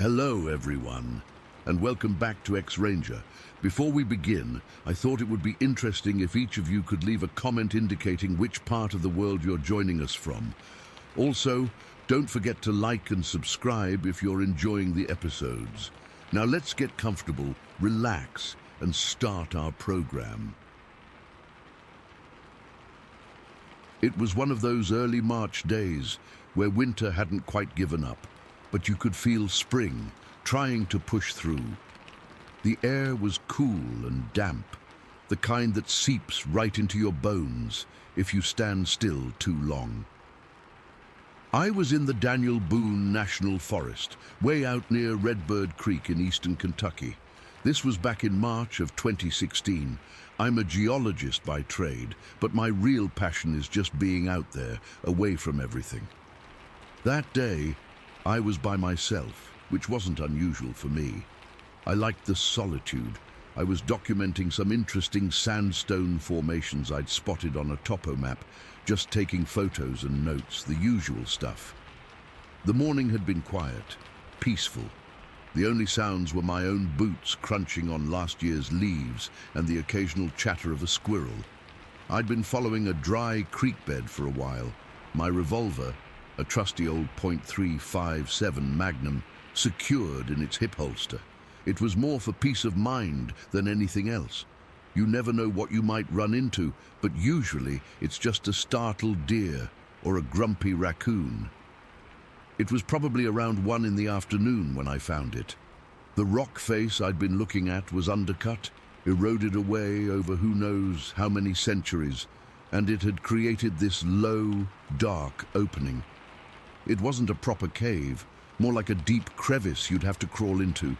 Hello everyone, and welcome back to X-Ranger. Before we begin, I thought it would be interesting if each of you could leave a comment indicating which part of the world you're joining us from. Also, don't forget to like and subscribe if you're enjoying the episodes. Now let's get comfortable, relax, and start our program. It was one of those early March days where winter hadn't quite given up, but you could feel spring trying to push through. The air was cool and damp, the kind that seeps right into your bones if you stand still too long. I was in the Daniel Boone National Forest, way out near Redbird Creek in eastern Kentucky. This was back in March of 2016. I'm a geologist by trade, but my real passion is just being out there, away from everything. That day, I was by myself, which wasn't unusual for me. I liked the solitude. I was documenting some interesting sandstone formations I'd spotted on a topo map, just taking photos and notes, the usual stuff. The morning had been quiet, peaceful. The only sounds were my own boots crunching on last year's leaves and the occasional chatter of a squirrel. I'd been following a dry creek bed for a while. My revolver, a trusty old .357 Magnum, secured in its hip holster. It was more for peace of mind than anything else. You never know what you might run into, but usually it's just a startled deer or a grumpy raccoon. It was probably around 1 in the afternoon when I found it. The rock face I'd been looking at was undercut, eroded away over who knows how many centuries, and it had created this low, dark opening. It wasn't a proper cave, more like a deep crevice you'd have to crawl into.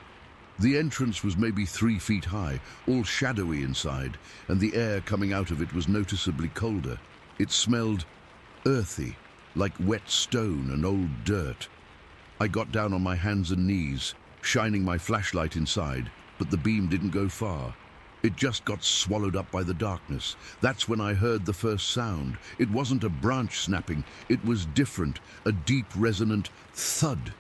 The entrance was maybe 3 feet high, all shadowy inside, and the air coming out of it was noticeably colder. It smelled earthy, like wet stone and old dirt. I got down on my hands and knees, shining my flashlight inside, but the beam didn't go far. It just got swallowed up by the darkness. That's when I heard the first sound. It wasn't a branch snapping, it was different, a deep resonant thud.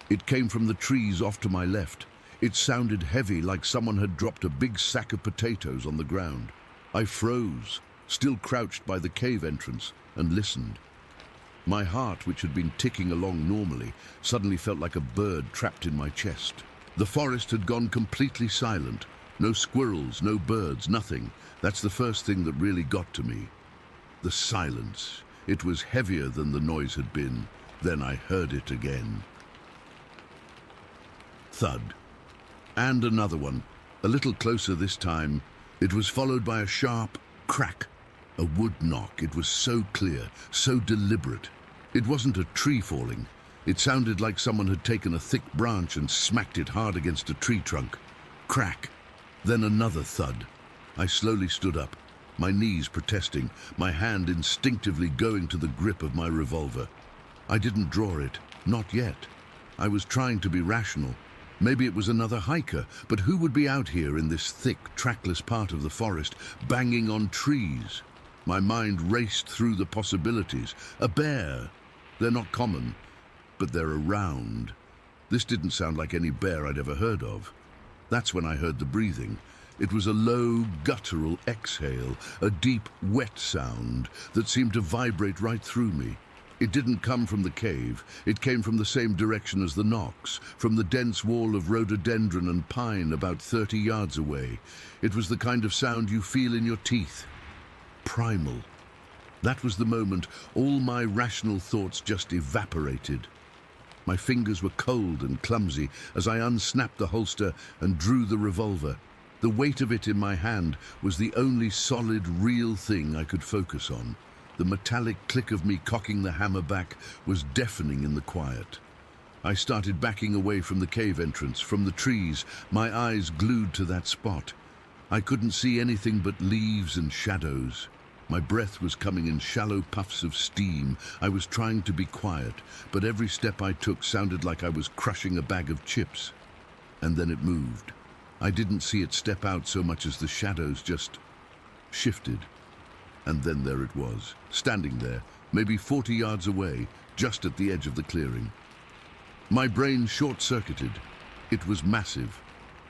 It came from the trees off to my left. It sounded heavy, like someone had dropped a big sack of potatoes on the ground. I froze, still crouched by the cave entrance, and listened. My heart, which had been ticking along normally, suddenly felt like a bird trapped in my chest. The forest had gone completely silent. No squirrels, no birds, nothing. That's the first thing that really got to me. The silence. It was heavier than the noise had been. Then I heard it again. Thud. And another one, a little closer this time. It was followed by a sharp crack. A wood knock. It was so clear, so deliberate. It wasn't a tree falling. It sounded like someone had taken a thick branch and smacked it hard against a tree trunk. Crack. Then another thud. I slowly stood up, my knees protesting, my hand instinctively going to the grip of my revolver. I didn't draw it, not yet. I was trying to be rational. Maybe it was another hiker, but who would be out here in this thick, trackless part of the forest, banging on trees? My mind raced through the possibilities. A bear. They're not common, but they're around. This didn't sound like any bear I'd ever heard of. That's when I heard the breathing. It was a low, guttural exhale, a deep, wet sound that seemed to vibrate right through me. It didn't come from the cave. It came from the same direction as the knocks, from the dense wall of rhododendron and pine about 30 yards away. It was the kind of sound you feel in your teeth. Primal. That was the moment all my rational thoughts just evaporated. My fingers were cold and clumsy as I unsnapped the holster and drew the revolver. The weight of it in my hand was the only solid, real thing I could focus on. The metallic click of me cocking the hammer back was deafening in the quiet. I started backing away from the cave entrance, from the trees, my eyes glued to that spot. I couldn't see anything but leaves and shadows. My breath was coming in shallow puffs of steam. I was trying to be quiet, but every step I took sounded like I was crushing a bag of chips. And then it moved. I didn't see it step out so much as the shadows just shifted. And then there it was, standing there, maybe 40 yards away, just at the edge of the clearing. My brain short-circuited. It was massive.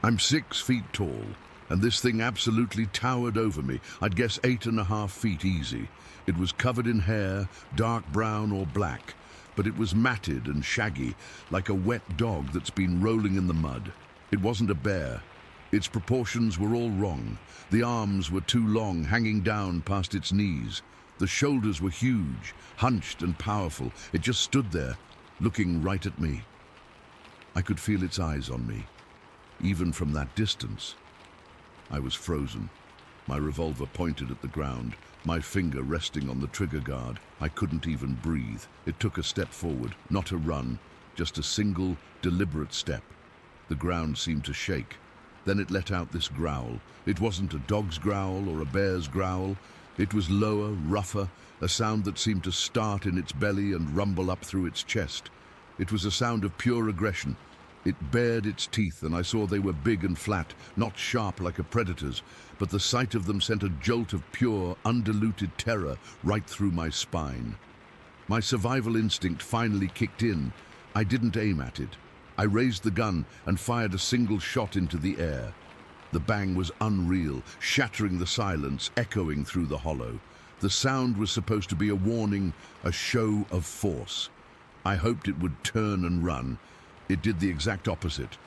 I'm 6 feet tall, and this thing absolutely towered over me. I'd guess 8.5 feet easy. It was covered in hair, dark brown or black, but it was matted and shaggy, like a wet dog that's been rolling in the mud. It wasn't a bear. Its proportions were all wrong. The arms were too long, hanging down past its knees. The shoulders were huge, hunched and powerful. It just stood there, looking right at me. I could feel its eyes on me, even from that distance. I was frozen, my revolver pointed at the ground, my finger resting on the trigger guard. I couldn't even breathe. It took a step forward, not a run, just a single, deliberate step. The ground seemed to shake. Then it let out this growl. It wasn't a dog's growl or a bear's growl. It was lower, rougher, a sound that seemed to start in its belly and rumble up through its chest. It was a sound of pure aggression. It bared its teeth, and I saw they were big and flat, not sharp like a predator's, but the sight of them sent a jolt of pure, undiluted terror right through my spine. My survival instinct finally kicked in. I didn't aim at it. I raised the gun and fired a single shot into the air. The bang was unreal, shattering the silence, echoing through the hollow. The sound was supposed to be a warning, a show of force. I hoped it would turn and run. It did the exact opposite.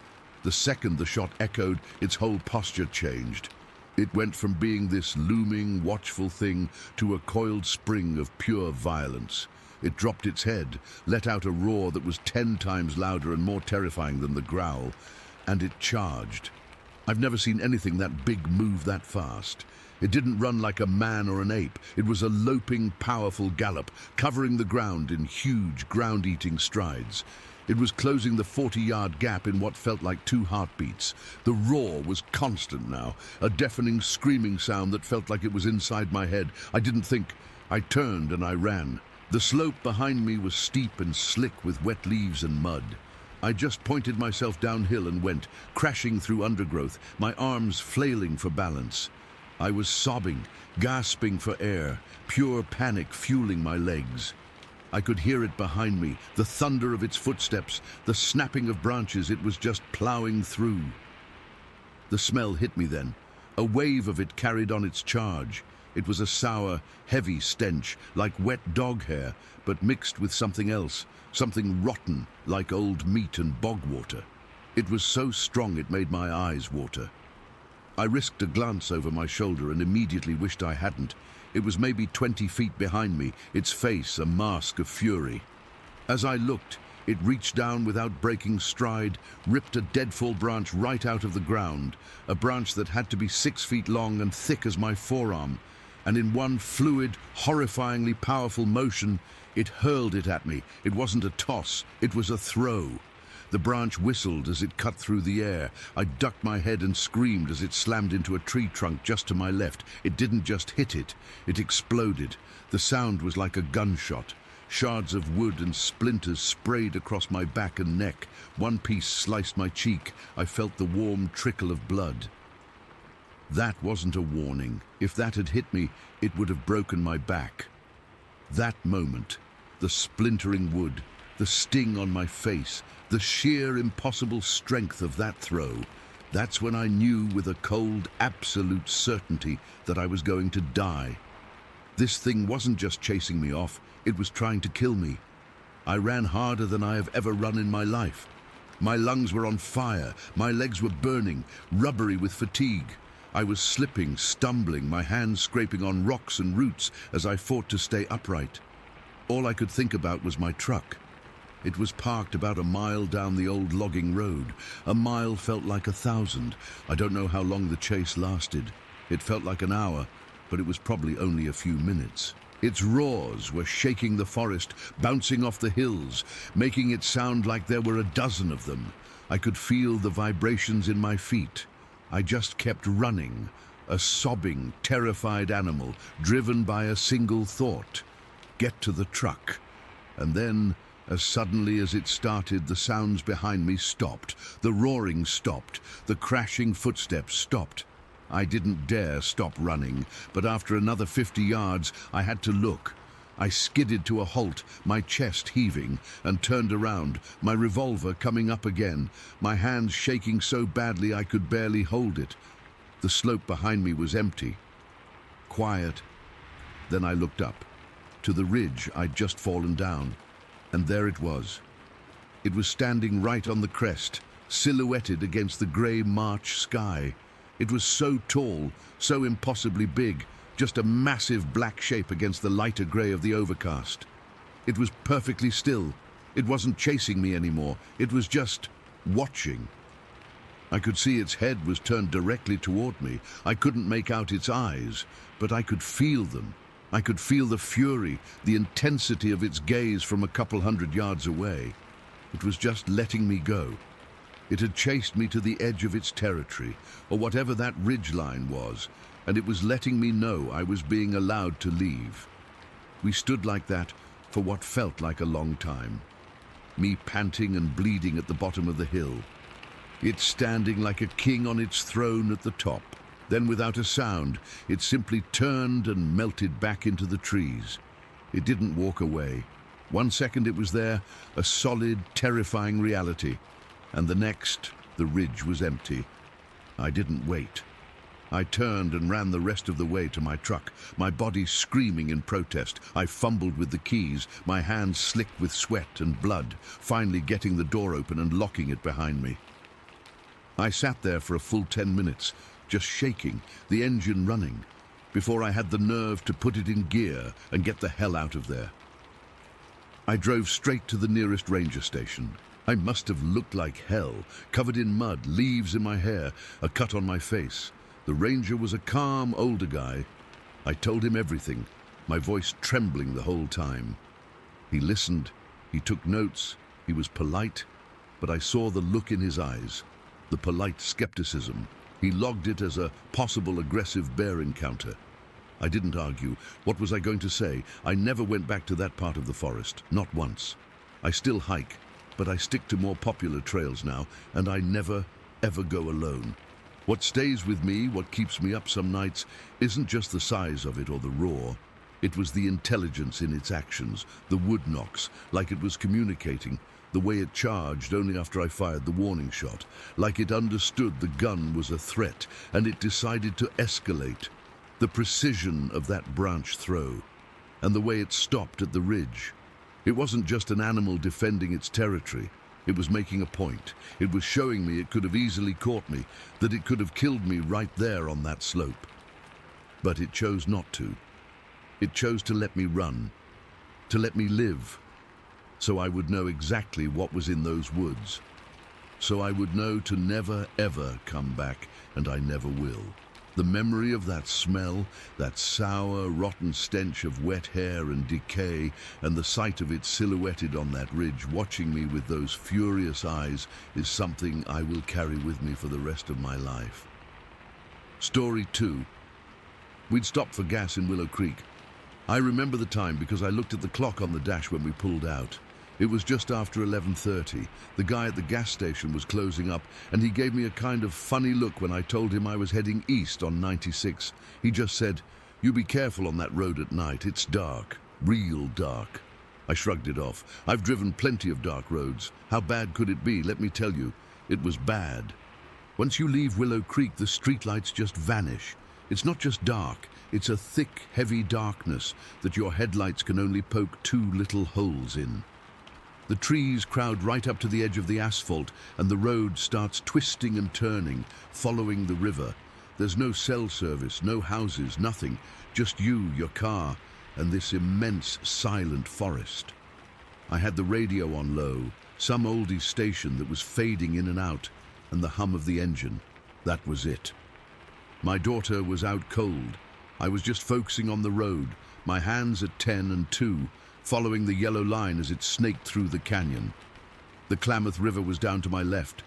The second the shot echoed, its whole posture changed. It went from being this looming, watchful thing to a coiled spring of pure violence. It dropped its head, let out a roar that was 10 times louder and more terrifying than the growl, and it charged. I've never seen anything that big move that fast. It didn't run like a man or an ape. It was a loping, powerful gallop, covering the ground in huge, ground-eating strides. It was closing the 40-yard gap in what felt like 2 heartbeats. The roar was constant now, a deafening screaming sound that felt like it was inside my head. I didn't think. I turned and I ran. The slope behind me was steep and slick with wet leaves and mud. I just pointed myself downhill and went, crashing through undergrowth, my arms flailing for balance. I was sobbing, gasping for air, pure panic fueling my legs. I could hear it behind me, the thunder of its footsteps, the snapping of branches it was just plowing through. The smell hit me then. A wave of it carried on its charge. It was a sour, heavy stench, like wet dog hair, but mixed with something else, something rotten, like old meat and bog water. It was so strong it made my eyes water. I risked a glance over my shoulder and immediately wished I hadn't. It was maybe 20 feet behind me, its face a mask of fury. As I looked, it reached down without breaking stride, ripped a deadfall branch right out of the ground, a branch that had to be 6 feet long and thick as my forearm, and in one fluid, horrifyingly powerful motion, it hurled it at me. It wasn't a toss, it was a throw. The branch whistled as it cut through the air. I ducked my head and screamed as it slammed into a tree trunk just to my left. It didn't just hit it, it exploded. The sound was like a gunshot. Shards of wood and splinters sprayed across my back and neck. One piece sliced my cheek. I felt the warm trickle of blood. That wasn't a warning. If that had hit me, it would have broken my back. That moment, the splintering wood, the sting on my face, the sheer impossible strength of that throw, that's when I knew with a cold, absolute certainty that I was going to die. This thing wasn't just chasing me off, it was trying to kill me. I ran harder than I have ever run in my life. My lungs were on fire, my legs were burning, rubbery with fatigue. I was slipping, stumbling, my hands scraping on rocks and roots as I fought to stay upright. All I could think about was my truck. It was parked about a mile down the old logging road. A mile felt like 1,000. I don't know how long the chase lasted. It felt like an hour, but it was probably only a few minutes. Its roars were shaking the forest, bouncing off the hills, making it sound like there were a dozen of them. I could feel the vibrations in my feet. I just kept running, a sobbing, terrified animal, driven by a single thought: get to the truck. And then, as suddenly as it started, the sounds behind me stopped. The roaring stopped. The crashing footsteps stopped. I didn't dare stop running, but after another 50 yards, I had to look. I skidded to a halt, my chest heaving, and turned around, my revolver coming up again, my hands shaking so badly I could barely hold it. The slope behind me was empty. Quiet. Then I looked up, to the ridge I'd just fallen down, and there it was. It was standing right on the crest, silhouetted against the grey March sky. It was so tall, so impossibly big, just a massive black shape against the lighter grey of the overcast. It was perfectly still. It wasn't chasing me anymore. It was just watching. I could see its head was turned directly toward me. I couldn't make out its eyes, but I could feel them. I could feel the fury, the intensity of its gaze from a couple hundred yards away. It was just letting me go. It had chased me to the edge of its territory, or whatever that ridgeline was, and it was letting me know I was being allowed to leave. We stood like that for what felt like a long time. Me panting and bleeding at the bottom of the hill. It standing like a king on its throne at the top. Then without a sound, it simply turned and melted back into the trees. It didn't walk away. 1 second it was there, a solid, terrifying reality. And the next, the ridge was empty. I didn't wait. I turned and ran the rest of the way to my truck, my body screaming in protest. I fumbled with the keys, my hands slicked with sweat and blood, finally getting the door open and locking it behind me. I sat there for a full 10 minutes, just shaking, the engine running, before I had the nerve to put it in gear and get the hell out of there. I drove straight to the nearest ranger station. I must have looked like hell, covered in mud, leaves in my hair, a cut on my face. The ranger was a calm, older guy. I told him everything, my voice trembling the whole time. He listened, he took notes, he was polite, but I saw the look in his eyes, the polite skepticism. He logged it as a possible aggressive bear encounter. I didn't argue. What was I going to say? I never went back to that part of the forest, not once. I still hike, but I stick to more popular trails now, and I never, ever go alone. What stays with me, what keeps me up some nights, isn't just the size of it or the roar. It was the intelligence in its actions, the wood knocks, like it was communicating, the way it charged only after I fired the warning shot, like it understood the gun was a threat, and it decided to escalate. The precision of that branch throw, and the way it stopped at the ridge. It wasn't just an animal defending its territory. It was making a point. It was showing me it could have easily caught me, that it could have killed me right there on that slope. But it chose not to. It chose to let me run, to let me live, so I would know exactly what was in those woods. So I would know to never, ever come back, and I never will. The memory of that smell, that sour, rotten stench of wet hair and decay, and the sight of it silhouetted on that ridge, watching me with those furious eyes, is something I will carry with me for the rest of my life. Story 2. We'd stopped for gas in Willow Creek. I remember the time because I looked at the clock on the dash when we pulled out. It was just after 11:30. The guy at the gas station was closing up, and he gave me a kind of funny look when I told him I was heading east on 96. He just said, "You be careful on that road at night. It's dark, real dark." I shrugged it off. I've driven plenty of dark roads. How bad could it be? Let me tell you, it was bad. Once you leave Willow Creek, the streetlights just vanish. It's not just dark. It's a thick, heavy darkness that your headlights can only poke 2 little holes in. The trees crowd right up to the edge of the asphalt, and the road starts twisting and turning, following the river. There's no cell service, no houses, nothing. Just you, your car, and this immense, silent forest. I had the radio on low, some oldie station that was fading in and out, and the hum of the engine. That was it. My daughter was out cold. I was just focusing on the road, my hands at 10 and 2, following the yellow line as it snaked through the canyon. The Klamath River was down to my left.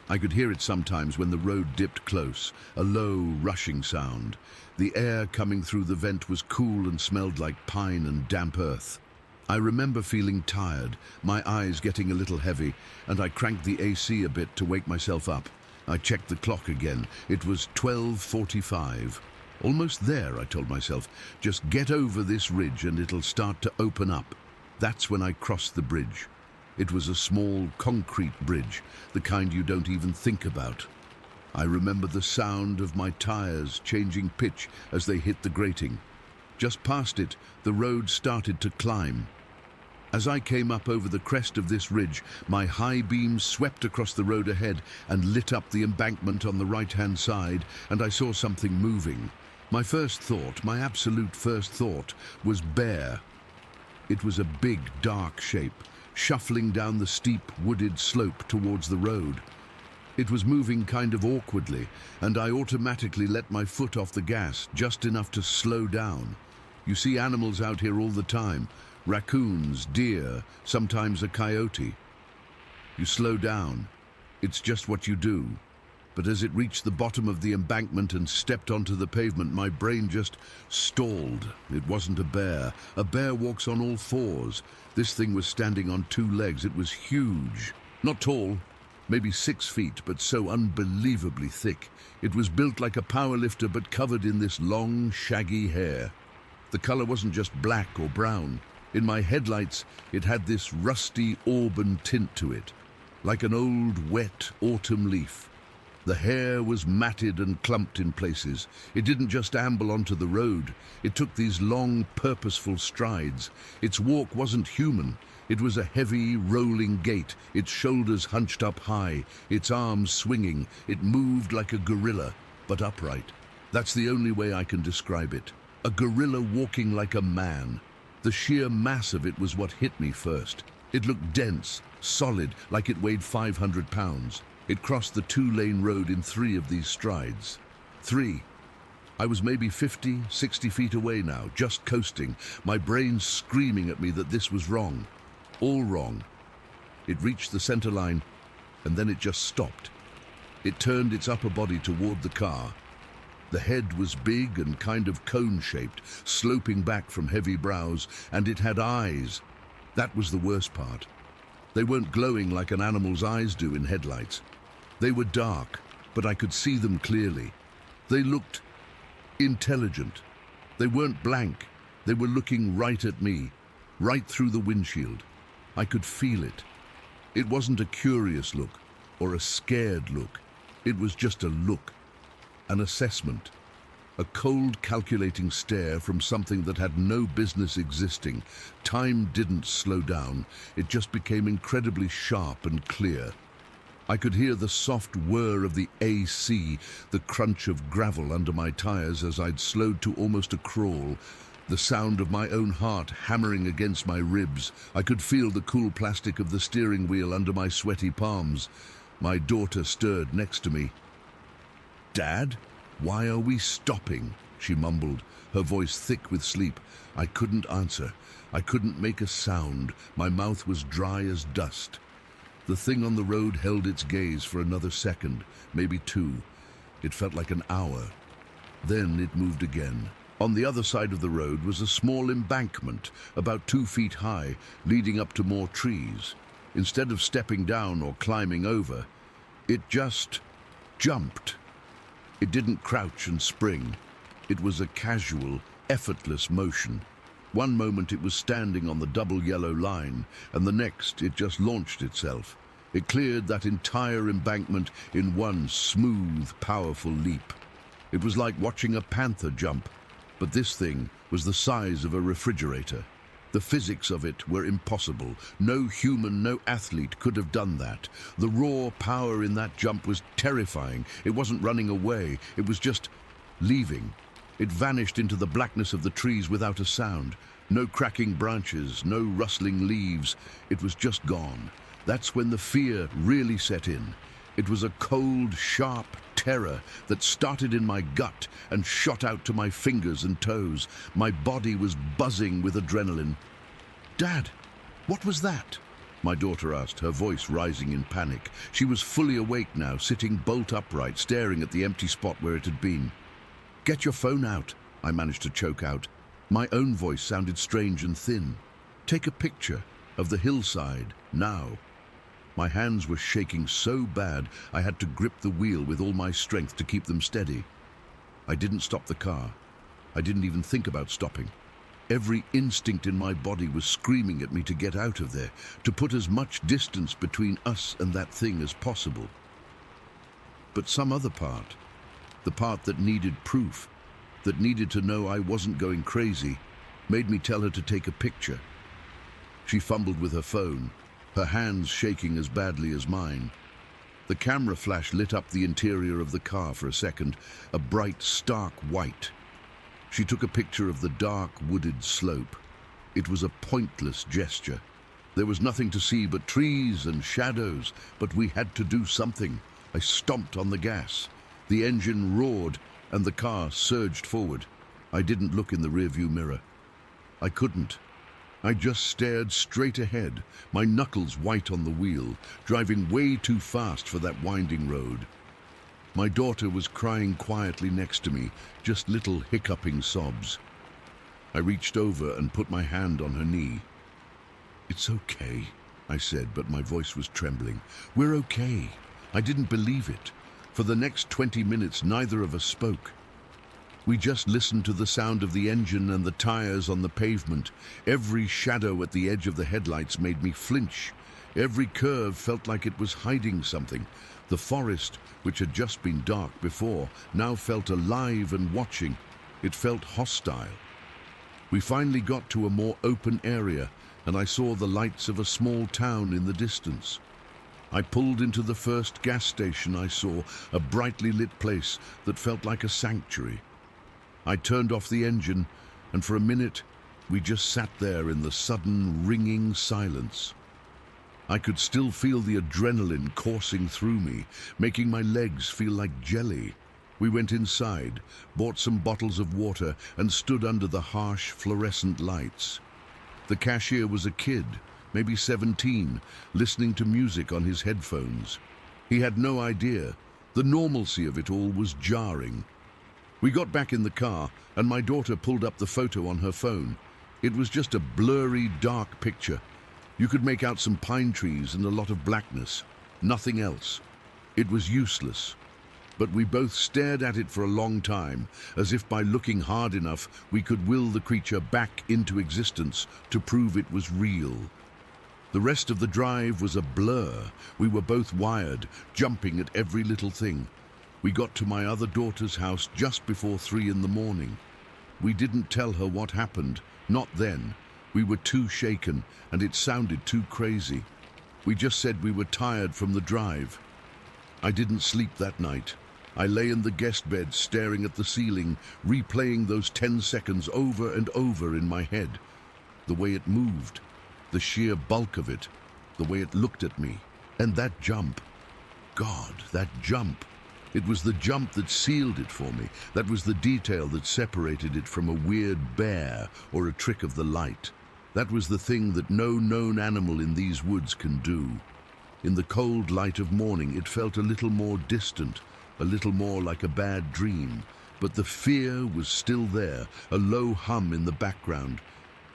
I could hear it sometimes when the road dipped close, a low, rushing sound. The air coming through the vent was cool and smelled like pine and damp earth. I remember feeling tired, my eyes getting a little heavy, and I cranked the AC a bit to wake myself up. I checked the clock again. It was 12:45. Almost there, I told myself. Just get over this ridge and it'll start to open up. That's when I crossed the bridge. It was a small concrete bridge, the kind you don't even think about. I remember the sound of my tires changing pitch as they hit the grating. Just past it, the road started to climb. As I came up over the crest of this ridge, my high beam swept across the road ahead and lit up the embankment on the right-hand side, and I saw something moving. My first thought, my absolute first thought, was bear. It was a big, dark shape, shuffling down the steep, wooded slope towards the road. It was moving kind of awkwardly, and I automatically let my foot off the gas, just enough to slow down. You see animals out here all the time. Raccoons, deer, sometimes a coyote. You slow down. It's just what you do. But as it reached the bottom of the embankment and stepped onto the pavement, my brain just stalled. It wasn't a bear. A bear walks on all fours. This thing was standing on two legs. It was huge. Not tall, maybe 6 feet, but so unbelievably thick. It was built like a powerlifter, but covered in this long, shaggy hair. The color wasn't just black or brown. In my headlights, it had this rusty auburn tint to it, like an old, wet autumn leaf. The hair was matted and clumped in places. It didn't just amble onto the road. It took these long, purposeful strides. Its walk wasn't human. It was a heavy, rolling gait, its shoulders hunched up high, its arms swinging. It moved like a gorilla, but upright. That's the only way I can describe it. A gorilla walking like a man. The sheer mass of it was what hit me first. It looked dense, solid, like it weighed 500 pounds. It crossed the 2-lane road in 3 of these strides. 3. I was maybe 50, 60 feet away now, just coasting, my brain screaming at me that this was wrong. All wrong. It reached the center line, and then it just stopped. It turned its upper body toward the car. The head was big and kind of cone-shaped, sloping back from heavy brows, and it had eyes. That was the worst part. They weren't glowing like an animal's eyes do in headlights. They were dark, but I could see them clearly. They looked intelligent. They weren't blank. They were looking right at me, right through the windshield. I could feel it. It wasn't a curious look or a scared look. It was just a look, an assessment, a cold, calculating stare from something that had no business existing. Time didn't slow down. It just became incredibly sharp and clear. I could hear the soft whir of the AC, the crunch of gravel under my tires as I'd slowed to almost a crawl, the sound of my own heart hammering against my ribs. I could feel the cool plastic of the steering wheel under my sweaty palms. My daughter stirred next to me. "Dad, why are we stopping?" she mumbled, her voice thick with sleep. I couldn't answer. I couldn't make a sound. My mouth was dry as dust. The thing on the road held its gaze for another second, maybe 2. It felt like an hour. Then it moved again. On the other side of the road was a small embankment, about 2 feet high, leading up to more trees. Instead of stepping down or climbing over, it just jumped. It didn't crouch and spring. It was a casual, effortless motion. One moment it was standing on the double yellow line, and the next it just launched itself. It cleared that entire embankment in one smooth, powerful leap. It was like watching a panther jump, but this thing was the size of a refrigerator. The physics of it were impossible. No human, no athlete could have done that. The raw power in that jump was terrifying. It wasn't running away, it was just leaving. It vanished into the blackness of the trees without a sound. No cracking branches, no rustling leaves. It was just gone. That's when the fear really set in. It was a cold, sharp terror that started in my gut and shot out to my fingers and toes. My body was buzzing with adrenaline. "Dad, what was that?" my daughter asked, her voice rising in panic. She was fully awake now, sitting bolt upright, staring at the empty spot where it had been. "Get your phone out," I managed to choke out. My own voice sounded strange and thin. "Take a picture of the hillside, now." My hands were shaking so bad I had to grip the wheel with all my strength to keep them steady. I didn't stop the car. I didn't even think about stopping. Every instinct in my body was screaming at me to get out of there, to put as much distance between us and that thing as possible. But some other part, the part that needed proof, that needed to know I wasn't going crazy, made me tell her to take a picture. She fumbled with her phone, her hands shaking as badly as mine. The camera flash lit up the interior of the car for a second, a bright, stark white. She took a picture of the dark, wooded slope. It was a pointless gesture. There was nothing to see but trees and shadows, but we had to do something. I stomped on the gas. The engine roared, and the car surged forward. I didn't look in the rearview mirror. I couldn't. I just stared straight ahead, my knuckles white on the wheel, driving way too fast for that winding road. My daughter was crying quietly next to me, just little hiccuping sobs. I reached over and put my hand on her knee. "It's okay," I said, but my voice was trembling. "We're okay." I didn't believe it. For the next 20 minutes, neither of us spoke. We just listened to the sound of the engine and the tires on the pavement. Every shadow at the edge of the headlights made me flinch. Every curve felt like it was hiding something. The forest, which had just been dark before, now felt alive and watching. It felt hostile. We finally got to a more open area, and I saw the lights of a small town in the distance. I pulled into the first gas station I saw, a brightly lit place that felt like a sanctuary. I turned off the engine, and for a minute, we just sat there in the sudden, ringing silence. I could still feel the adrenaline coursing through me, making my legs feel like jelly. We went inside, bought some bottles of water, and stood under the harsh, fluorescent lights. The cashier was a kid, maybe 17, listening to music on his headphones. He had no idea. The normalcy of it all was jarring. We got back in the car, and my daughter pulled up the photo on her phone. It was just a blurry, dark picture. You could make out some pine trees and a lot of blackness. Nothing else. It was useless. But we both stared at it for a long time, as if by looking hard enough we could will the creature back into existence to prove it was real. The rest of the drive was a blur. We were both wired, jumping at every little thing. We got to my other daughter's house just before 3 in the morning. We didn't tell her what happened, not then. We were too shaken, and it sounded too crazy. We just said we were tired from the drive. I didn't sleep that night. I lay in the guest bed staring at the ceiling, replaying those 10 seconds over and over in my head. The way it moved, the sheer bulk of it, the way it looked at me, and that jump. God, that jump. It was the jump that sealed it for me. That was the detail that separated it from a weird bear or a trick of the light. That was the thing that no known animal in these woods can do. In the cold light of morning, it felt a little more distant, a little more like a bad dream. But the fear was still there, a low hum in the background.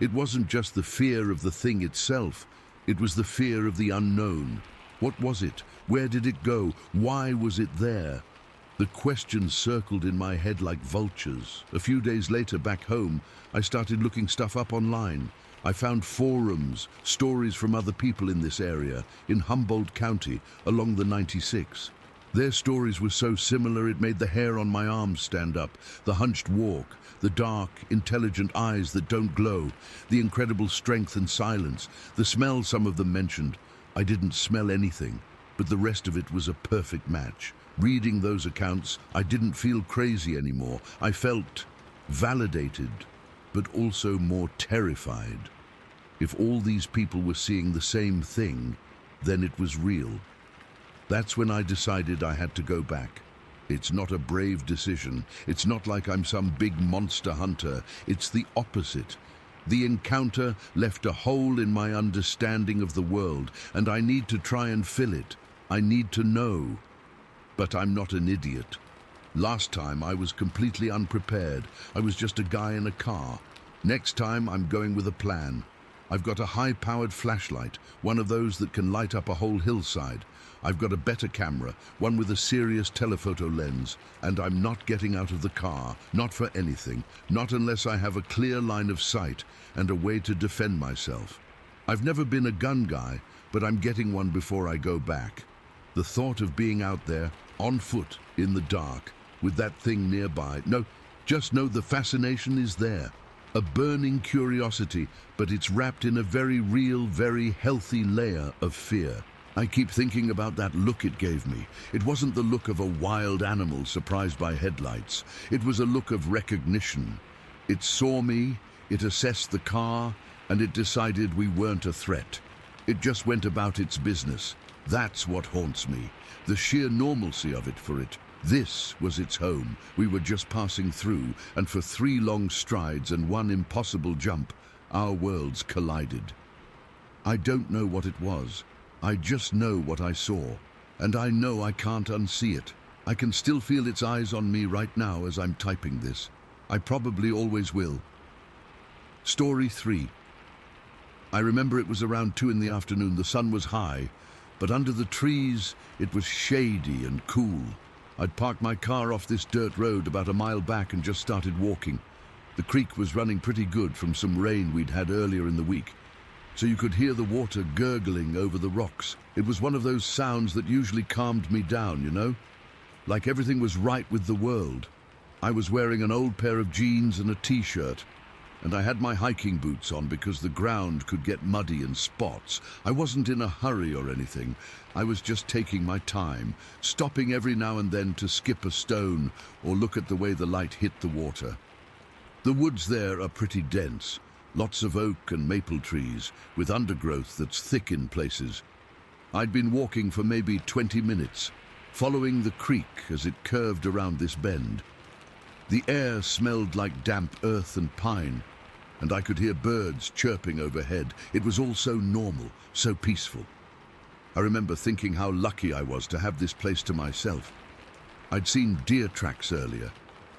It wasn't just the fear of the thing itself. It was the fear of the unknown. What was it? Where did it go? Why was it there? The questions circled in my head like vultures. A few days later, back home, I started looking stuff up online. I found forums, stories from other people in this area, in Humboldt County, along the 96. Their stories were so similar it made the hair on my arms stand up. The hunched walk, the dark, intelligent eyes that don't glow, the incredible strength and silence, the smell some of them mentioned. I didn't smell anything, but the rest of it was a perfect match. Reading those accounts, I didn't feel crazy anymore. I felt validated, but also more terrified. If all these people were seeing the same thing, then it was real. That's when I decided I had to go back. It's not a brave decision. It's not like I'm some big monster hunter. It's the opposite. The encounter left a hole in my understanding of the world, and I need to try and fill it. I need to know. But I'm not an idiot. Last time I was completely unprepared. I was just a guy in a car. Next time I'm going with a plan. I've got a high-powered flashlight, one of those that can light up a whole hillside. I've got a better camera, one with a serious telephoto lens, and I'm not getting out of the car, not for anything, not unless I have a clear line of sight and a way to defend myself. I've never been a gun guy, but I'm getting one before I go back. The thought of being out there, on foot, in the dark, with that thing nearby, no, just know the fascination is there. A burning curiosity, but it's wrapped in a very real, very healthy layer of fear. I keep thinking about that look it gave me. It wasn't the look of a wild animal surprised by headlights. It was a look of recognition. It saw me, it assessed the car, and it decided we weren't a threat. It just went about its business. That's what haunts me, the sheer normalcy of it for it. This was its home. We were just passing through, and for 3 long strides and 1 impossible jump, our worlds collided. I don't know what it was. I just know what I saw, and I know I can't unsee it. I can still feel its eyes on me right now as I'm typing this. I probably always will. Story 3. I remember it was around 2 in the afternoon. The sun was high, but under the trees it was shady and cool. I'd parked my car off this dirt road about a mile back and just started walking. The creek was running pretty good from some rain we'd had earlier in the week, so you could hear the water gurgling over the rocks. It was one of those sounds that usually calmed me down, you know? Like everything was right with the world. I was wearing an old pair of jeans and a t-shirt, and I had my hiking boots on because the ground could get muddy in spots. I wasn't in a hurry or anything. I was just taking my time, stopping every now and then to skip a stone or look at the way the light hit the water. The woods there are pretty dense, lots of oak and maple trees with undergrowth that's thick in places. I'd been walking for maybe 20 minutes, following the creek as it curved around this bend. The air smelled like damp earth and pine, and I could hear birds chirping overhead. It was all so normal, so peaceful. I remember thinking how lucky I was to have this place to myself. I'd seen deer tracks earlier,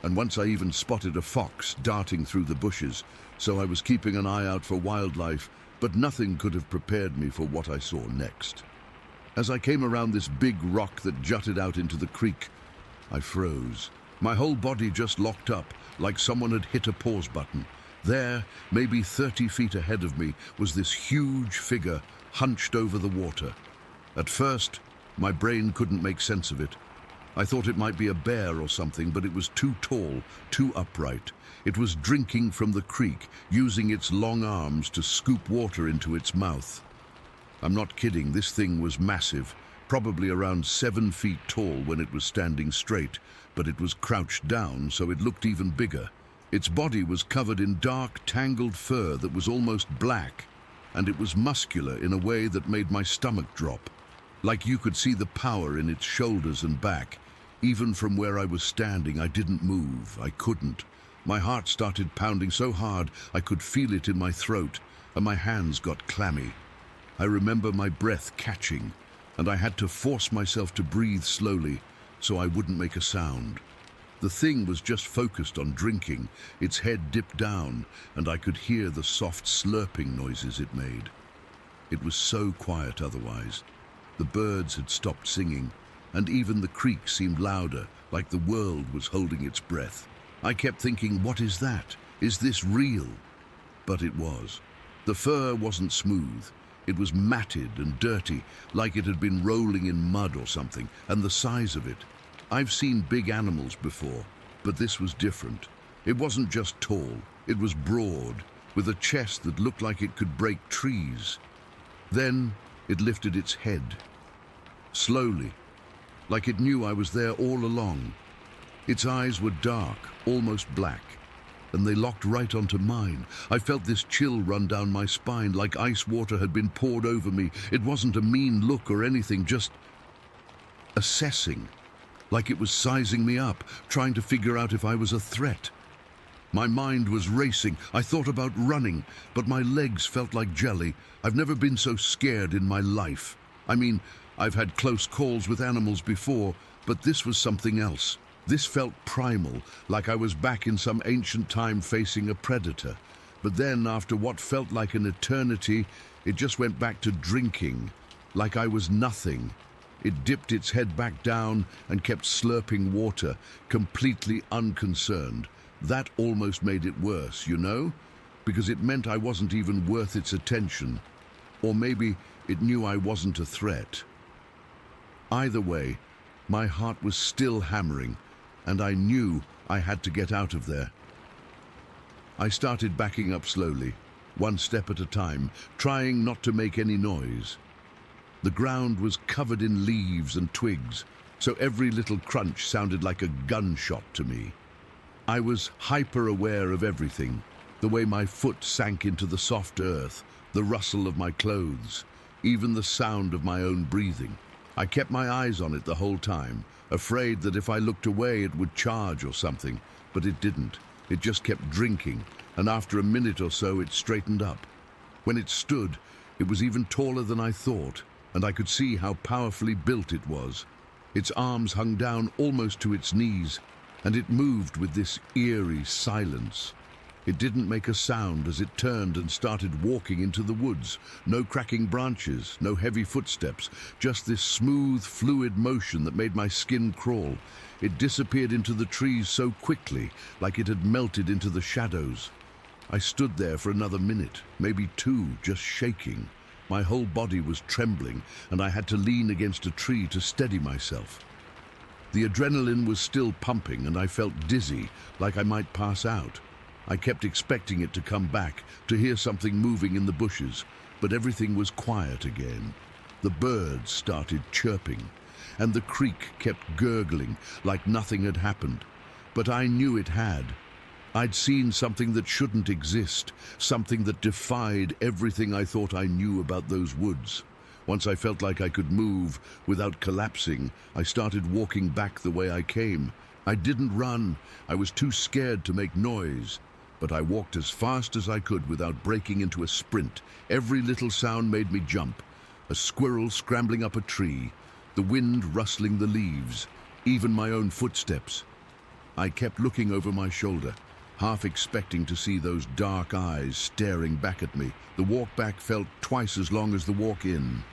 and once I even spotted a fox darting through the bushes, so I was keeping an eye out for wildlife, but nothing could have prepared me for what I saw next. As I came around this big rock that jutted out into the creek, I froze. My whole body just locked up, like someone had hit a pause button. There, maybe 30 feet ahead of me, was this huge figure hunched over the water. At first, my brain couldn't make sense of it. I thought it might be a bear or something, but it was too tall, too upright. It was drinking from the creek, using its long arms to scoop water into its mouth. I'm not kidding, this thing was massive, probably around 7 feet tall when it was standing straight, but it was crouched down, so it looked even bigger. Its body was covered in dark, tangled fur that was almost black, and it was muscular in a way that made my stomach drop. Like you could see the power in its shoulders and back. Even from where I was standing, I didn't move. I couldn't. My heart started pounding so hard I could feel it in my throat, and my hands got clammy. I remember my breath catching, and I had to force myself to breathe slowly so I wouldn't make a sound. The thing was just focused on drinking. Its head dipped down, and I could hear the soft slurping noises it made. It was so quiet otherwise. The birds had stopped singing, and even the creek seemed louder, like the world was holding its breath. I kept thinking, what is that? Is this real? But it was. The fur wasn't smooth. It was matted and dirty, like it had been rolling in mud or something, and the size of it. I've seen big animals before, but this was different. It wasn't just tall, it was broad, with a chest that looked like it could break trees. Then it lifted its head, slowly, like it knew I was there all along. Its eyes were dark, almost black, and they locked right onto mine. I felt this chill run down my spine, like ice water had been poured over me. It wasn't a mean look or anything, just assessing, like it was sizing me up, trying to figure out if I was a threat. My mind was racing. I thought about running, but my legs felt like jelly. I've never been so scared in my life. I mean, I've had close calls with animals before, but this was something else. This felt primal, like I was back in some ancient time facing a predator. But then, after what felt like an eternity, it just went back to drinking, like I was nothing. It dipped its head back down and kept slurping water, completely unconcerned. That almost made it worse, you know? Because it meant I wasn't even worth its attention. Or maybe it knew I wasn't a threat. Either way, my heart was still hammering, and I knew I had to get out of there. I started backing up slowly, one step at a time, trying not to make any noise. The ground was covered in leaves and twigs, so every little crunch sounded like a gunshot to me. I was hyper-aware of everything, the way my foot sank into the soft earth, the rustle of my clothes, even the sound of my own breathing. I kept my eyes on it the whole time, afraid that if I looked away it would charge or something, but it didn't. It just kept drinking, and after a minute or so it straightened up. When it stood, it was even taller than I thought, and I could see how powerfully built it was. Its arms hung down almost to its knees, and it moved with this eerie silence. It didn't make a sound as it turned and started walking into the woods. No cracking branches, no heavy footsteps, just this smooth, fluid motion that made my skin crawl. It disappeared into the trees so quickly, like it had melted into the shadows. I stood there for another minute, maybe two, just shaking. My whole body was trembling, and I had to lean against a tree to steady myself. The adrenaline was still pumping, and I felt dizzy, like I might pass out. I kept expecting it to come back, to hear something moving in the bushes, but everything was quiet again. The birds started chirping, and the creek kept gurgling like nothing had happened. But I knew it had. I'd seen something that shouldn't exist, something that defied everything I thought I knew about those woods. Once I felt like I could move without collapsing, I started walking back the way I came. I didn't run. I was too scared to make noise. But I walked as fast as I could without breaking into a sprint. Every little sound made me jump. A squirrel scrambling up a tree, the wind rustling the leaves, even my own footsteps. I kept looking over my shoulder, half expecting to see those dark eyes staring back at me. The walk back felt twice as long as the walk in.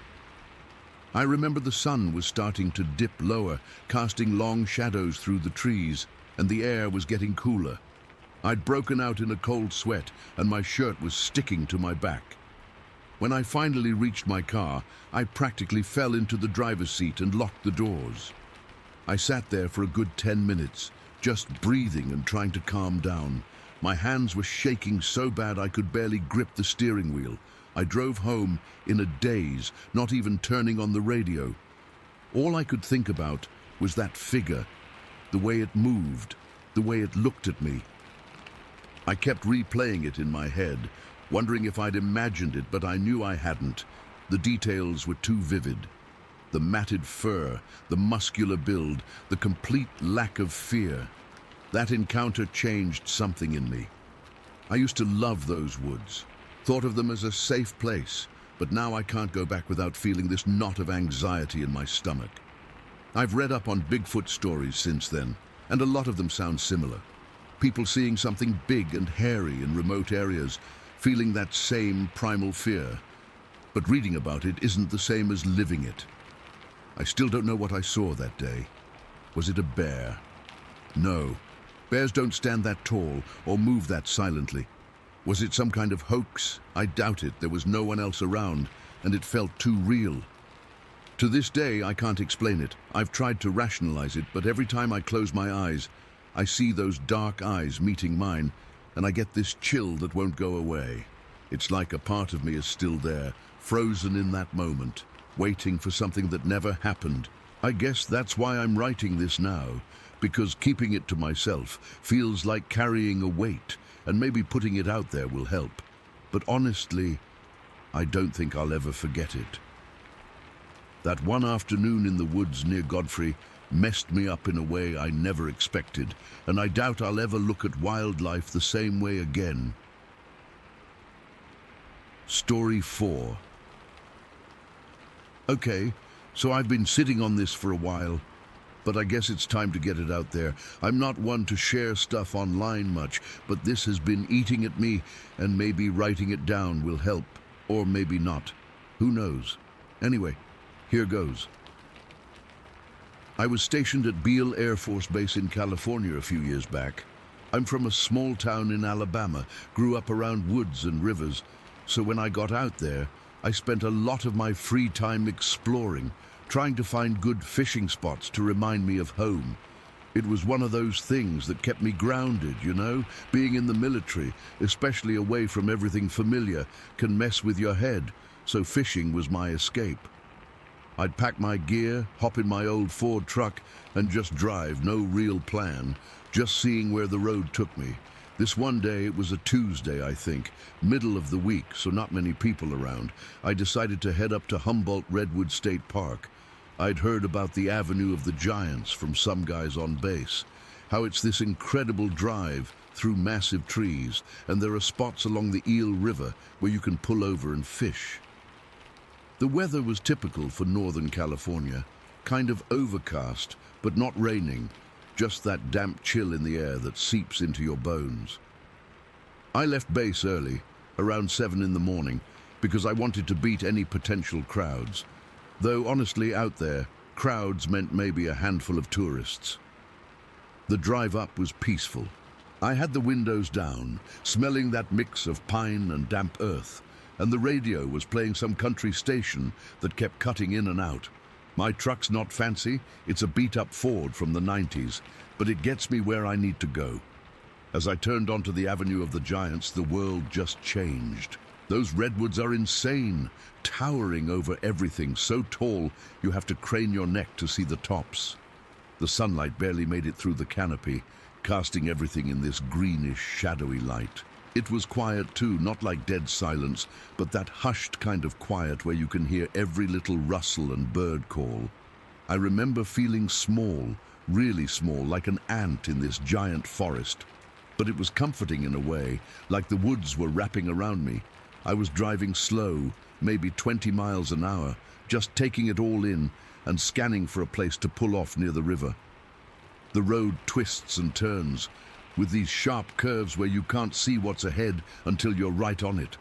I remember the sun was starting to dip lower, casting long shadows through the trees, and the air was getting cooler. I'd broken out in a cold sweat, and my shirt was sticking to my back. When I finally reached my car, I practically fell into the driver's seat and locked the doors. I sat there for a good 10 minutes, just breathing and trying to calm down. My hands were shaking so bad I could barely grip the steering wheel. I drove home in a daze, not even turning on the radio. All I could think about was that figure, the way it moved, the way it looked at me. I kept replaying it in my head, wondering if I'd imagined it, but I knew I hadn't. The details were too vivid. The matted fur, the muscular build, the complete lack of fear. That encounter changed something in me. I used to love those woods, thought of them as a safe place, but now I can't go back without feeling this knot of anxiety in my stomach. I've read up on Bigfoot stories since then, and a lot of them sound similar. People seeing something big and hairy in remote areas, feeling that same primal fear. But reading about it isn't the same as living it. I still don't know what I saw that day. Was it a bear? No. Bears don't stand that tall or move that silently. Was it some kind of hoax? I doubt it. There was no one else around, and it felt too real. To this day, I can't explain it. I've tried to rationalize it, but every time I close my eyes, I see those dark eyes meeting mine, and I get this chill that won't go away. It's like a part of me is still there, frozen in that moment, waiting for something that never happened. I guess that's why I'm writing this now, because keeping it to myself feels like carrying a weight, and maybe putting it out there will help. But honestly, I don't think I'll ever forget it. That one afternoon in the woods near Godfrey messed me up in a way I never expected, and I doubt I'll ever look at wildlife the same way again. Story 4. Okay, so I've been sitting on this for a while, but I guess it's time to get it out there. I'm not one to share stuff online much, but this has been eating at me, and maybe writing it down will help, or maybe not. Who knows? Anyway, here goes. I was stationed at Beale Air Force Base in California a few years back. I'm from a small town in Alabama, grew up around woods and rivers, so when I got out there, I spent a lot of my free time exploring, trying to find good fishing spots to remind me of home. It was one of those things that kept me grounded, you know? Being in the military, especially away from everything familiar, can mess with your head, so fishing was my escape. I'd pack my gear, hop in my old Ford truck, and just drive, no real plan, just seeing where the road took me. This one day, it was a Tuesday, I think, middle of the week, so not many people around. I decided to head up to Humboldt Redwood State Park. I'd heard about the Avenue of the Giants from some guys on base, how it's this incredible drive through massive trees, and there are spots along the Eel River where you can pull over and fish. The weather was typical for Northern California, kind of overcast, but not raining, just that damp chill in the air that seeps into your bones. I left base early, around 7 in the morning, because I wanted to beat any potential crowds. Though honestly, out there, crowds meant maybe a handful of tourists. The drive up was peaceful. I had the windows down, smelling that mix of pine and damp earth, and the radio was playing some country station that kept cutting in and out. My truck's not fancy, it's a beat-up Ford from the 90s, but it gets me where I need to go. As I turned onto the Avenue of the Giants, the world just changed. Those redwoods are insane, towering over everything, so tall you have to crane your neck to see the tops. The sunlight barely made it through the canopy, casting everything in this greenish, shadowy light. It was quiet too, not like dead silence, but that hushed kind of quiet where you can hear every little rustle and bird call. I remember feeling small, really small, like an ant in this giant forest. But it was comforting in a way, like the woods were wrapping around me. I was driving slow, maybe 20 miles an hour, just taking it all in and scanning for a place to pull off near the river. The road twists and turns, with these sharp curves where you can't see what's ahead until you're right on it.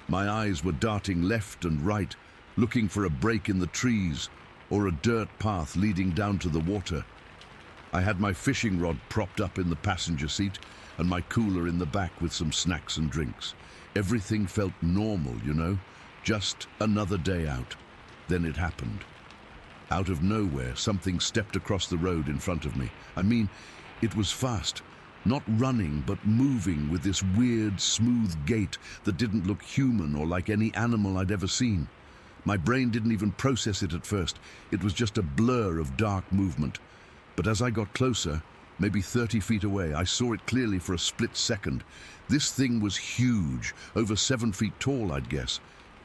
My eyes were darting left and right, looking for a break in the trees or a dirt path leading down to the water. I had my fishing rod propped up in the passenger seat and my cooler in the back with some snacks and drinks. Everything felt normal, you know, just another day out. Then it happened. Out of nowhere, something stepped across the road in front of me. I mean, it was fast. Not running, but moving with this weird, smooth gait that didn't look human or like any animal I'd ever seen. My brain didn't even process it at first. It was just a blur of dark movement. But as I got closer, maybe 30 feet away, I saw it clearly for a split second. This thing was huge, over 7 feet tall, I'd guess,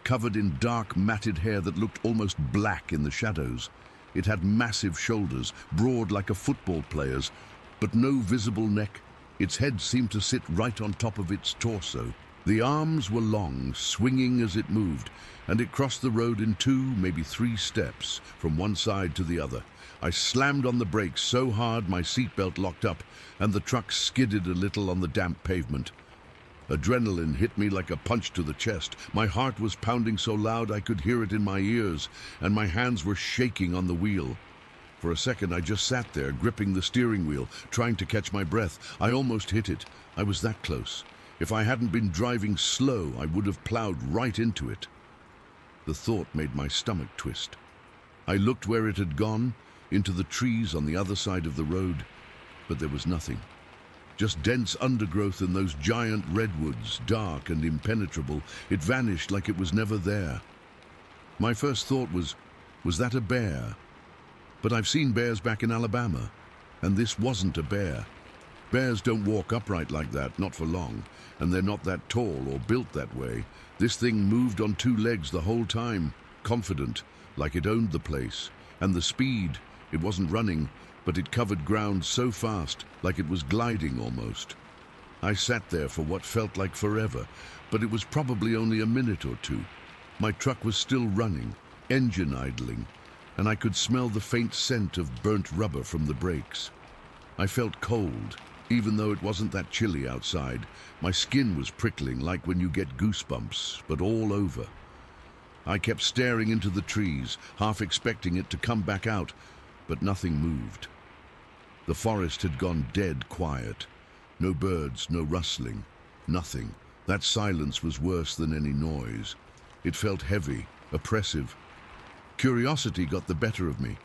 covered in dark, matted hair that looked almost black in the shadows. It had massive shoulders, broad like a football player's, but no visible neck. Its head seemed to sit right on top of its torso. The arms were long, swinging as it moved, and it crossed the road in 2, maybe 3 steps, from one side to the other. I slammed on the brakes so hard my seatbelt locked up, and the truck skidded a little on the damp pavement. Adrenaline hit me like a punch to the chest. My heart was pounding so loud I could hear it in my ears, and my hands were shaking on the wheel. For a second, I just sat there, gripping the steering wheel, trying to catch my breath. I almost hit it. I was that close. If I hadn't been driving slow, I would have plowed right into it. The thought made my stomach twist. I looked where it had gone, into the trees on the other side of the road, but there was nothing. Just dense undergrowth and those giant redwoods, dark and impenetrable. It vanished like it was never there. My first thought was that a bear? But I've seen bears back in Alabama, and this wasn't a bear. Bears don't walk upright like that, not for long, and they're not that tall or built that way. This thing moved on 2 legs the whole time, confident, like it owned the place. And the speed, it wasn't running, but it covered ground so fast, like it was gliding almost. I sat there for what felt like forever, but it was probably only a minute or 2. My truck was still running, engine idling, and I could smell the faint scent of burnt rubber from the brakes. I felt cold, even though it wasn't that chilly outside. My skin was prickling like when you get goosebumps, but all over. I kept staring into the trees, half expecting it to come back out, but nothing moved. The forest had gone dead quiet. No birds, no rustling, nothing. That silence was worse than any noise. It felt heavy, oppressive. Curiosity got the better of me.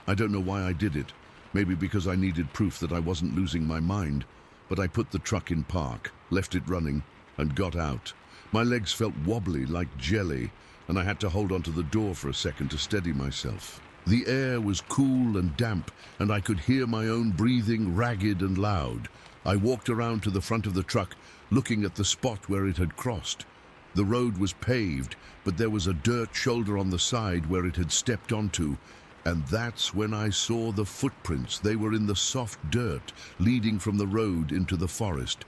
I don't know why I did it. Maybe because I needed proof that I wasn't losing my mind. But I put the truck in park, left it running, and got out. My legs felt wobbly like jelly, and I had to hold onto the door for a second to steady myself. The air was cool and damp, and I could hear my own breathing ragged and loud. I walked around to the front of the truck, looking at the spot where it had crossed. The road was paved, but there was a dirt shoulder on the side where it had stepped onto, and that's when I saw the footprints. They were in the soft dirt, leading from the road into the forest.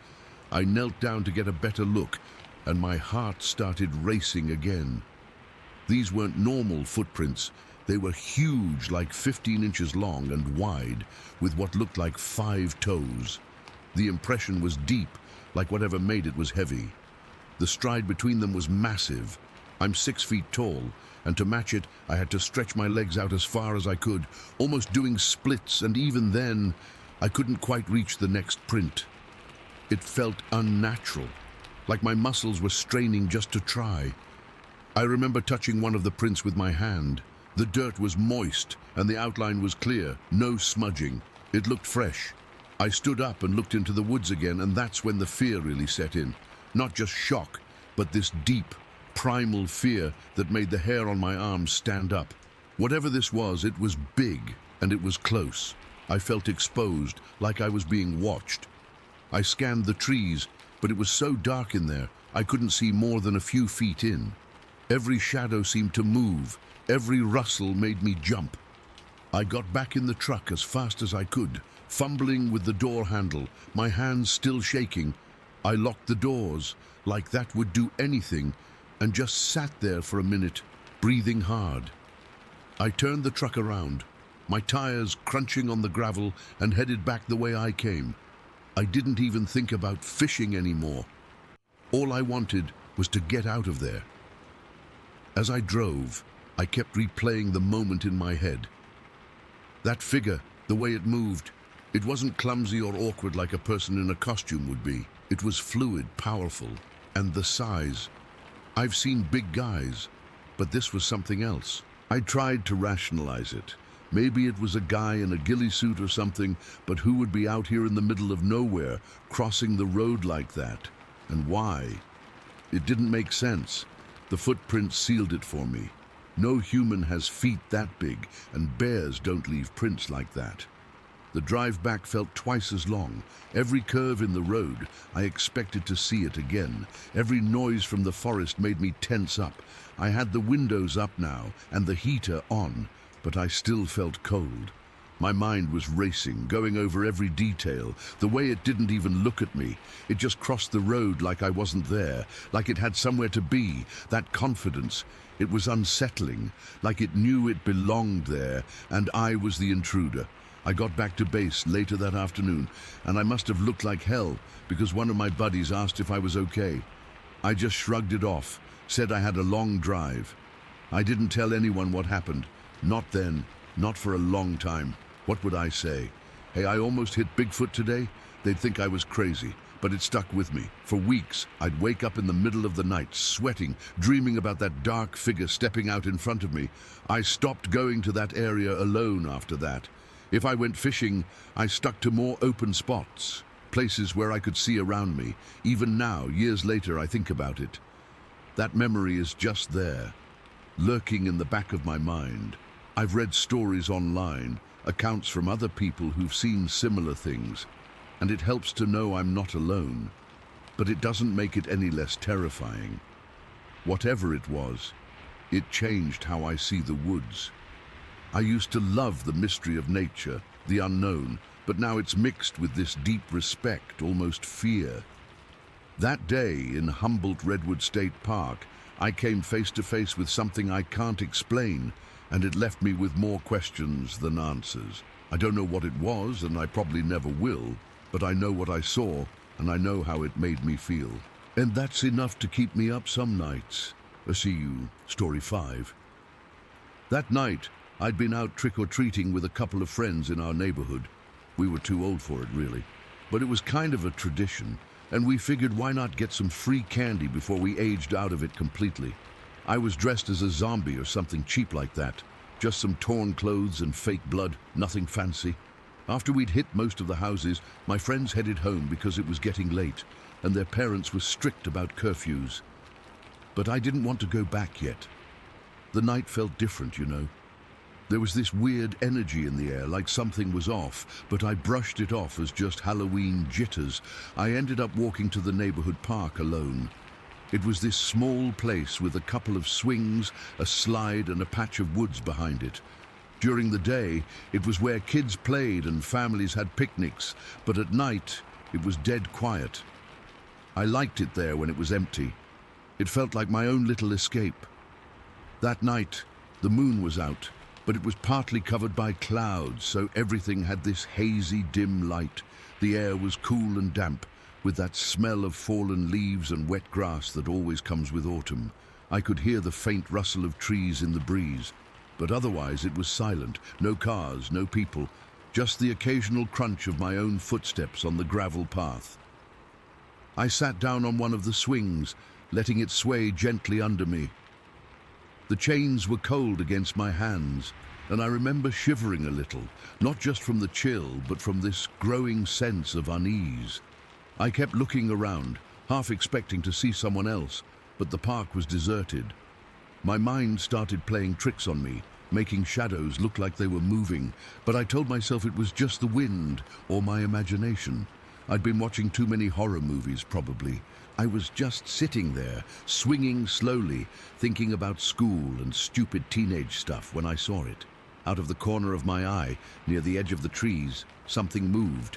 I knelt down to get a better look, and my heart started racing again. These weren't normal footprints. They were huge, like 15 inches long and wide, with what looked like 5 toes. The impression was deep, like whatever made it was heavy. The stride between them was massive. I'm 6 feet tall, and to match it, I had to stretch my legs out as far as I could, almost doing splits, and even then, I couldn't quite reach the next print. It felt unnatural, like my muscles were straining just to try. I remember touching one of the prints with my hand. The dirt was moist, and the outline was clear, no smudging. It looked fresh. I stood up and looked into the woods again, and that's when the fear really set in. Not just shock, but this deep, primal fear that made the hair on my arms stand up. Whatever this was, it was big, and it was close. I felt exposed, like I was being watched. I scanned the trees, but it was so dark in there, I couldn't see more than a few feet in. Every shadow seemed to move. Every rustle made me jump. I got back in the truck as fast as I could, fumbling with the door handle, my hands still shaking. I locked the doors, like that would do anything, and just sat there for a minute, breathing hard. I turned the truck around, my tires crunching on the gravel, and headed back the way I came. I didn't even think about fishing anymore. All I wanted was to get out of there. As I drove, I kept replaying the moment in my head. That figure, the way it moved, it wasn't clumsy or awkward like a person in a costume would be. It was fluid, powerful, and the size. I've seen big guys, but this was something else. I tried to rationalize it. Maybe it was a guy in a ghillie suit or something, but who would be out here in the middle of nowhere, crossing the road like that? And why? It didn't make sense. The footprints sealed it for me. No human has feet that big, and bears don't leave prints like that. The drive back felt twice as long. Every curve in the road, I expected to see it again. Every noise from the forest made me tense up. I had the windows up now, and the heater on, but I still felt cold. My mind was racing, going over every detail. The way it didn't even look at me. It just crossed the road like I wasn't there, like it had somewhere to be. That confidence, it was unsettling, like it knew it belonged there, and I was the intruder. I got back to base later that afternoon, and I must have looked like hell because one of my buddies asked if I was okay. I just shrugged it off, said I had a long drive. I didn't tell anyone what happened. Not then, not for a long time. What would I say? Hey, I almost hit Bigfoot today? They'd think I was crazy, but it stuck with me. For weeks, I'd wake up in the middle of the night, sweating, dreaming about that dark figure stepping out in front of me. I stopped going to that area alone after that. If I went fishing, I stuck to more open spots, places where I could see around me. Even now, years later, I think about it. That memory is just there, lurking in the back of my mind. I've read stories online, accounts from other people who've seen similar things, and it helps to know I'm not alone, but it doesn't make it any less terrifying. Whatever it was, it changed how I see the woods. I used to love the mystery of nature, the unknown, but now it's mixed with this deep respect, almost fear. That day in Humboldt Redwood State Park, I came face to face with something I can't explain, and it left me with more questions than answers. I don't know what it was, and I probably never will, but I know what I saw, and I know how it made me feel. And that's enough to keep me up some nights. See you, story 5. That night, I'd been out trick-or-treating with a couple of friends in our neighborhood. We were too old for it, really. But it was kind of a tradition, and we figured why not get some free candy before we aged out of it completely. I was dressed as a zombie or something cheap like that. Just some torn clothes and fake blood, nothing fancy. After we'd hit most of the houses, my friends headed home because it was getting late, and their parents were strict about curfews. But I didn't want to go back yet. The night felt different, you know. There was this weird energy in the air, like something was off, but I brushed it off as just Halloween jitters. I ended up walking to the neighborhood park alone. It was this small place with a couple of swings, a slide, and a patch of woods behind it. During the day, it was where kids played and families had picnics, but at night, it was dead quiet. I liked it there when it was empty. It felt like my own little escape. That night, the moon was out, but it was partly covered by clouds, so everything had this hazy, dim light. The air was cool and damp, with that smell of fallen leaves and wet grass that always comes with autumn. I could hear the faint rustle of trees in the breeze, but otherwise it was silent. No cars, no people, just the occasional crunch of my own footsteps on the gravel path. I sat down on one of the swings, letting it sway gently under me. The chains were cold against my hands, and I remember shivering a little, not just from the chill, but from this growing sense of unease. I kept looking around, half expecting to see someone else, but the park was deserted. My mind started playing tricks on me, making shadows look like they were moving, but I told myself it was just the wind or my imagination. I'd been watching too many horror movies, probably. I was just sitting there, swinging slowly, thinking about school and stupid teenage stuff when I saw it. Out of the corner of my eye, near the edge of the trees, something moved.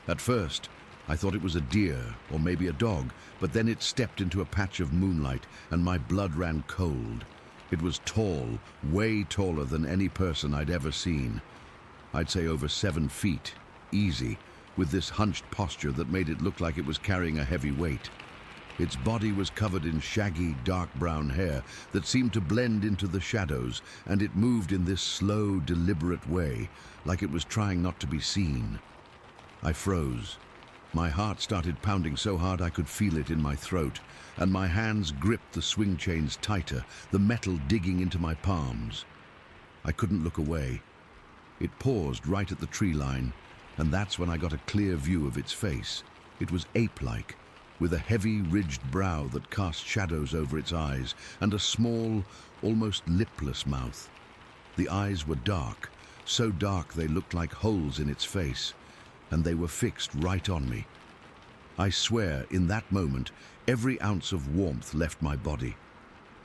At first, I thought it was a deer or maybe a dog, but then it stepped into a patch of moonlight and my blood ran cold. It was tall, way taller than any person I'd ever seen. I'd say over 7 feet, easy, with this hunched posture that made it look like it was carrying a heavy weight. Its body was covered in shaggy, dark brown hair that seemed to blend into the shadows, and it moved in this slow, deliberate way, like it was trying not to be seen. I froze. My heart started pounding so hard I could feel it in my throat, and my hands gripped the swing chains tighter, the metal digging into my palms. I couldn't look away. It paused right at the tree line, and that's when I got a clear view of its face. It was ape-like, with a heavy, ridged brow that cast shadows over its eyes, and a small, almost lipless mouth. The eyes were dark, so dark they looked like holes in its face, and they were fixed right on me. I swear, in that moment, every ounce of warmth left my body.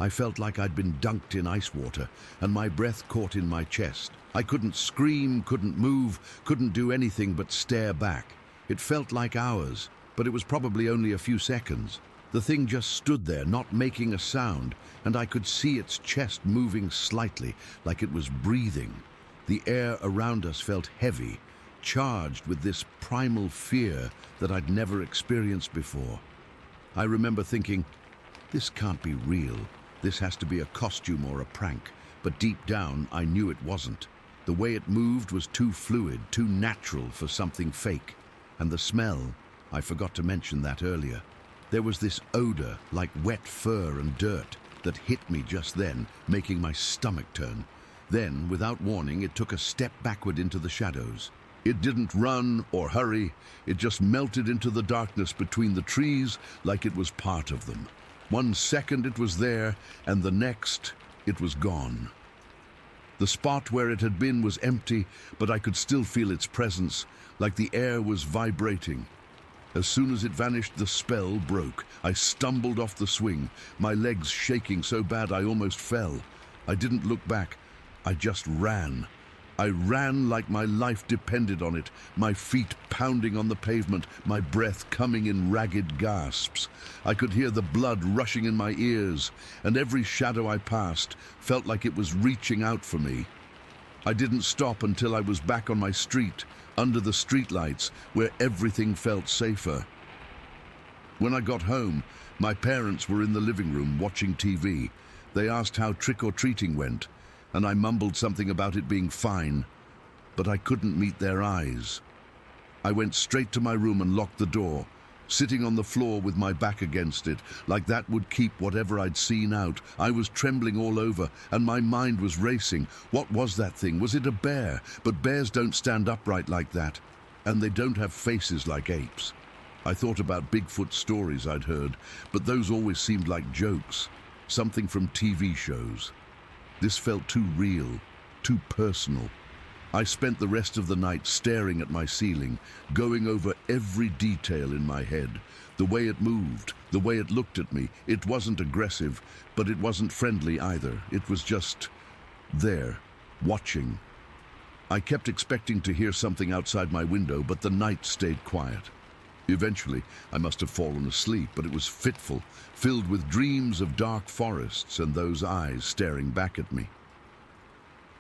I felt like I'd been dunked in ice water, and my breath caught in my chest. I couldn't scream, couldn't move, couldn't do anything but stare back. It felt like hours, but it was probably only a few seconds. The thing just stood there, not making a sound, and I could see its chest moving slightly, like it was breathing. The air around us felt heavy, charged with this primal fear that I'd never experienced before. I remember thinking, this can't be real. This has to be a costume or a prank. But deep down, I knew it wasn't. The way it moved was too fluid, too natural for something fake. And the smell, I forgot to mention that earlier. There was this odor, like wet fur and dirt, that hit me just then, making my stomach turn. Then, without warning, it took a step backward into the shadows. It didn't run or hurry. It just melted into the darkness between the trees like it was part of them. 1 second it was there, and the next it was gone. The spot where it had been was empty, but I could still feel its presence, like the air was vibrating. As soon as it vanished, the spell broke. I stumbled off the swing, my legs shaking so bad I almost fell. I didn't look back. I just ran. I ran like my life depended on it, my feet pounding on the pavement, my breath coming in ragged gasps. I could hear the blood rushing in my ears, and every shadow I passed felt like it was reaching out for me. I didn't stop until I was back on my street, under the streetlights, where everything felt safer. When I got home, my parents were in the living room watching TV. They asked how trick-or-treating went, and I mumbled something about it being fine, but I couldn't meet their eyes. I went straight to my room and locked the door, sitting on the floor with my back against it, like that would keep whatever I'd seen out. I was trembling all over, and my mind was racing. What was that thing? Was it a bear? But bears don't stand upright like that, and they don't have faces like apes. I thought about Bigfoot stories I'd heard, but those always seemed like jokes, something from TV shows. This felt too real, too personal. I spent the rest of the night staring at my ceiling, going over every detail in my head. The way it moved, the way it looked at me. It wasn't aggressive, but it wasn't friendly either. It was just there, watching. I kept expecting to hear something outside my window, but the night stayed quiet. Eventually, I must have fallen asleep, but it was fitful, filled with dreams of dark forests and those eyes staring back at me.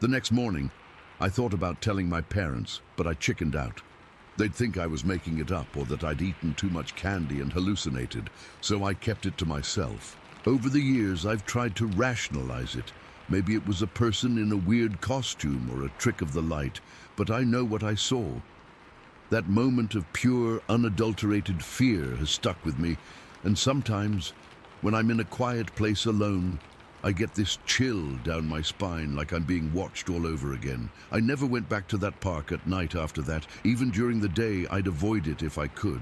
The next morning, I thought about telling my parents, but I chickened out. They'd think I was making it up or that I'd eaten too much candy and hallucinated, so I kept it to myself. Over the years, I've tried to rationalize it. Maybe it was a person in a weird costume or a trick of the light, but I know what I saw. That moment of pure, unadulterated fear has stuck with me, and sometimes, when I'm in a quiet place alone, I get this chill down my spine like I'm being watched all over again. I never went back to that park at night after that. Even during the day, I'd avoid it if I could.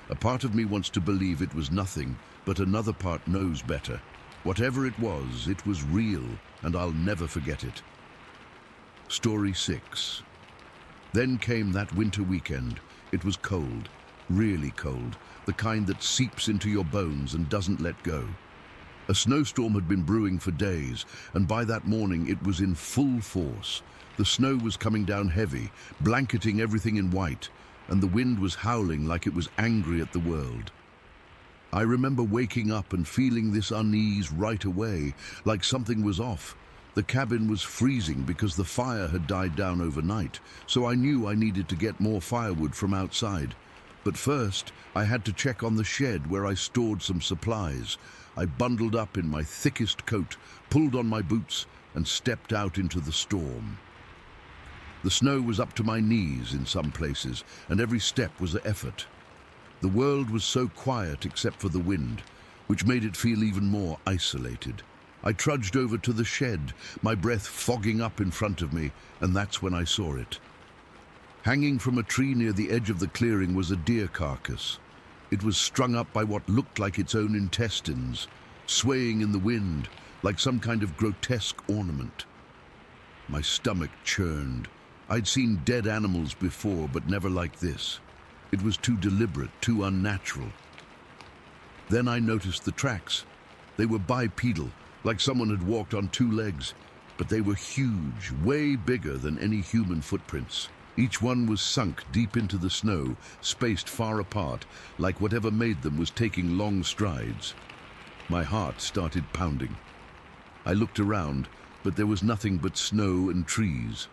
A part of me wants to believe it was nothing, but another part knows better. Whatever it was real, and I'll never forget it. Story 6. Then came that winter weekend. It was cold, really cold, the kind that seeps into your bones and doesn't let go. A snowstorm had been brewing for days, and by that morning it was in full force. The snow was coming down heavy, blanketing everything in white, and the wind was howling like it was angry at the world. I remember waking up and feeling this unease right away, like something was off. The cabin was freezing because the fire had died down overnight, so I knew I needed to get more firewood from outside. But first, I had to check on the shed where I stored some supplies. I bundled up in my thickest coat, pulled on my boots, and stepped out into the storm. The snow was up to my knees in some places, and every step was an effort. The world was so quiet except for the wind, which made it feel even more isolated. I trudged over to the shed, my breath fogging up in front of me, and that's when I saw it. Hanging from a tree near the edge of the clearing was a deer carcass. It was strung up by what looked like its own intestines, swaying in the wind like some kind of grotesque ornament. My stomach churned. I'd seen dead animals before, but never like this. It was too deliberate, too unnatural. Then I noticed the tracks. They were bipedal, like someone had walked on two legs, but they were huge, way bigger than any human footprints. Each one was sunk deep into the snow, spaced far apart, like whatever made them was taking long strides. My heart started pounding. I looked around, but there was nothing but snow and trees.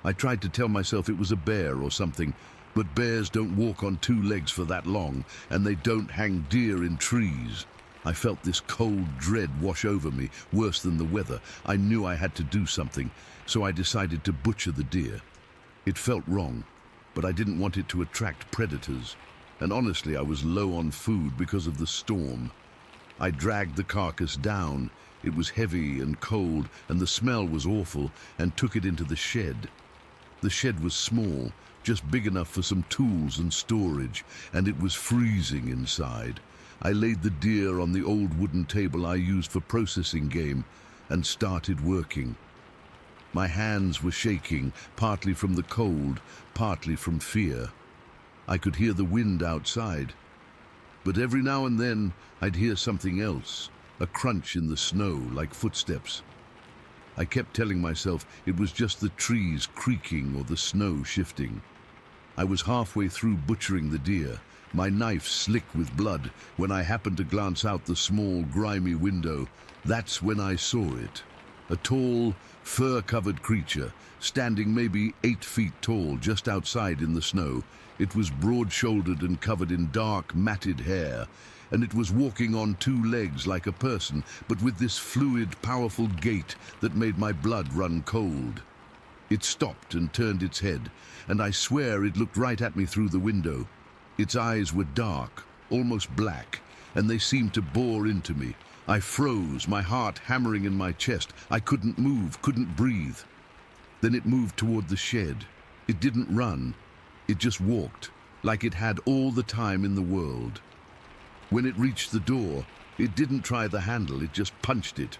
I tried to tell myself it was a bear or something, but bears don't walk on two legs for that long, and they don't hang deer in trees. I felt this cold dread wash over me, worse than the weather. I knew I had to do something, so I decided to butcher the deer. It felt wrong, but I didn't want it to attract predators. And honestly, I was low on food because of the storm. I dragged the carcass down. It was heavy and cold, and the smell was awful, and took it into the shed. The shed was small, just big enough for some tools and storage, and it was freezing inside. I laid the deer on the old wooden table I used for processing game and started working. My hands were shaking, partly from the cold, partly from fear. I could hear the wind outside, but every now and then I'd hear something else, a crunch in the snow like footsteps. I kept telling myself it was just the trees creaking or the snow shifting. I was halfway through butchering the deer, my knife slick with blood, when I happened to glance out the small, grimy window. That's when I saw it. A tall, fur-covered creature, standing maybe 8 feet tall just outside in the snow. It was broad-shouldered and covered in dark, matted hair, and it was walking on 2 legs like a person, but with this fluid, powerful gait that made my blood run cold. It stopped and turned its head, and I swear it looked right at me through the window. Its eyes were dark, almost black, and they seemed to bore into me. I froze, my heart hammering in my chest. I couldn't move, couldn't breathe. Then it moved toward the shed. It didn't run. It just walked, like it had all the time in the world. When it reached the door, it didn't try the handle, it just punched it.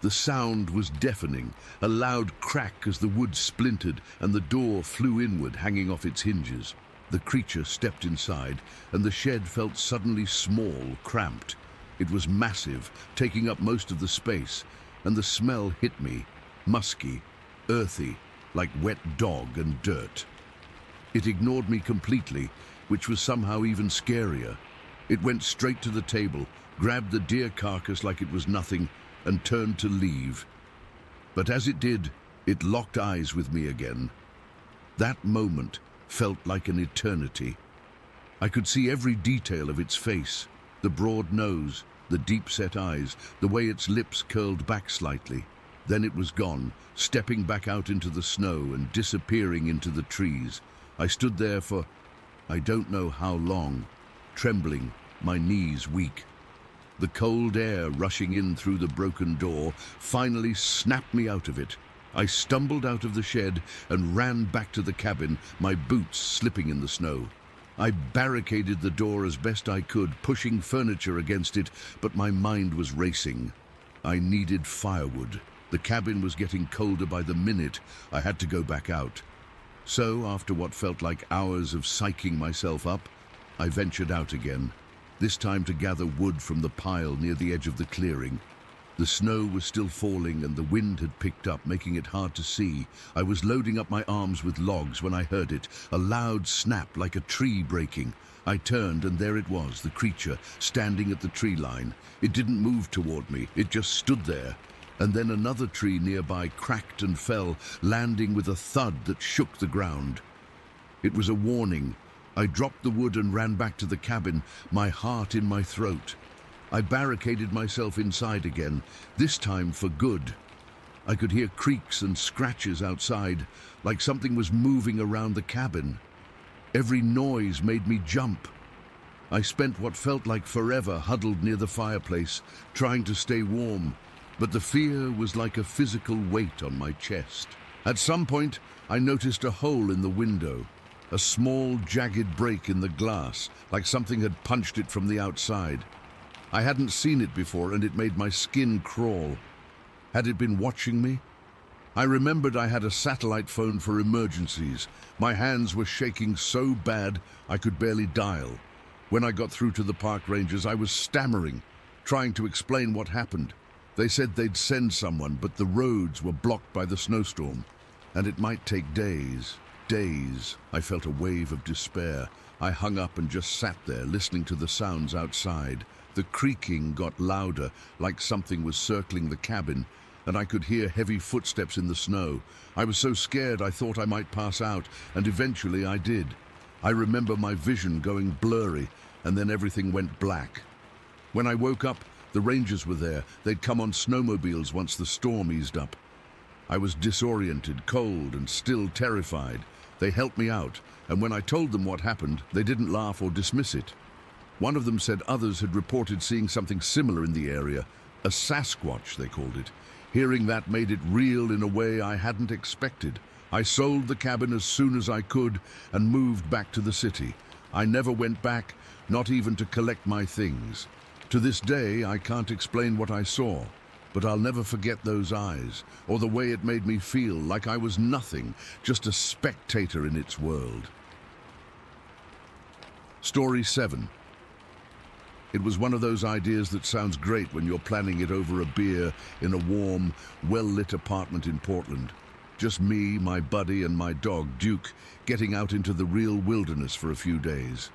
The sound was deafening, a loud crack as the wood splintered and the door flew inward, hanging off its hinges. The creature stepped inside, and the shed felt suddenly small, cramped. It was massive, taking up most of the space, and the smell hit me, musky, earthy, like wet dog and dirt. It ignored me completely, which was somehow even scarier. It went straight to the table, grabbed the deer carcass like it was nothing, and turned to leave. But as it did, it locked eyes with me again. That moment felt like an eternity. I could see every detail of its face, the broad nose, the deep-set eyes, the way its lips curled back slightly. Then it was gone, stepping back out into the snow and disappearing into the trees. I stood there for I don't know how long, trembling, my knees weak. The cold air rushing in through the broken door finally snapped me out of it. I stumbled out of the shed and ran back to the cabin, my boots slipping in the snow. I barricaded the door as best I could, pushing furniture against it, but my mind was racing. I needed firewood. The cabin was getting colder by the minute. I had to go back out. So, after what felt like hours of psyching myself up, I ventured out again, this time to gather wood from the pile near the edge of the clearing. The snow was still falling and the wind had picked up, making it hard to see. I was loading up my arms with logs when I heard it, a loud snap like a tree breaking. I turned and there it was, the creature, standing at the tree line. It didn't move toward me, it just stood there. And then another tree nearby cracked and fell, landing with a thud that shook the ground. It was a warning. I dropped the wood and ran back to the cabin, my heart in my throat. I barricaded myself inside again, this time for good. I could hear creaks and scratches outside, like something was moving around the cabin. Every noise made me jump. I spent what felt like forever huddled near the fireplace, trying to stay warm, but the fear was like a physical weight on my chest. At some point, I noticed a hole in the window, a small, jagged break in the glass, like something had punched it from the outside. I hadn't seen it before, and it made my skin crawl. Had it been watching me? I remembered I had a satellite phone for emergencies. My hands were shaking so bad I could barely dial. When I got through to the park rangers, I was stammering, trying to explain what happened. They said they'd send someone, but the roads were blocked by the snowstorm, and it might take days. Days. I felt a wave of despair. I hung up and just sat there, listening to the sounds outside. The creaking got louder, like something was circling the cabin, and I could hear heavy footsteps in the snow. I was so scared I thought I might pass out, and eventually I did. I remember my vision going blurry, and then everything went black. When I woke up, the rangers were there. They'd come on snowmobiles once the storm eased up. I was disoriented, cold, and still terrified. They helped me out, and when I told them what happened, they didn't laugh or dismiss it. One of them said others had reported seeing something similar in the area, a Sasquatch, they called it. Hearing that made it real in a way I hadn't expected. I sold the cabin as soon as I could and moved back to the city. I never went back, not even to collect my things. To this day, I can't explain what I saw, but I'll never forget those eyes, or the way it made me feel like I was nothing, just a spectator in its world. Story 7. It was one of those ideas that sounds great when you're planning it over a beer in a warm, well-lit apartment in Portland. Just me, my buddy, and my dog, Duke, getting out into the real wilderness for a few days.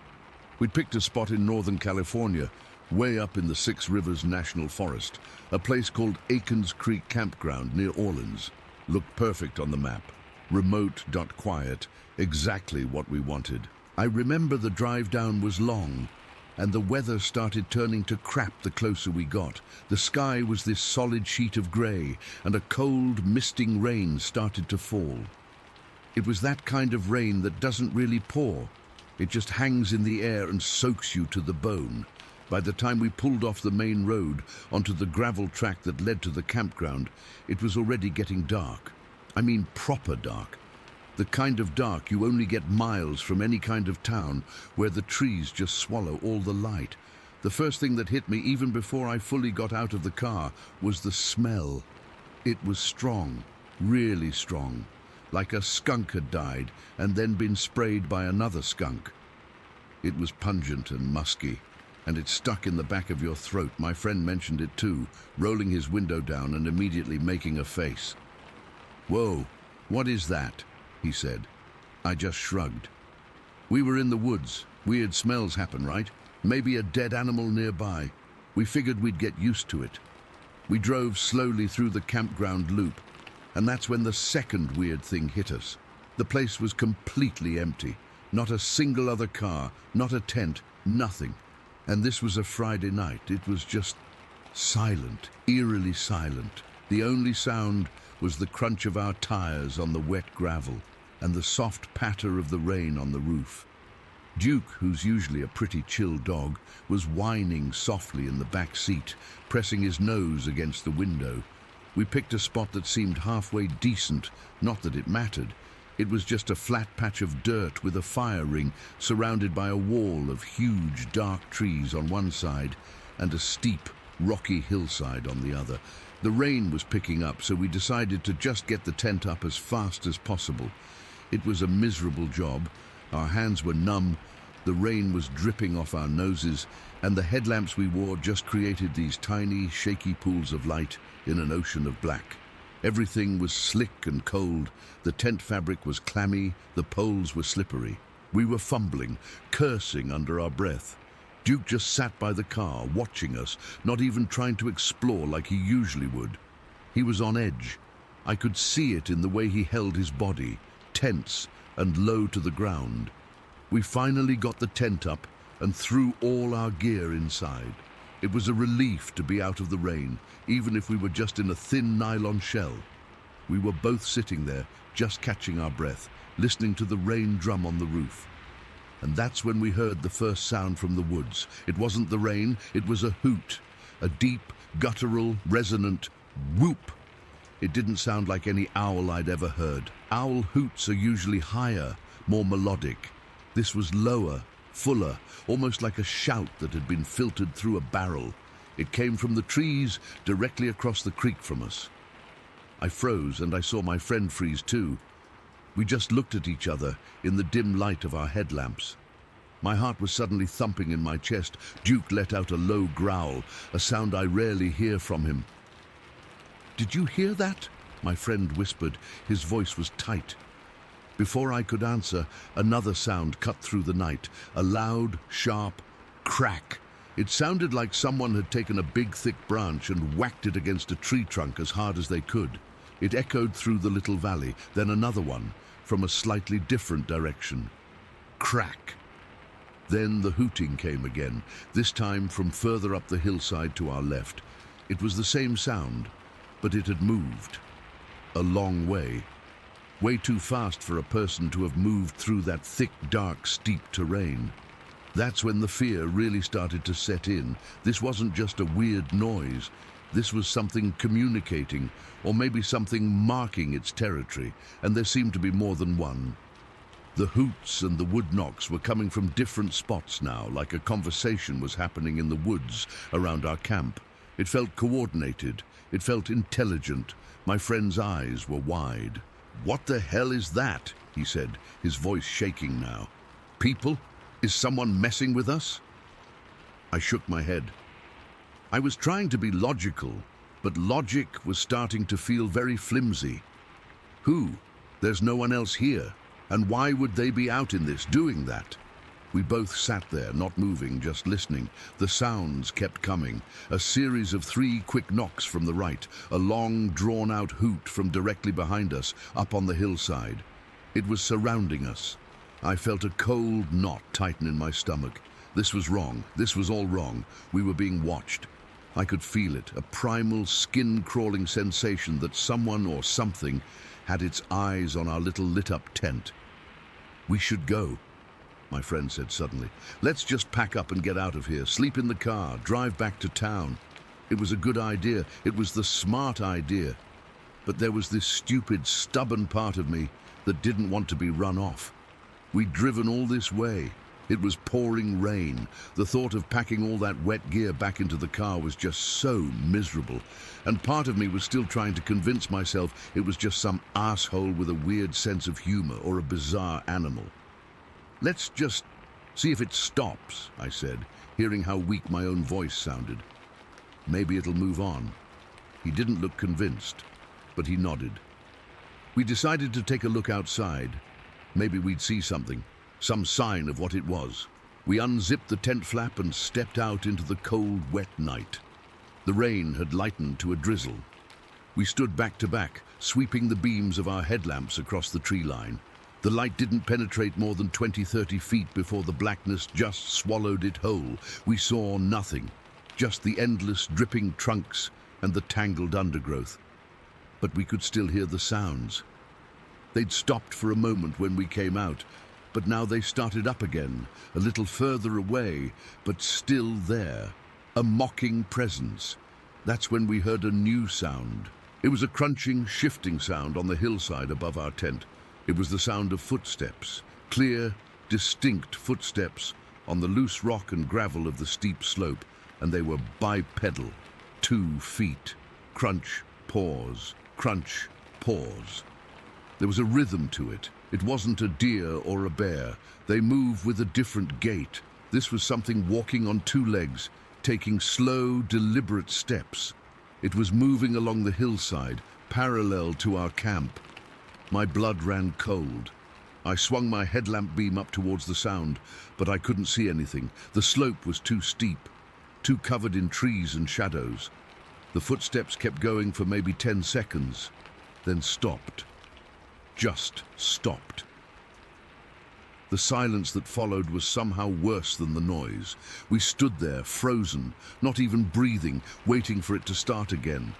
We'd picked a spot in Northern California, way up in the Six Rivers National Forest, a place called Aikens Creek Campground near Orleans. Looked perfect on the map. Remote, quiet, exactly what we wanted. I remember the drive down was long, and the weather started turning to crap the closer we got. The sky was this solid sheet of grey, and a cold, misting rain started to fall. It was that kind of rain that doesn't really pour. It just hangs in the air and soaks you to the bone. By the time we pulled off the main road onto the gravel track that led to the campground, it was already getting dark. I mean proper dark. The kind of dark you only get miles from any kind of town where the trees just swallow all the light. The first thing that hit me, even before I fully got out of the car, was the smell. It was strong, really strong, like a skunk had died and then been sprayed by another skunk. It was pungent and musky, and it stuck in the back of your throat. My friend mentioned it too, rolling his window down and immediately making a face. "Whoa, what is that?" he said. I just shrugged. We were in the woods. Weird smells happen, right? Maybe a dead animal nearby. We figured we'd get used to it. We drove slowly through the campground loop, and that's when the second weird thing hit us. The place was completely empty. Not a single other car, not a tent, nothing. And this was a Friday night. It was just silent, eerily silent. The only sound was the crunch of our tires on the wet gravel and the soft patter of the rain on the roof. Duke, who's usually a pretty chill dog, was whining softly in the back seat, pressing his nose against the window. We picked a spot that seemed halfway decent, not that it mattered. It was just a flat patch of dirt with a fire ring surrounded by a wall of huge, dark trees on one side and a steep, rocky hillside on the other. The rain was picking up, so we decided to just get the tent up as fast as possible. It was a miserable job. Our hands were numb, the rain was dripping off our noses, and the headlamps we wore just created these tiny, shaky pools of light in an ocean of black. Everything was slick and cold. The tent fabric was clammy, the poles were slippery. We were fumbling, cursing under our breath. Duke just sat by the car, watching us, not even trying to explore like he usually would. He was on edge. I could see it in the way he held his body, tense and low to the ground. We finally got the tent up and threw all our gear inside. It was a relief to be out of the rain, even if we were just in a thin nylon shell. We were both sitting there, just catching our breath, listening to the rain drum on the roof. And that's when we heard the first sound from the woods. It wasn't the rain, it was a hoot, a deep, guttural, resonant whoop. It didn't sound like any owl I'd ever heard. Owl hoots are usually higher, more melodic. This was lower, fuller, almost like a shout that had been filtered through a barrel. It came from the trees directly across the creek from us. I froze, and I saw my friend freeze too. We just looked at each other in the dim light of our headlamps. My heart was suddenly thumping in my chest. Duke let out a low growl, a sound I rarely hear from him. "Did you hear that?" my friend whispered. His voice was tight. Before I could answer, another sound cut through the night, a loud, sharp crack. It sounded like someone had taken a big, thick branch and whacked it against a tree trunk as hard as they could. It echoed through the little valley, then another one, from a slightly different direction. Crack. Then the hooting came again, this time from further up the hillside to our left. It was the same sound, but it had moved. A long way. Way too fast for a person to have moved through that thick, dark, steep terrain. That's when the fear really started to set in. This wasn't just a weird noise. This was something communicating, or maybe something marking its territory, and there seemed to be more than one. The hoots and the wood knocks were coming from different spots now, like a conversation was happening in the woods around our camp. It felt coordinated. It felt intelligent. My friend's eyes were wide. "What the hell is that?" he said, his voice shaking now. "People? Is someone messing with us?" I shook my head. I was trying to be logical, but logic was starting to feel very flimsy. Who? There's no one else here. And why would they be out in this, doing that? We both sat there, not moving, just listening. The sounds kept coming. A series of 3 quick knocks from the right, a long, drawn-out hoot from directly behind us, up on the hillside. It was surrounding us. I felt a cold knot tighten in my stomach. This was wrong. This was all wrong. We were being watched. I could feel it, a primal, skin-crawling sensation that someone or something had its eyes on our little lit-up tent. "We should go," my friend said suddenly. "Let's just pack up and get out of here, sleep in the car, drive back to town." It was a good idea. It was the smart idea. But there was this stupid, stubborn part of me that didn't want to be run off. We'd driven all this way. It was pouring rain. The thought of packing all that wet gear back into the car was just so miserable. And part of me was still trying to convince myself it was just some asshole with a weird sense of humor or a bizarre animal. "Let's just see if it stops," I said, hearing how weak my own voice sounded. "Maybe it'll move on." He didn't look convinced, but he nodded. We decided to take a look outside. Maybe we'd see something. Some sign of what it was. We unzipped the tent flap and stepped out into the cold, wet night. The rain had lightened to a drizzle. We stood back to back, sweeping the beams of our headlamps across the tree line. The light didn't penetrate more than 20-30 feet before the blackness just swallowed it whole. We saw nothing, just the endless dripping trunks and the tangled undergrowth. But we could still hear the sounds. They'd stopped for a moment when we came out, but now they started up again, a little further away, but still there. A mocking presence. That's when we heard a new sound. It was a crunching, shifting sound on the hillside above our tent. It was the sound of footsteps, clear, distinct footsteps on the loose rock and gravel of the steep slope, and they were bipedal, 2 feet. Crunch, pause, crunch, pause. There was a rhythm to it. It wasn't a deer or a bear. They moved with a different gait. This was something walking on 2 legs, taking slow, deliberate steps. It was moving along the hillside, parallel to our camp. My blood ran cold. I swung my headlamp beam up towards the sound, but I couldn't see anything. The slope was too steep, too covered in trees and shadows. The footsteps kept going for maybe 10 seconds, then stopped. Just stopped. The silence that followed was somehow worse than the noise. We stood there, frozen, not even breathing, waiting for it to start again.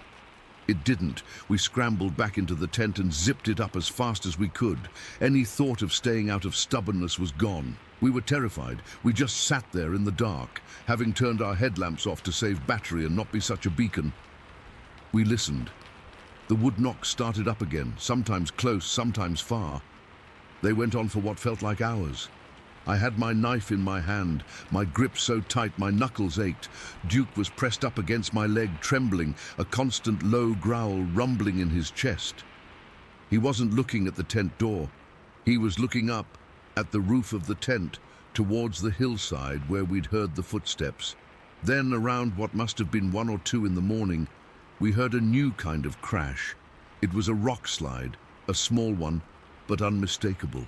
It didn't. We scrambled back into the tent and zipped it up as fast as we could. Any thought of staying out of stubbornness was gone. We were terrified. We just sat there in the dark, having turned our headlamps off to save battery and not be such a beacon. We listened. The wood knocks started up again, sometimes close, sometimes far. They went on for what felt like hours. I had my knife in my hand, my grip so tight my knuckles ached. Duke was pressed up against my leg, trembling, a constant low growl rumbling in his chest. He wasn't looking at the tent door. He was looking up at the roof of the tent, towards the hillside where we'd heard the footsteps. Then, around what must have been 1 or 2 in the morning, we heard a new kind of crash. It was a rock slide, a small one, but unmistakable.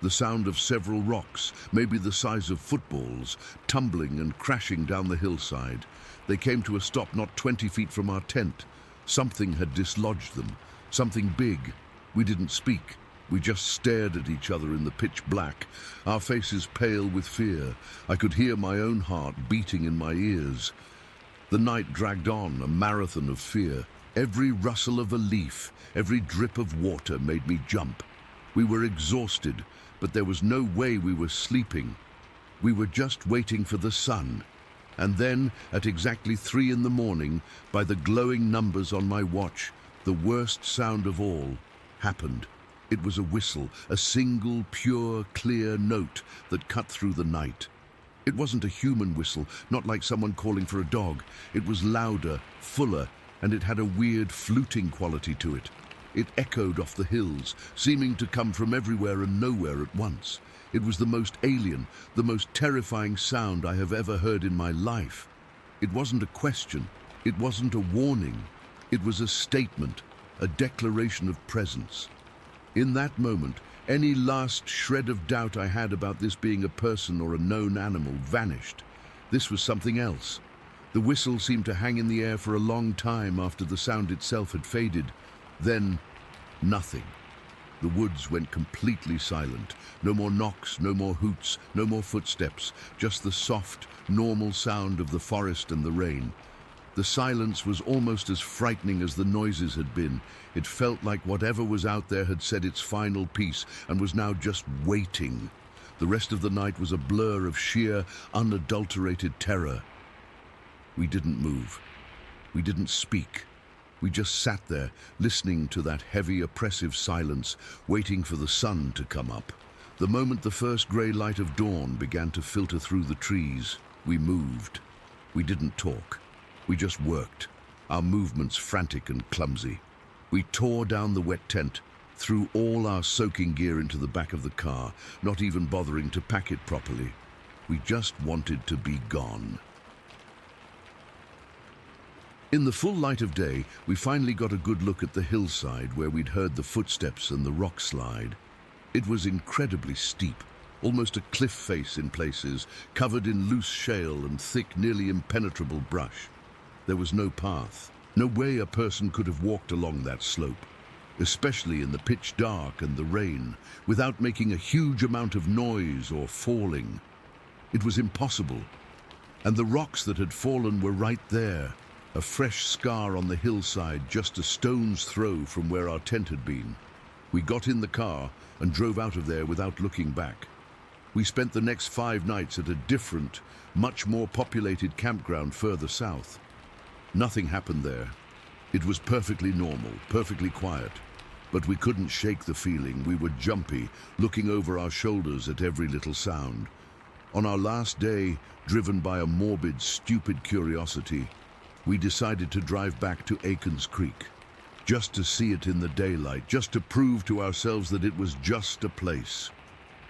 The sound of several rocks, maybe the size of footballs, tumbling and crashing down the hillside. They came to a stop not 20 feet from our tent. Something had dislodged them, something big. We didn't speak. We just stared at each other in the pitch black, our faces pale with fear. I could hear my own heart beating in my ears. The night dragged on, a marathon of fear. Every rustle of a leaf, every drip of water made me jump. We were exhausted, but there was no way we were sleeping. We were just waiting for the sun. And then, at exactly 3 in the morning, by the glowing numbers on my watch, the worst sound of all happened. It was a whistle, a single, pure, clear note that cut through the night. It wasn't a human whistle, not like someone calling for a dog. It was louder, fuller, and it had a weird fluting quality to it. It echoed off the hills, seeming to come from everywhere and nowhere at once. It was the most alien, the most terrifying sound I have ever heard in my life. It wasn't a question. It wasn't a warning. It was a statement, a declaration of presence. In that moment, any last shred of doubt I had about this being a person or a known animal vanished. This was something else. The whistle seemed to hang in the air for a long time after the sound itself had faded. Then, nothing. The woods went completely silent. No more knocks, no more hoots, no more footsteps, just the soft, normal sound of the forest and the rain. The silence was almost as frightening as the noises had been. It felt like whatever was out there had said its final piece and was now just waiting. The rest of the night was a blur of sheer, unadulterated terror. We didn't move. We didn't speak. We just sat there, listening to that heavy, oppressive silence, waiting for the sun to come up. The moment the first grey light of dawn began to filter through the trees, we moved. We didn't talk. We just worked, our movements frantic and clumsy. We tore down the wet tent, threw all our soaking gear into the back of the car, not even bothering to pack it properly. We just wanted to be gone. In the full light of day, we finally got a good look at the hillside where we'd heard the footsteps and the rock slide. It was incredibly steep, almost a cliff face in places, covered in loose shale and thick, nearly impenetrable brush. There was no path, no way a person could have walked along that slope, especially in the pitch dark and the rain, without making a huge amount of noise or falling. It was impossible. And the rocks that had fallen were right there, a fresh scar on the hillside just a stone's throw from where our tent had been. We got in the car and drove out of there without looking back. We spent the next 5 nights at a different, much more populated campground further south. Nothing happened there. It was perfectly normal, perfectly quiet. But we couldn't shake the feeling. We were jumpy, looking over our shoulders at every little sound. On our last day, driven by a morbid, stupid curiosity, we decided to drive back to Aikens Creek, just to see it in the daylight, just to prove to ourselves that it was just a place.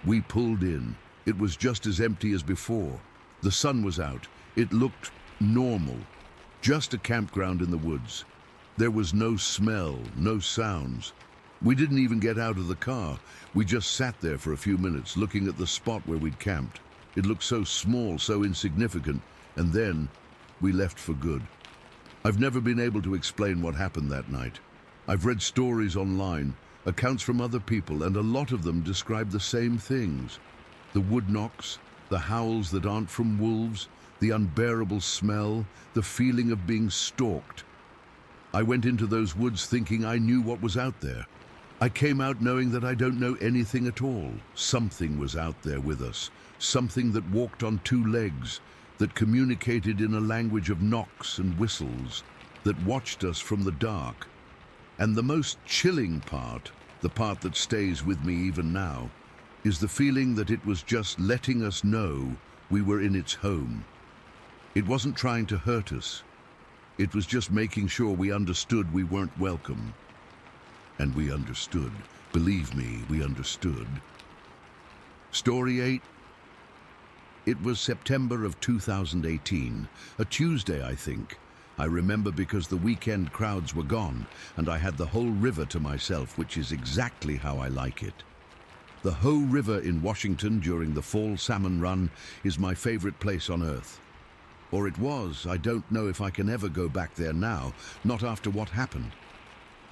We pulled in. It was just as empty as before. The sun was out. It looked normal. Just a campground in the woods. There was no smell, no sounds. We didn't even get out of the car. We just sat there for a few minutes, looking at the spot where we'd camped. It looked so small, so insignificant, and then we left for good. I've never been able to explain what happened that night. I've read stories online, accounts from other people, and a lot of them describe the same things. The wood knocks, the howls that aren't from wolves, the unbearable smell, the feeling of being stalked. I went into those woods thinking I knew what was out there. I came out knowing that I don't know anything at all. Something was out there with us, something that walked on 2 legs, that communicated in a language of knocks and whistles, that watched us from the dark. And the most chilling part, the part that stays with me even now, is the feeling that it was just letting us know we were in its home. It wasn't trying to hurt us. It was just making sure we understood we weren't welcome. And we understood. Believe me, we understood. Story 8. It was September of 2018, a Tuesday, I think. I remember because the weekend crowds were gone, and I had the Hoh River to myself, which is exactly how I like it. The Hoh River in Washington during the fall salmon run is my favorite place on earth. Or it was. I don't know if I can ever go back there now, not after what happened.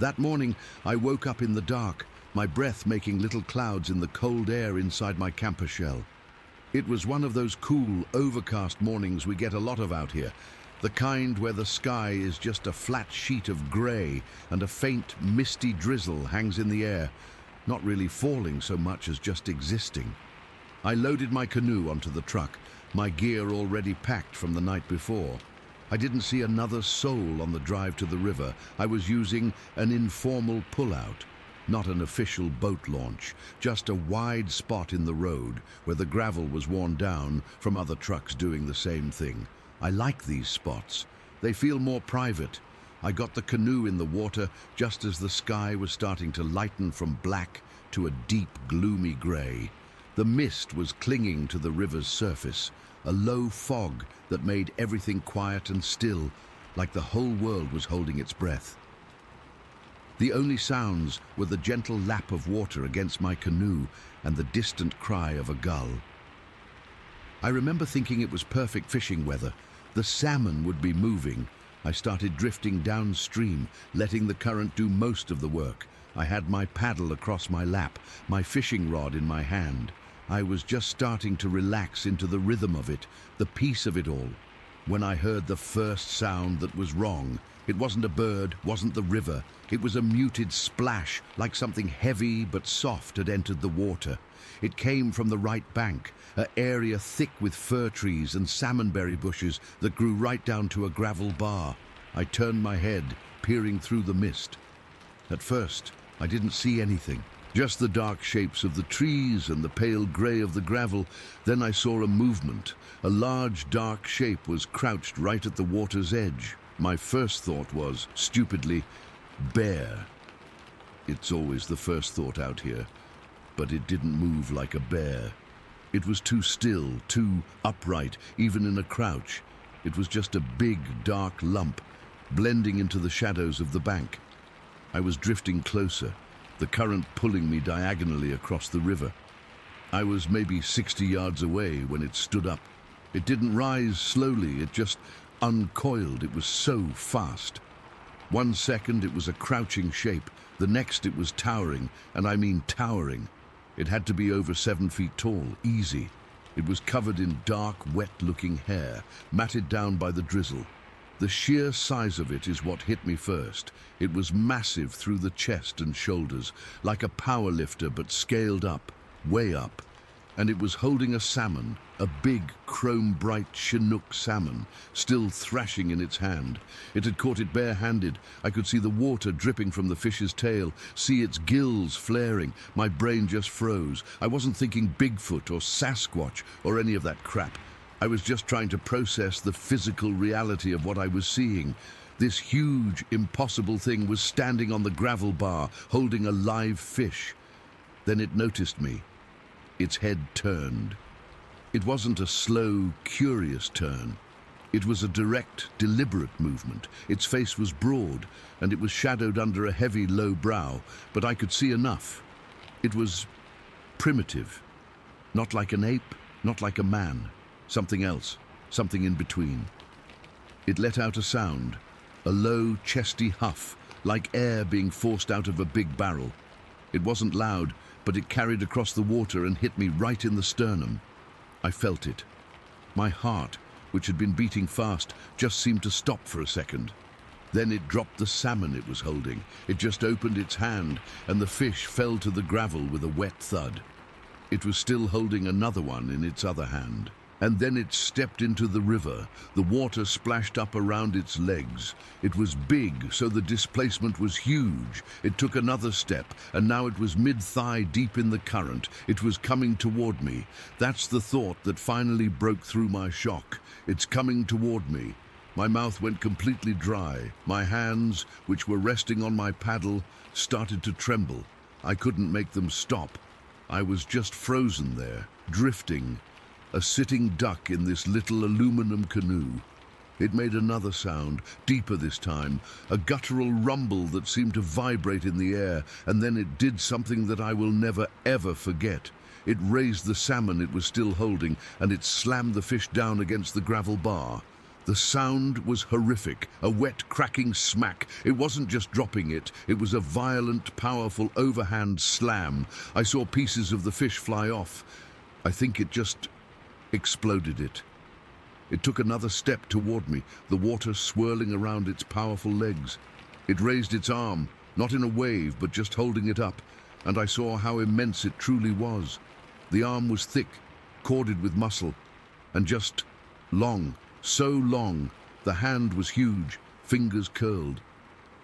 That morning, I woke up in the dark, my breath making little clouds in the cold air inside my camper shell. It was one of those cool, overcast mornings we get a lot of out here, the kind where the sky is just a flat sheet of grey and a faint, misty drizzle hangs in the air, not really falling so much as just existing. I loaded my canoe onto the truck, my gear already packed from the night before. I didn't see another soul on the drive to the river. I was using an informal pullout, not an official boat launch, just a wide spot in the road where the gravel was worn down from other trucks doing the same thing. I like these spots. They feel more private. I got the canoe in the water just as the sky was starting to lighten from black to a deep, gloomy grey. The mist was clinging to the river's surface, a low fog that made everything quiet and still, like the whole world was holding its breath. The only sounds were the gentle lap of water against my canoe and the distant cry of a gull. I remember thinking it was perfect fishing weather. The salmon would be moving. I started drifting downstream, letting the current do most of the work. I had my paddle across my lap, my fishing rod in my hand. I was just starting to relax into the rhythm of it, the peace of it all, when I heard the first sound that was wrong. It wasn't a bird, wasn't the river. It was a muted splash, like something heavy but soft had entered the water. It came from the right bank, an area thick with fir trees and salmonberry bushes that grew right down to a gravel bar. I turned my head, peering through the mist. At first, I didn't see anything, just the dark shapes of the trees and the pale grey of the gravel. Then I saw a movement. A large, dark shape was crouched right at the water's edge. My first thought was, stupidly, bear. It's always the first thought out here, but it didn't move like a bear. It was too still, too upright, even in a crouch. It was just a big, dark lump, blending into the shadows of the bank. I was drifting closer, the current pulling me diagonally across the river. I was maybe 60 yards away when it stood up. It didn't rise slowly, it just uncoiled. It was so fast. 1 second it was a crouching shape, the next it was towering, and I mean towering. It had to be over 7 feet tall, easy. It was covered in dark, wet-looking hair, matted down by the drizzle. The sheer size of it is what hit me first. It was massive through the chest and shoulders, like a power lifter but scaled up, way up. And it was holding a salmon, a big, chrome-bright Chinook salmon, still thrashing in its hand. It had caught it bare-handed. I could see the water dripping from the fish's tail, see its gills flaring. My brain just froze. I wasn't thinking Bigfoot or Sasquatch or any of that crap. I was just trying to process the physical reality of what I was seeing. This huge, impossible thing was standing on the gravel bar, holding a live fish. Then it noticed me. Its head turned. It wasn't a slow, curious turn. It was a direct, deliberate movement. Its face was broad, and it was shadowed under a heavy, low brow, but I could see enough. It was primitive. Not like an ape, not like a man. Something else, something in between. It let out a sound, a low, chesty huff, like air being forced out of a big barrel. It wasn't loud, but it carried across the water and hit me right in the sternum. I felt it. My heart, which had been beating fast, just seemed to stop for a second. Then it dropped the salmon it was holding. It just opened its hand, and the fish fell to the gravel with a wet thud. It was still holding another one in its other hand. And then it stepped into the river. The water splashed up around its legs. It was big, so the displacement was huge. It took another step, and now it was mid-thigh deep in the current. It was coming toward me. That's the thought that finally broke through my shock. It's coming toward me. My mouth went completely dry. My hands, which were resting on my paddle, started to tremble. I couldn't make them stop. I was just frozen there, drifting, a sitting duck in this little aluminum canoe. It made another sound, deeper this time, a guttural rumble that seemed to vibrate in the air, and then it did something that I will never, ever forget. It raised the salmon it was still holding, and it slammed the fish down against the gravel bar. The sound was horrific, a wet, cracking smack. It wasn't just dropping it, it was a violent, powerful, overhand slam. I saw pieces of the fish fly off. I think it just exploded it. It took another step toward me, the water swirling around its powerful legs. It raised its arm, not in a wave, but just holding it up, and I saw how immense it truly was. The arm was thick, corded with muscle, and just long, so long. The hand was huge, fingers curled.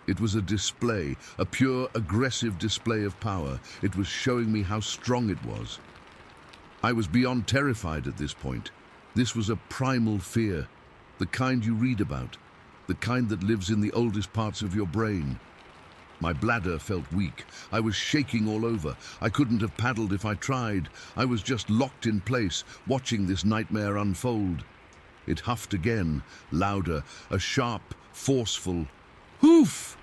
It was a display, a pure, aggressive display of power. It was showing me how strong it was. I was beyond terrified at this point. This was a primal fear, the kind you read about, the kind that lives in the oldest parts of your brain. My bladder felt weak. I was shaking all over. I couldn't have paddled if I tried. I was just locked in place, watching this nightmare unfold. It huffed again, louder, a sharp, forceful hoof!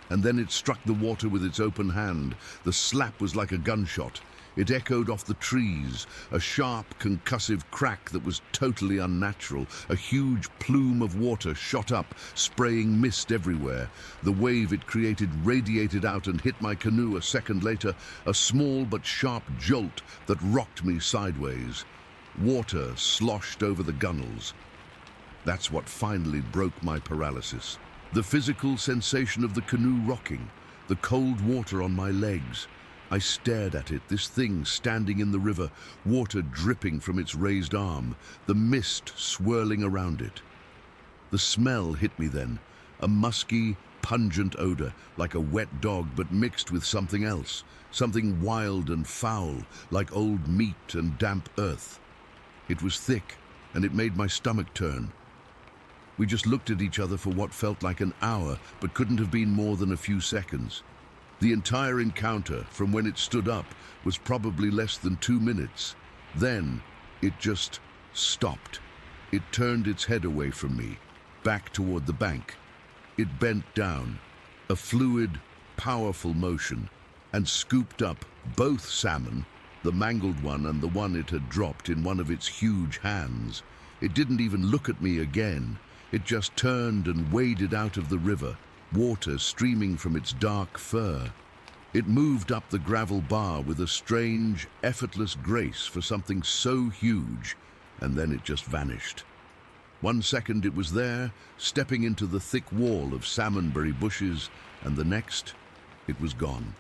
And then it struck the water with its open hand. The slap was like a gunshot. It echoed off the trees, a sharp, concussive crack that was totally unnatural. A huge plume of water shot up, spraying mist everywhere. The wave it created radiated out and hit my canoe a second later, a small but sharp jolt that rocked me sideways. Water sloshed over the gunnels. That's what finally broke my paralysis. The physical sensation of the canoe rocking, the cold water on my legs. I stared at it, this thing standing in the river, water dripping from its raised arm, the mist swirling around it. The smell hit me then, a musky, pungent odor, like a wet dog but mixed with something else, something wild and foul, like old meat and damp earth. It was thick, and it made my stomach turn. We just looked at each other for what felt like an hour, but couldn't have been more than a few seconds. The entire encounter, from when it stood up, was probably less than 2 minutes. Then, it just stopped. It turned its head away from me, back toward the bank. It bent down, a fluid, powerful motion, and scooped up both salmon, the mangled one and the one it had dropped, in one of its huge hands. It didn't even look at me again. It just turned and waded out of the river, water streaming from its dark fur. It moved up the gravel bar with a strange, effortless grace for something so huge, and then it just vanished. 1 second it was there, stepping into the thick wall of salmonberry bushes, and the next, it was gone.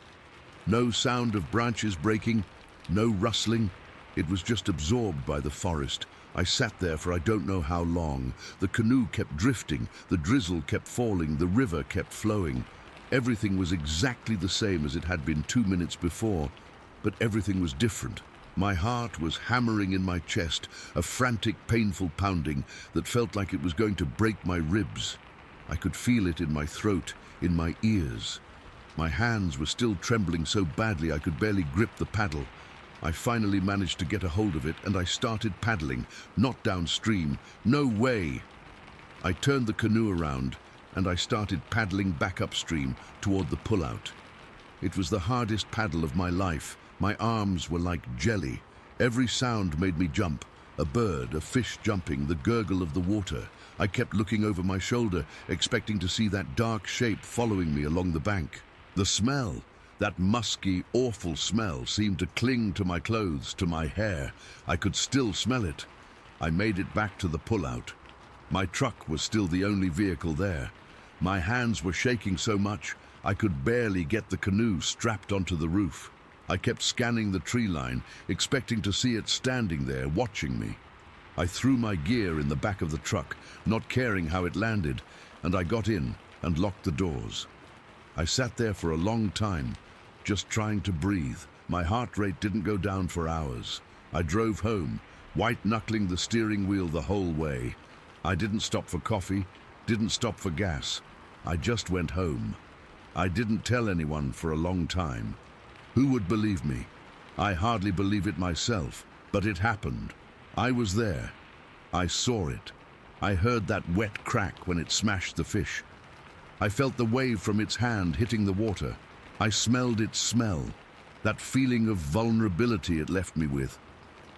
No sound of branches breaking, no rustling. It was just absorbed by the forest. I sat there for I don't know how long. The canoe kept drifting, the drizzle kept falling, the river kept flowing. Everything was exactly the same as it had been 2 minutes before, but everything was different. My heart was hammering in my chest, a frantic, painful pounding that felt like it was going to break my ribs. I could feel it in my throat, in my ears. My hands were still trembling so badly I could barely grip the paddle. I finally managed to get a hold of it, and I started paddling, not downstream. No way! I turned the canoe around, and I started paddling back upstream toward the pullout. It was the hardest paddle of my life. My arms were like jelly. Every sound made me jump. A bird, a fish jumping, the gurgle of the water. I kept looking over my shoulder, expecting to see that dark shape following me along the bank. The smell, that musky, awful smell, seemed to cling to my clothes, to my hair. I could still smell it. I made it back to the pullout. My truck was still the only vehicle there. My hands were shaking so much, I could barely get the canoe strapped onto the roof. I kept scanning the tree line, expecting to see it standing there, watching me. I threw my gear in the back of the truck, not caring how it landed, and I got in and locked the doors. I sat there for a long time, just trying to breathe. My heart rate didn't go down for hours. I drove home, white-knuckling the steering wheel the whole way. I didn't stop for coffee, didn't stop for gas. I just went home. I didn't tell anyone for a long time. Who would believe me? I hardly believe it myself, but it happened. I was there. I saw it. I heard that wet crack when it smashed the fish. I felt the wave from its hand hitting the water. I smelled its smell, that feeling of vulnerability it left me with.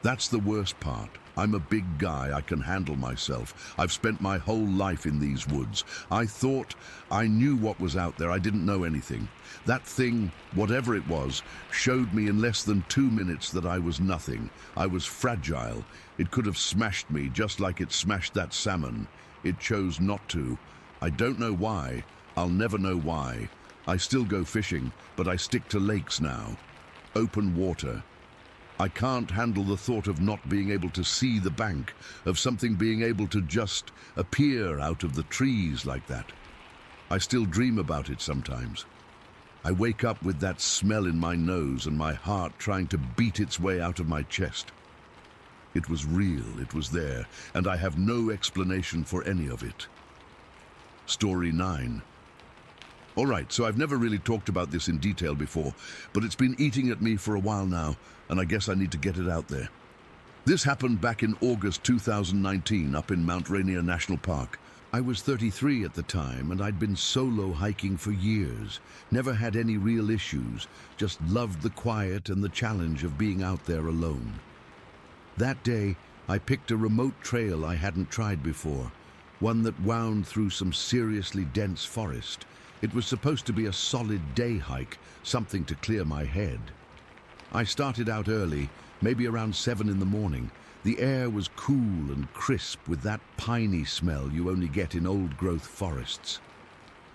That's the worst part. I'm a big guy, I can handle myself. I've spent my whole life in these woods. I thought I knew what was out there. I didn't know anything. That thing, whatever it was, showed me in less than 2 minutes that I was nothing. I was fragile. It could have smashed me just like it smashed that salmon. It chose not to. I don't know why. I'll never know why. I still go fishing, but I stick to lakes now. Open water. I can't handle the thought of not being able to see the bank, of something being able to just appear out of the trees like that. I still dream about it sometimes. I wake up with that smell in my nose and my heart trying to beat its way out of my chest. It was real, it was there, and I have no explanation for any of it. Story 9. All right, so I've never really talked about this in detail before, but it's been eating at me for a while now, and I guess I need to get it out there. This happened back in August 2019 up in Mount Rainier National Park. I was 33 at the time, and I'd been solo hiking for years. Never had any real issues, just loved the quiet and the challenge of being out there alone. That day, I picked a remote trail I hadn't tried before, one that wound through some seriously dense forest. It was supposed to be a solid day hike, something to clear my head. I started out early, maybe around 7 in the morning. The air was cool and crisp with that piney smell you only get in old-growth forests.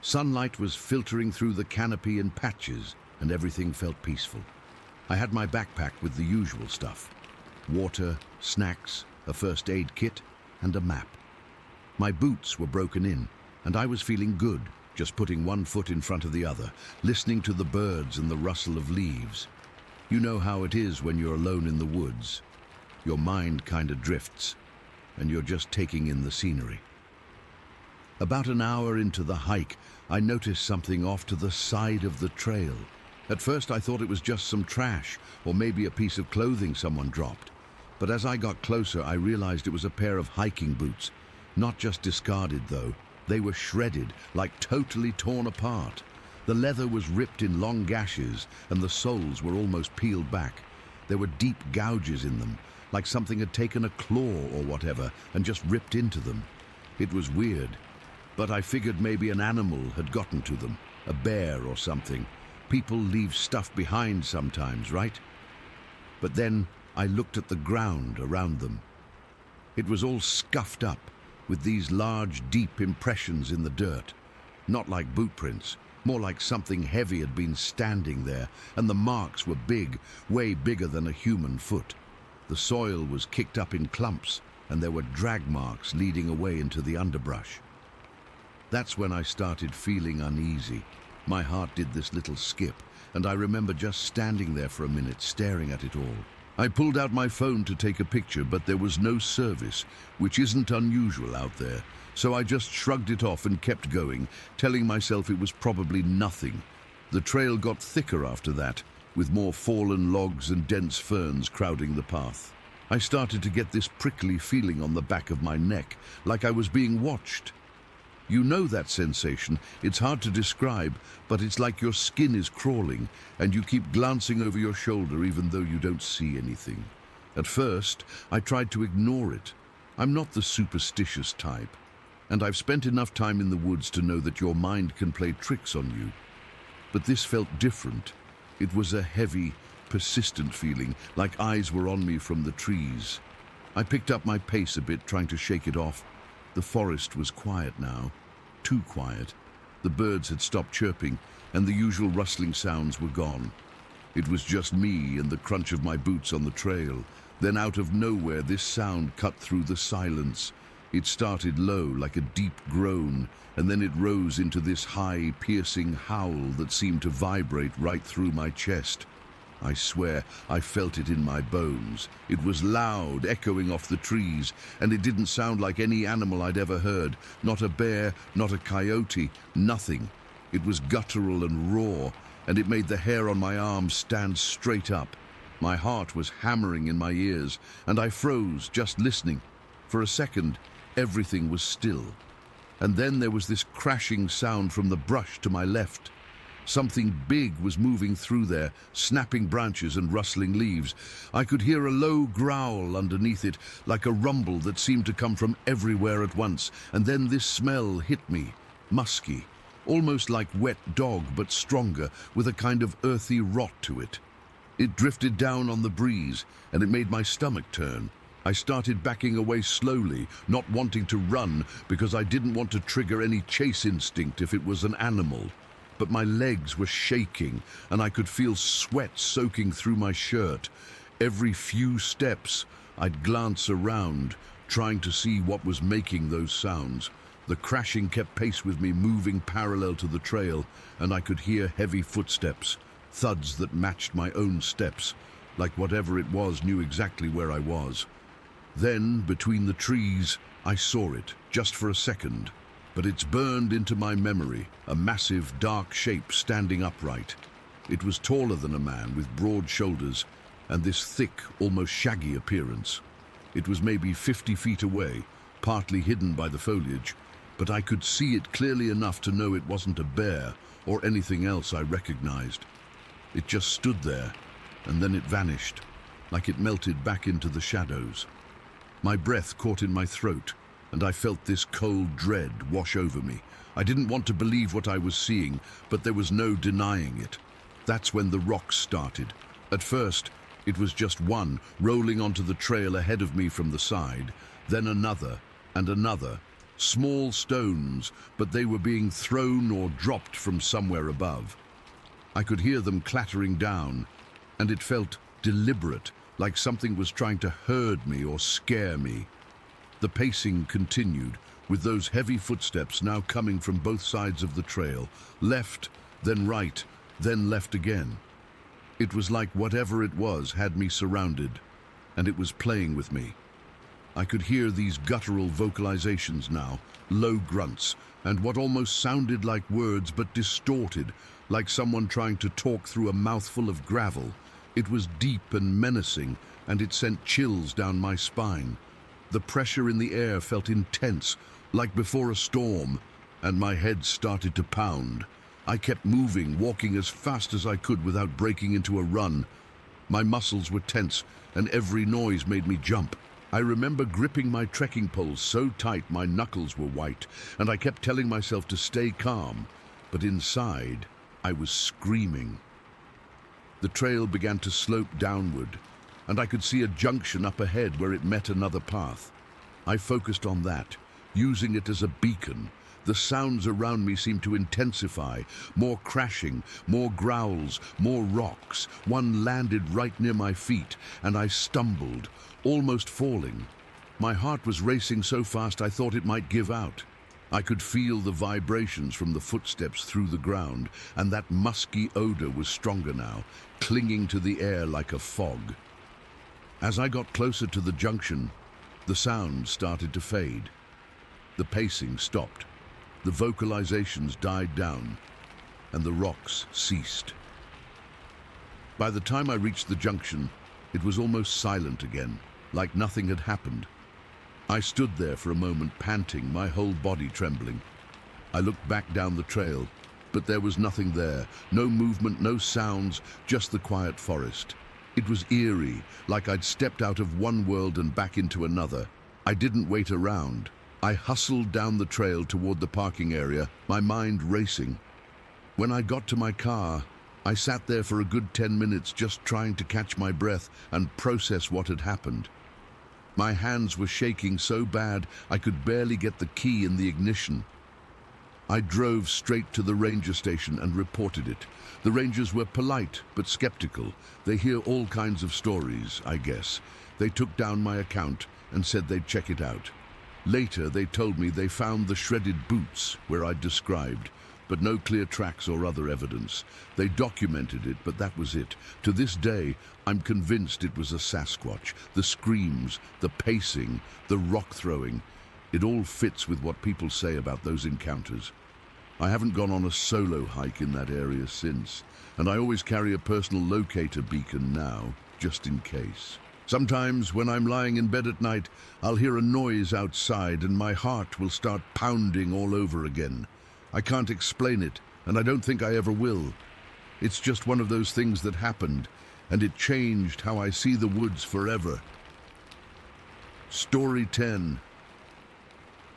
Sunlight was filtering through the canopy in patches, and everything felt peaceful. I had my backpack with the usual stuff: water, snacks, a first aid kit, and a map. My boots were broken in, and I was feeling good, just putting one foot in front of the other, listening to the birds and the rustle of leaves. You know how it is when you're alone in the woods. Your mind kind of drifts, and you're just taking in the scenery. About an hour into the hike, I noticed something off to the side of the trail. At first I thought it was just some trash, or maybe a piece of clothing someone dropped. But as I got closer, I realized it was a pair of hiking boots. Not just discarded, though. They were shredded, like totally torn apart. The leather was ripped in long gashes, and the soles were almost peeled back. There were deep gouges in them, like something had taken a claw or whatever and just ripped into them. It was weird, but I figured maybe an animal had gotten to them, a bear or something. People leave stuff behind sometimes, right? But then I looked at the ground around them. It was all scuffed up, with these large, deep impressions in the dirt. Not like boot prints, more like something heavy had been standing there, and the marks were big, way bigger than a human foot. The soil was kicked up in clumps, and there were drag marks leading away into the underbrush. That's when I started feeling uneasy. My heart did this little skip, and I remember just standing there for a minute, staring at it all. I pulled out my phone to take a picture, but there was no service, which isn't unusual out there. So I just shrugged it off and kept going, telling myself it was probably nothing. The trail got thicker after that, with more fallen logs and dense ferns crowding the path. I started to get this prickly feeling on the back of my neck, like I was being watched. You know that sensation. It's hard to describe, but it's like your skin is crawling, and you keep glancing over your shoulder even though you don't see anything. At first, I tried to ignore it. I'm not the superstitious type, and I've spent enough time in the woods to know that your mind can play tricks on you. But this felt different. It was a heavy, persistent feeling, like eyes were on me from the trees. I picked up my pace a bit, trying to shake it off. The forest was quiet now, too quiet. The birds had stopped chirping, and the usual rustling sounds were gone. It was just me and the crunch of my boots on the trail. Then out of nowhere, this sound cut through the silence. It started low, like a deep groan, and then it rose into this high, piercing howl that seemed to vibrate right through my chest. I swear, I felt it in my bones. It was loud, echoing off the trees, and it didn't sound like any animal I'd ever heard. Not a bear, not a coyote, nothing. It was guttural and raw, and it made the hair on my arms stand straight up. My heart was hammering in my ears, and I froze, just listening. For a second, everything was still. And then there was this crashing sound from the brush to my left. Something big was moving through there, snapping branches and rustling leaves. I could hear a low growl underneath it, like a rumble that seemed to come from everywhere at once. And then this smell hit me, musky, almost like wet dog, but stronger, with a kind of earthy rot to it. It drifted down on the breeze, and it made my stomach turn. I started backing away slowly, not wanting to run, because I didn't want to trigger any chase instinct if it was an animal. But my legs were shaking, and I could feel sweat soaking through my shirt. Every few steps, I'd glance around, trying to see what was making those sounds. The crashing kept pace with me, moving parallel to the trail, and I could hear heavy footsteps, thuds that matched my own steps, like whatever it was knew exactly where I was. Then, between the trees, I saw it, just for a second. but it's burned into my memory, a massive, dark shape standing upright. It was taller than a man, with broad shoulders and this thick, almost shaggy appearance. It was maybe 50 feet away, partly hidden by the foliage, but I could see it clearly enough to know it wasn't a bear or anything else I recognized. It just stood there, and then it vanished, like it melted back into the shadows. My breath caught in my throat, and I felt this cold dread wash over me. I didn't want to believe what I was seeing, but there was no denying it. That's when the rocks started. At first, it was just one rolling onto the trail ahead of me from the side, then another and another. Small stones, but they were being thrown or dropped from somewhere above. I could hear them clattering down, and it felt deliberate, like something was trying to herd me or scare me. The pacing continued, with those heavy footsteps now coming from both sides of the trail, left, then right, then left again. It was like whatever it was had me surrounded, and it was playing with me. I could hear these guttural vocalizations now, low grunts, and what almost sounded like words but distorted, like someone trying to talk through a mouthful of gravel. It was deep and menacing, and it sent chills down my spine. The pressure in the air felt intense, like before a storm, and my head started to pound. I kept moving, walking as fast as I could without breaking into a run. My muscles were tense, and every noise made me jump. I remember gripping my trekking poles so tight my knuckles were white, and I kept telling myself to stay calm, but inside, I was screaming. The trail began to slope downward, and I could see a junction up ahead where it met another path. I focused on that, using it as a beacon. The sounds around me seemed to intensify, more crashing, more growls, more rocks. One landed right near my feet, and I stumbled, almost falling. My heart was racing so fast I thought it might give out. I could feel the vibrations from the footsteps through the ground, and that musky odor was stronger now, clinging to the air like a fog. As I got closer to the junction, the sound started to fade. The pacing stopped. The vocalizations died down, and the rocks ceased. By the time I reached the junction, it was almost silent again, like nothing had happened. I stood there for a moment, panting, my whole body trembling. I looked back down the trail, but there was nothing there. No movement, no sounds, just the quiet forest. It was eerie, like I'd stepped out of one world and back into another. I didn't wait around. I hustled down the trail toward the parking area, my mind racing. When I got to my car, I sat there for a good 10 minutes just trying to catch my breath and process what had happened. My hands were shaking so bad I could barely get the key in the ignition. I drove straight to the ranger station and reported it. The rangers were polite but skeptical. They hear all kinds of stories, I guess. They took down my account and said they'd check it out. Later, they told me they found the shredded boots where I'd described, but no clear tracks or other evidence. They documented it, but that was it. To this day, I'm convinced it was a Sasquatch. The screams, the pacing, the rock throwing, it all fits with what people say about those encounters. I haven't gone on a solo hike in that area since, and I always carry a personal locator beacon now, just in case. Sometimes, when I'm lying in bed at night, I'll hear a noise outside and my heart will start pounding all over again. I can't explain it, and I don't think I ever will. It's just one of those things that happened, and it changed how I see the woods forever. Story 10.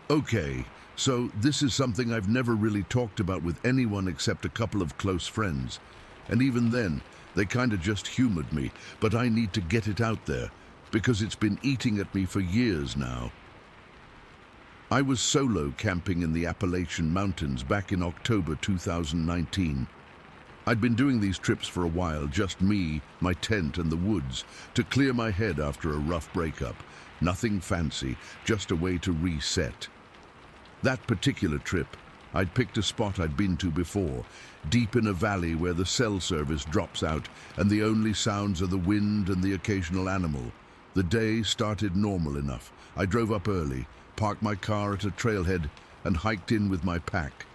Okay, so this is something I've never really talked about with anyone except a couple of close friends. And even then, they kind of just humored me, but I need to get it out there, because it's been eating at me for years now. I was solo camping in the Appalachian Mountains back in October 2019. I'd been doing these trips for a while, just me, my tent and the woods, to clear my head after a rough breakup. Nothing fancy, just a way to reset. That particular trip, I'd picked a spot I'd been to before, deep in a valley where the cell service drops out and the only sounds are the wind and the occasional animal. The day started normal enough. I drove up early, parked my car at a trailhead, and hiked in with my pack.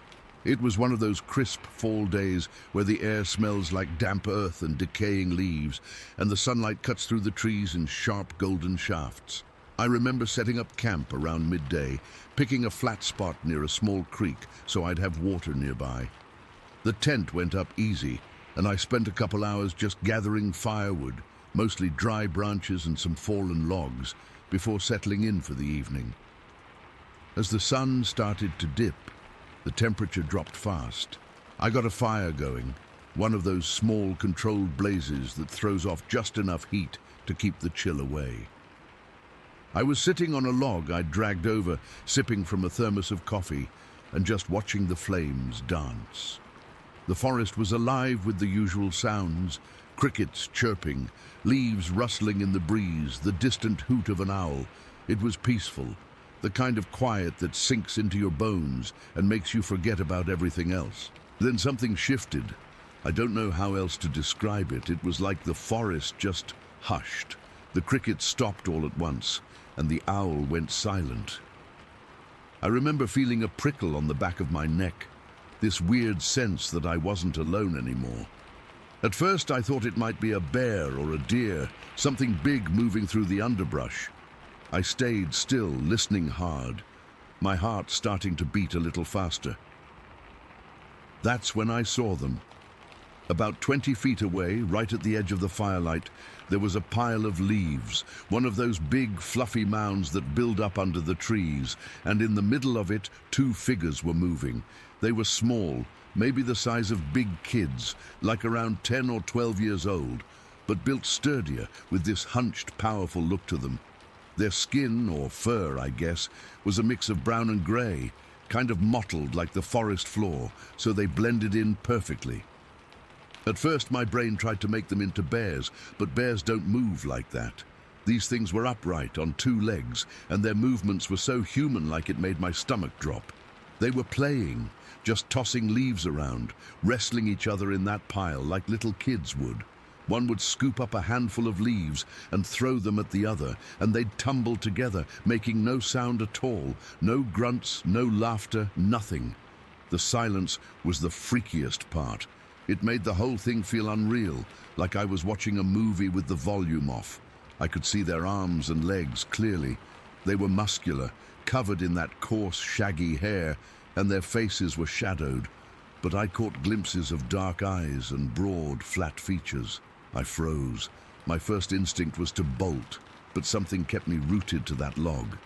It was one of those crisp fall days where the air smells like damp earth and decaying leaves, and the sunlight cuts through the trees in sharp golden shafts. I remember setting up camp around midday, picking a flat spot near a small creek so I'd have water nearby. The tent went up easy, and I spent a couple hours just gathering firewood, mostly dry branches and some fallen logs, before settling in for the evening. As the sun started to dip, the temperature dropped fast. I got a fire going, one of those small controlled blazes that throws off just enough heat to keep the chill away. I was sitting on a log I'd dragged over, sipping from a thermos of coffee and just watching the flames dance. The forest was alive with the usual sounds: crickets chirping, leaves rustling in the breeze, the distant hoot of an owl. It was peaceful, the kind of quiet that sinks into your bones and makes you forget about everything else. Then something shifted. I don't know how else to describe it. It was like the forest just hushed. The crickets stopped all at once, and the owl went silent. I remember feeling a prickle on the back of my neck, this weird sense that I wasn't alone anymore. At first I thought it might be a bear or a deer, something big moving through the underbrush. I stayed still, listening hard, my heart starting to beat a little faster. That's when I saw them. About 20 feet away, right at the edge of the firelight, there was a pile of leaves, one of those big, fluffy mounds that build up under the trees, and in the middle of it, two figures were moving. They were small, maybe the size of big kids, like around 10 or 12 years old, but built sturdier, with this hunched, powerful look to them. Their skin, or fur, I guess, was a mix of brown and grey, kind of mottled like the forest floor, so they blended in perfectly. At first my brain tried to make them into bears, but bears don't move like that. These things were upright, on two legs, and their movements were so human-like it made my stomach drop. They were playing, just tossing leaves around, wrestling each other in that pile like little kids would. One would scoop up a handful of leaves and throw them at the other, and they'd tumble together, making no sound at all, no grunts, no laughter, nothing. The silence was the freakiest part. It made the whole thing feel unreal, like I was watching a movie with the volume off. I could see their arms and legs clearly. They were muscular, covered in that coarse, shaggy hair, and their faces were shadowed, but I caught glimpses of dark eyes and broad, flat features. I froze. My first instinct was to bolt, but something kept me rooted to that log.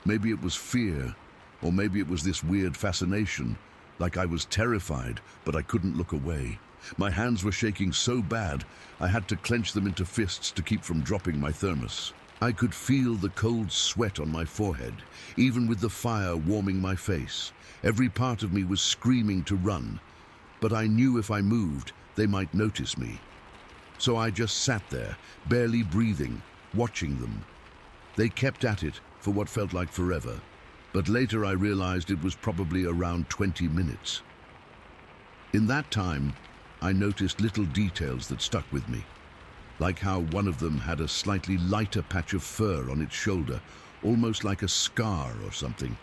Maybe it was fear, or maybe it was this weird fascination, like I was terrified, but I couldn't look away. My hands were shaking so bad, I had to clench them into fists to keep from dropping my thermos. I could feel the cold sweat on my forehead, even with the fire warming my face. Every part of me was screaming to run, but I knew if I moved, they might notice me. So I just sat there, barely breathing, watching them. They kept at it for what felt like forever, but later I realized it was probably around 20 minutes. In that time, I noticed little details that stuck with me, like how one of them had a slightly lighter patch of fur on its shoulder, almost like a scar or something.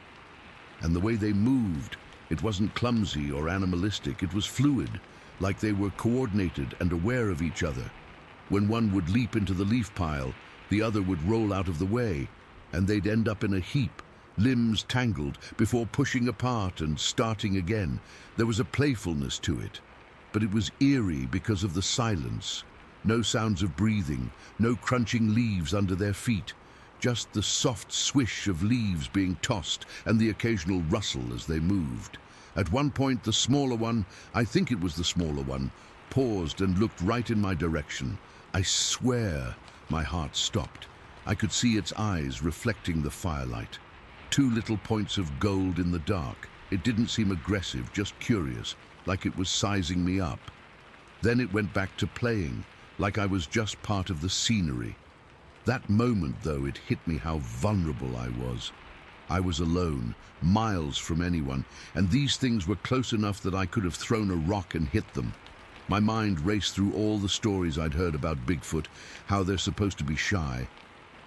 And the way they moved, it wasn't clumsy or animalistic, it was fluid, like they were coordinated and aware of each other. When one would leap into the leaf pile, the other would roll out of the way, and they'd end up in a heap, limbs tangled, before pushing apart and starting again. There was a playfulness to it, but it was eerie because of the silence. No sounds of breathing, no crunching leaves under their feet, just the soft swish of leaves being tossed and the occasional rustle as they moved. At one point, the smaller one, I think it was the smaller one, paused and looked right in my direction. I swear my heart stopped. I could see its eyes reflecting the firelight. Two little points of gold in the dark. It didn't seem aggressive, just curious, like it was sizing me up. Then it went back to playing, like I was just part of the scenery. That moment, though, it hit me how vulnerable I was. I was alone, miles from anyone, and these things were close enough that I could have thrown a rock and hit them. My mind raced through all the stories I'd heard about Bigfoot, how they're supposed to be shy.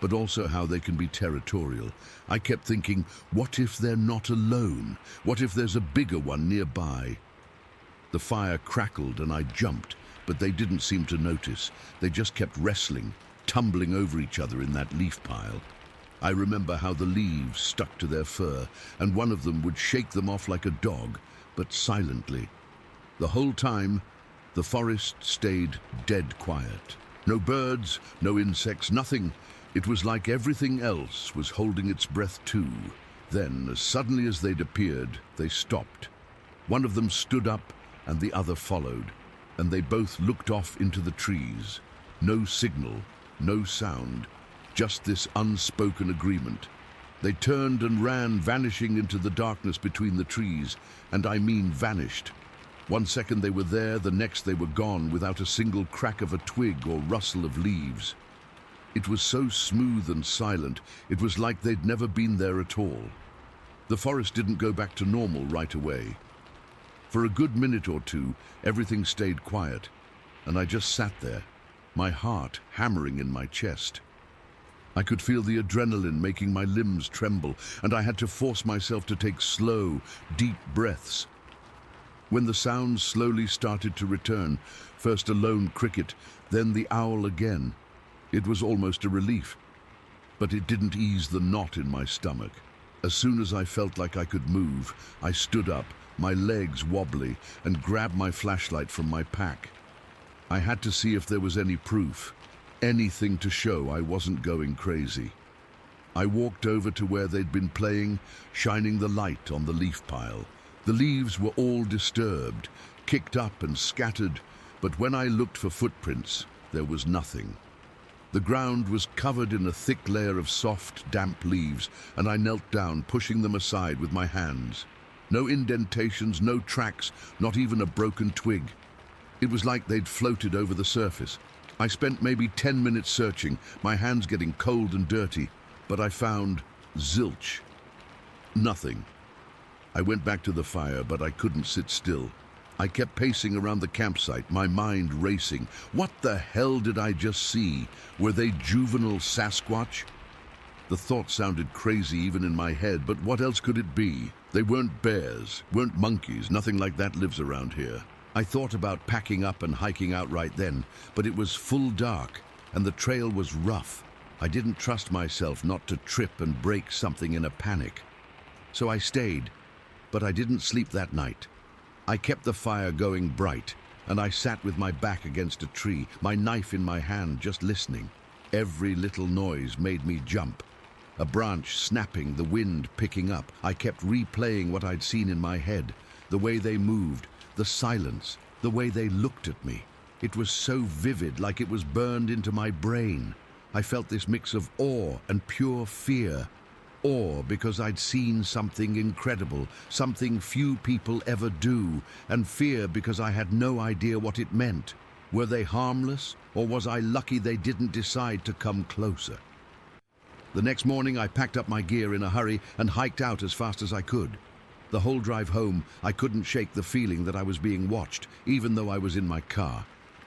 but also how they can be territorial. I kept thinking, what if they're not alone? What if there's a bigger one nearby? The fire crackled and I jumped, but they didn't seem to notice. They just kept wrestling, tumbling over each other in that leaf pile. I remember how the leaves stuck to their fur, and one of them would shake them off like a dog, but silently. The whole time, the forest stayed dead quiet. No birds, no insects, nothing. It was like everything else was holding its breath too. Then, as suddenly as they'd appeared, they stopped. One of them stood up and the other followed, and they both looked off into the trees. No signal, no sound, just this unspoken agreement. They turned and ran, vanishing into the darkness between the trees, and I mean vanished. One second they were there, the next they were gone, without a single crack of a twig or rustle of leaves. It was so smooth and silent, it was like they'd never been there at all. The forest didn't go back to normal right away. For a good minute or two, everything stayed quiet, and I just sat there, my heart hammering in my chest. I could feel the adrenaline making my limbs tremble, and I had to force myself to take slow, deep breaths. When the sounds slowly started to return, first a lone cricket, then the owl again, it was almost a relief. But it didn't ease the knot in my stomach. As soon as I felt like I could move, I stood up, my legs wobbly, and grabbed my flashlight from my pack. I had to see if there was any proof, anything to show I wasn't going crazy. I walked over to where they'd been playing, shining the light on the leaf pile. The leaves were all disturbed, kicked up and scattered, but when I looked for footprints, there was nothing. The ground was covered in a thick layer of soft, damp leaves, and I knelt down, pushing them aside with my hands. No indentations, no tracks, not even a broken twig. It was like they'd floated over the surface. I spent maybe 10 minutes searching, my hands getting cold and dirty, but I found zilch. Nothing. I went back to the fire, but I couldn't sit still. I kept pacing around the campsite, my mind racing. What the hell did I just see? Were they juvenile Sasquatch? The thought sounded crazy even in my head, but what else could it be? They weren't bears, weren't monkeys, nothing like that lives around here. I thought about packing up and hiking out right then, but it was full dark, and the trail was rough. I didn't trust myself not to trip and break something in a panic. So I stayed, but I didn't sleep that night. I kept the fire going bright, and I sat with my back against a tree, my knife in my hand, just listening. Every little noise made me jump. A branch snapping, the wind picking up. I kept replaying what I'd seen in my head, the way they moved, the silence, the way they looked at me. It was so vivid, like it was burned into my brain. I felt this mix of awe and pure fear. Awe because I'd seen something incredible, something few people ever do, and fear because I had no idea what it meant. Were they harmless, or was I lucky they didn't decide to come closer? The next morning I packed up my gear in a hurry and hiked out as fast as I could. The whole drive home, I couldn't shake the feeling that I was being watched, even though I was in my car.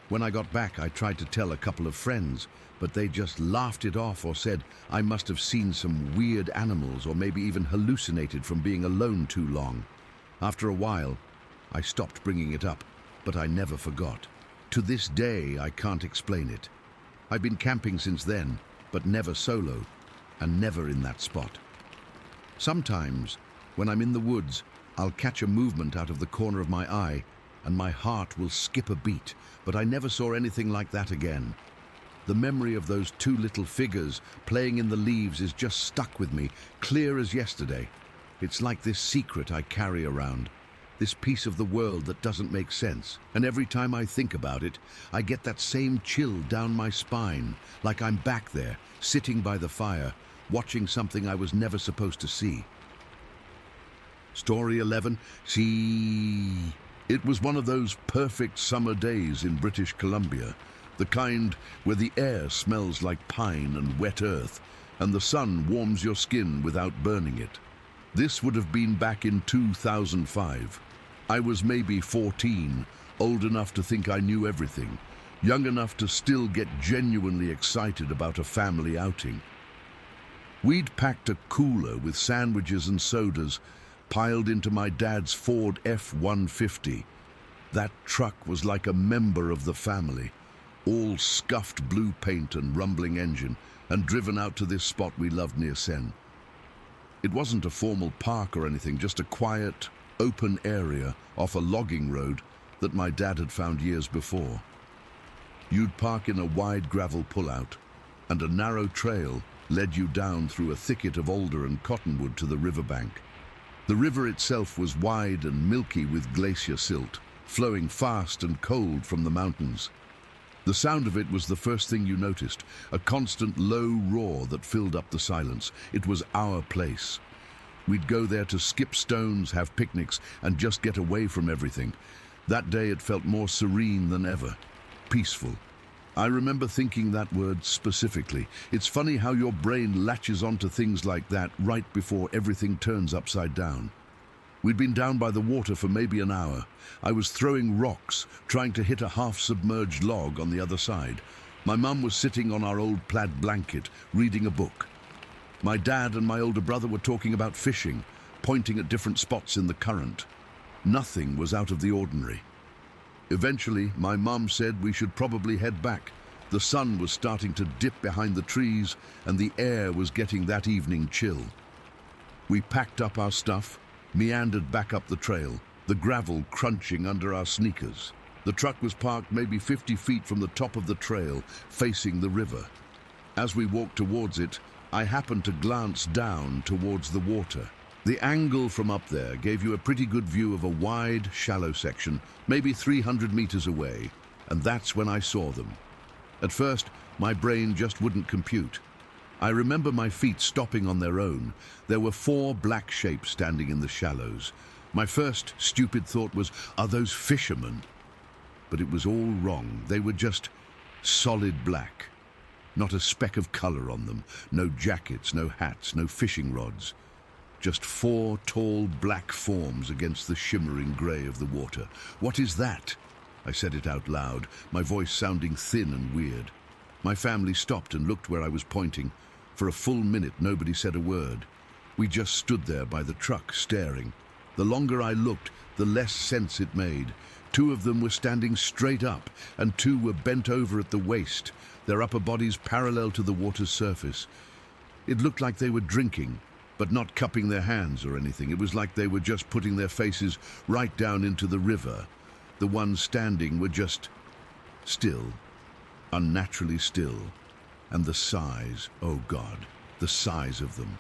When I got back, I tried to tell a couple of friends, but they just laughed it off or said I must have seen some weird animals or maybe even hallucinated from being alone too long. After a while, I stopped bringing it up, but I never forgot. To this day, I can't explain it. I've been camping since then, but never solo, and never in that spot. Sometimes, when I'm in the woods, I'll catch a movement out of the corner of my eye, and my heart will skip a beat, but I never saw anything like that again. The memory of those two little figures playing in the leaves is just stuck with me, clear as yesterday. It's like this secret I carry around, this piece of the world that doesn't make sense. And every time I think about it, I get that same chill down my spine, like I'm back there, sitting by the fire, watching something I was never supposed to see. Story 11, see... It was one of those perfect summer days in British Columbia, the kind where the air smells like pine and wet earth, and the sun warms your skin without burning it. This would have been back in 2005. I was maybe 14, old enough to think I knew everything, young enough to still get genuinely excited about a family outing. We'd packed a cooler with sandwiches and sodas piled into my dad's Ford F-150. That truck was like a member of the family, all scuffed blue paint and rumbling engine, and driven out to this spot we loved near Seine. It wasn't a formal park or anything, just a quiet, open area off a logging road that my dad had found years before. You'd park in a wide gravel pullout, and a narrow trail led you down through a thicket of alder and cottonwood to the riverbank. The river itself was wide and milky with glacier silt, flowing fast and cold from the mountains. The sound of it was the first thing you noticed, a constant low roar that filled up the silence. It was our place. We'd go there to skip stones, have picnics, and just get away from everything. That day it felt more serene than ever, peaceful. I remember thinking that word specifically. It's funny how your brain latches onto things like that right before everything turns upside down. We'd been down by the water for maybe an hour. I was throwing rocks, trying to hit a half-submerged log on the other side. My mum was sitting on our old plaid blanket, reading a book. My dad and my older brother were talking about fishing, pointing at different spots in the current. Nothing was out of the ordinary. Eventually, my mum said we should probably head back. The sun was starting to dip behind the trees, and the air was getting that evening chill. We packed up our stuff, meandered back up the trail, the gravel crunching under our sneakers. The truck was parked maybe 50 feet from the top of the trail, facing the river. As we walked towards it, I happened to glance down towards the water. The angle from up there gave you a pretty good view of a wide, shallow section, maybe 300 meters away, and that's when I saw them. At first, my brain just wouldn't compute. I remember my feet stopping on their own. There were 4 black shapes standing in the shallows. My first stupid thought was, are those fishermen? But it was all wrong. They were just solid black. Not a speck of color on them. No jackets, no hats, no fishing rods. Just 4 tall black forms against the shimmering gray of the water. What is that? I said it out loud, my voice sounding thin and weird. My family stopped and looked where I was pointing. For a full minute, nobody said a word. We just stood there by the truck, staring. The longer I looked, the less sense it made. 2 of them were standing straight up, and 2 were bent over at the waist, their upper bodies parallel to the water's surface. It looked like they were drinking, but not cupping their hands or anything. It was like they were just putting their faces right down into the river. The ones standing were just still, unnaturally still. And the size, oh God, the size of them.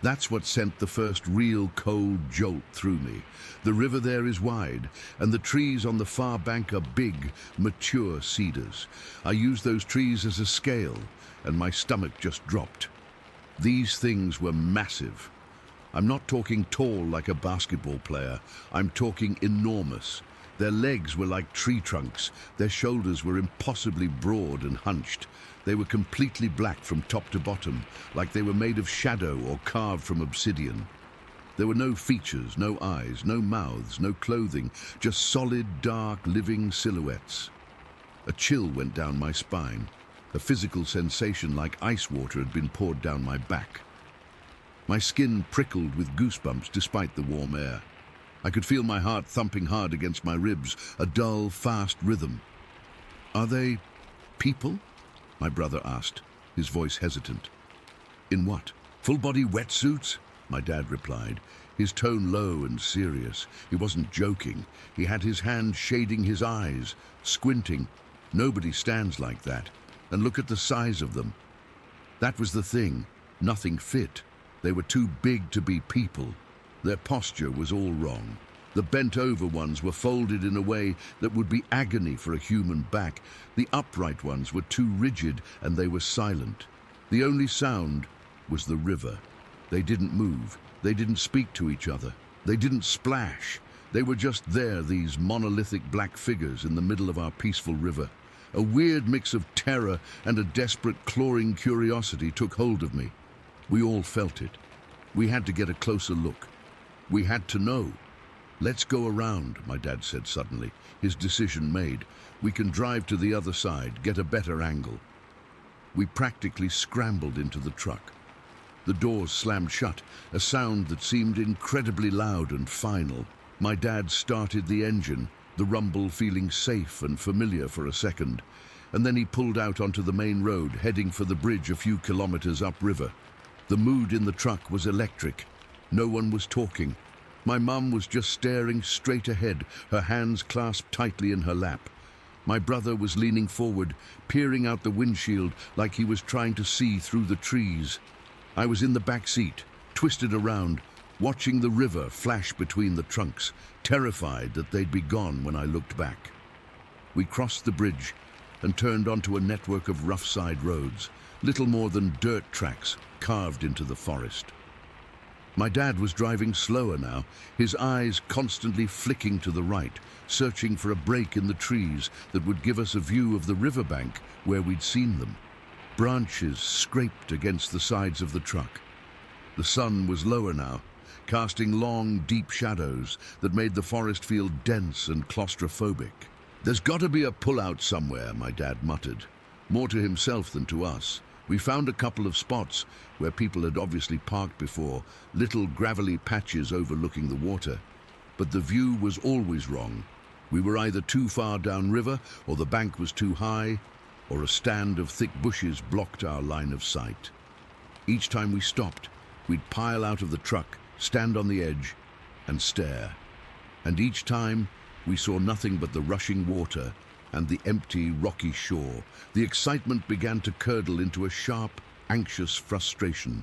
That's what sent the first real cold jolt through me. The river there is wide, and the trees on the far bank are big, mature cedars. I used those trees as a scale, and my stomach just dropped. These things were massive. I'm not talking tall like a basketball player. I'm talking enormous. Their legs were like tree trunks. Their shoulders were impossibly broad and hunched. They were completely black from top to bottom, like they were made of shadow or carved from obsidian. There were no features, no eyes, no mouths, no clothing, just solid, dark, living silhouettes. A chill went down my spine, a physical sensation like ice water had been poured down my back. My skin prickled with goosebumps despite the warm air. I could feel my heart thumping hard against my ribs, a dull, fast rhythm. Are they people? My brother asked, his voice hesitant. In what? Full-body wetsuits? My dad replied, his tone low and serious. He wasn't joking. He had his hand shading his eyes, squinting. Nobody stands like that. And look at the size of them. That was the thing. Nothing fit. They were too big to be people. Their posture was all wrong. The bent-over ones were folded in a way that would be agony for a human back. The upright ones were too rigid, and they were silent. The only sound was the river. They didn't move. They didn't speak to each other. They didn't splash. They were just there, these monolithic black figures in the middle of our peaceful river. A weird mix of terror and a desperate, clawing curiosity took hold of me. We all felt it. We had to get a closer look. We had to know. Let's go around, my dad said suddenly, his decision made. We can drive to the other side, get a better angle. We practically scrambled into the truck. The doors slammed shut, a sound that seemed incredibly loud and final. My dad started the engine, the rumble feeling safe and familiar for a second, and then he pulled out onto the main road, heading for the bridge a few kilometers upriver. The mood in the truck was electric. No one was talking. My mum was just staring straight ahead, her hands clasped tightly in her lap. My brother was leaning forward, peering out the windshield like he was trying to see through the trees. I was in the back seat, twisted around, watching the river flash between the trunks, terrified that they'd be gone when I looked back. We crossed the bridge and turned onto a network of rough side roads, little more than dirt tracks carved into the forest. My dad was driving slower now, his eyes constantly flicking to the right, searching for a break in the trees that would give us a view of the riverbank where we'd seen them. Branches scraped against the sides of the truck. The sun was lower now, casting long, deep shadows that made the forest feel dense and claustrophobic. "There's got to be a pullout somewhere," my dad muttered, more to himself than to us. We found a couple of spots where people had obviously parked before, little gravelly patches overlooking the water. But the view was always wrong. We were either too far downriver, or the bank was too high, or a stand of thick bushes blocked our line of sight. Each time we stopped, we'd pile out of the truck, stand on the edge, and stare. And each time, we saw nothing but the rushing water and the empty, rocky shore. The excitement began to curdle into a sharp, anxious frustration.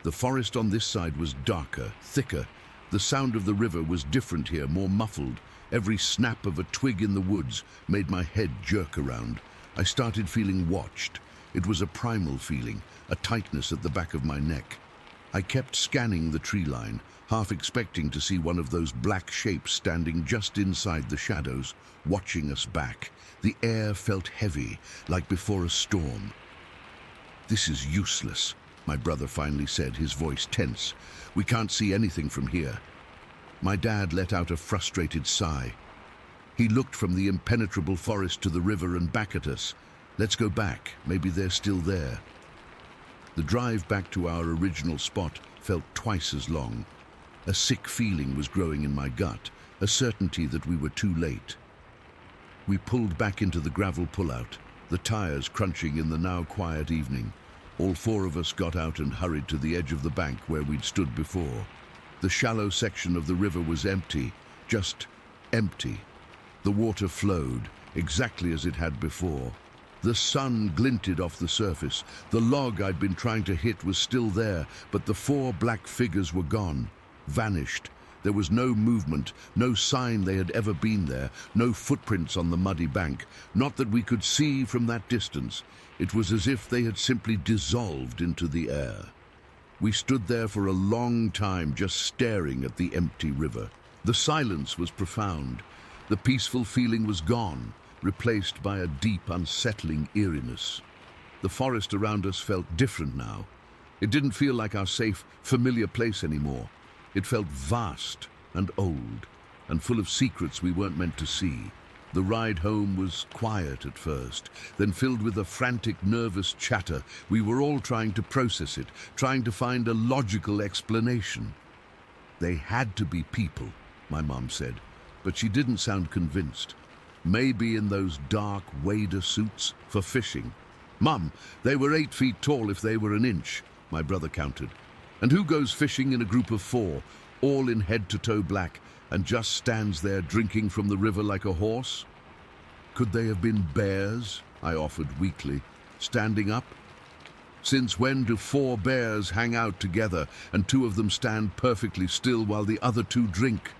The forest on this side was darker, thicker. The sound of the river was different here, more muffled. Every snap of a twig in the woods made my head jerk around. I started feeling watched. It was a primal feeling, a tightness at the back of my neck. I kept scanning the tree line, half expecting to see one of those black shapes standing just inside the shadows, watching us back. The air felt heavy, like before a storm. "This is useless," my brother finally said, his voice tense. "We can't see anything from here." My dad let out a frustrated sigh. He looked from the impenetrable forest to the river and back at us. "Let's go back. Maybe they're still there." The drive back to our original spot felt twice as long. A sick feeling was growing in my gut, a certainty that we were too late. We pulled back into the gravel pullout, the tires crunching in the now quiet evening. All four of us got out and hurried to the edge of the bank where we'd stood before. The shallow section of the river was empty, just empty. The water flowed, exactly as it had before. The sun glinted off the surface. The log I'd been trying to hit was still there, but the four black figures were gone, vanished. There was no movement, no sign they had ever been there, no footprints on the muddy bank, not that we could see from that distance. It was as if they had simply dissolved into the air. We stood there for a long time, just staring at the empty river. The silence was profound. The peaceful feeling was gone, replaced by a deep, unsettling eeriness. The forest around us felt different now. It didn't feel like our safe, familiar place anymore. It felt vast and old, and full of secrets we weren't meant to see. The ride home was quiet at first, then filled with a frantic, nervous chatter. We were all trying to process it, trying to find a logical explanation. "They had to be people," my mom said, but she didn't sound convinced. "Maybe in those dark wader suits for fishing." "Mum, they were 8 feet tall if they were an inch," my brother countered. "And who goes fishing in a group of 4, all in head-to-toe black, and just stands there drinking from the river like a horse?" "Could they have been bears?" I offered weakly. "Standing up? Since when do 4 bears hang out together and 2 of them stand perfectly still while the other 2 drink?"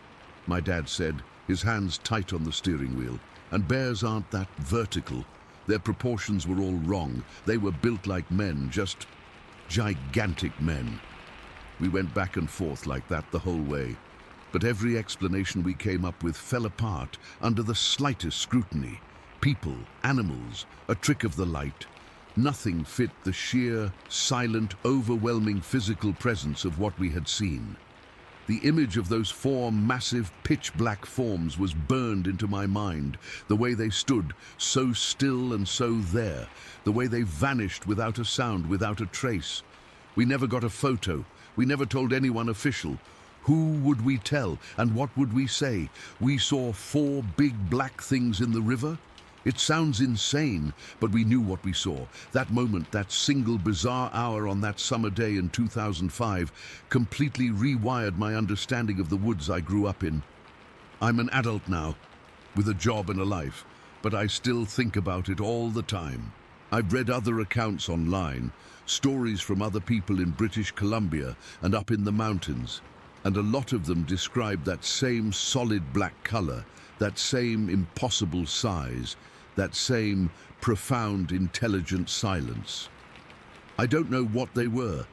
My dad said, his hands tight on the steering wheel. "And bears aren't that vertical. Their proportions were all wrong. They were built like men, just gigantic men." We went back and forth like that the whole way, but every explanation we came up with fell apart under the slightest scrutiny. People, animals, a trick of the light. Nothing fit the sheer, silent, overwhelming physical presence of what we had seen. The image of those 4 massive, pitch-black forms was burned into my mind, the way they stood, so still and so there, the way they vanished without a sound, without a trace. We never got a photo. We never told anyone official. Who would we tell, and what would we say? We saw 4 big black things in the river? It sounds insane, but we knew what we saw. That moment, that single bizarre hour on that summer day in 2005, completely rewired my understanding of the woods I grew up in. I'm an adult now, with a job and a life, but I still think about it all the time. I've read other accounts online, stories from other people in British Columbia and up in the mountains, and a lot of them describe that same solid black color, that same impossible size, that same profound, intelligent silence. I don't know what they were.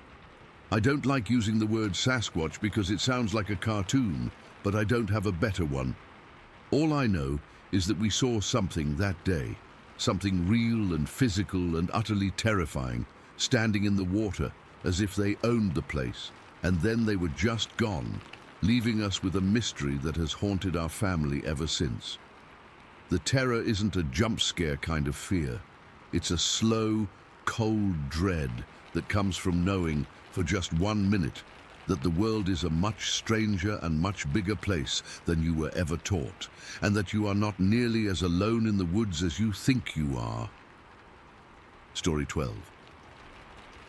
I don't like using the word Sasquatch because it sounds like a cartoon, but I don't have a better one. All I know is that we saw something that day, something real and physical and utterly terrifying, standing in the water as if they owned the place, and then they were just gone, leaving us with a mystery that has haunted our family ever since. The terror isn't a jump scare kind of fear. It's a slow, cold dread that comes from knowing, for just 1 minute, that the world is a much stranger and much bigger place than you were ever taught, and that you are not nearly as alone in the woods as you think you are. Story 12.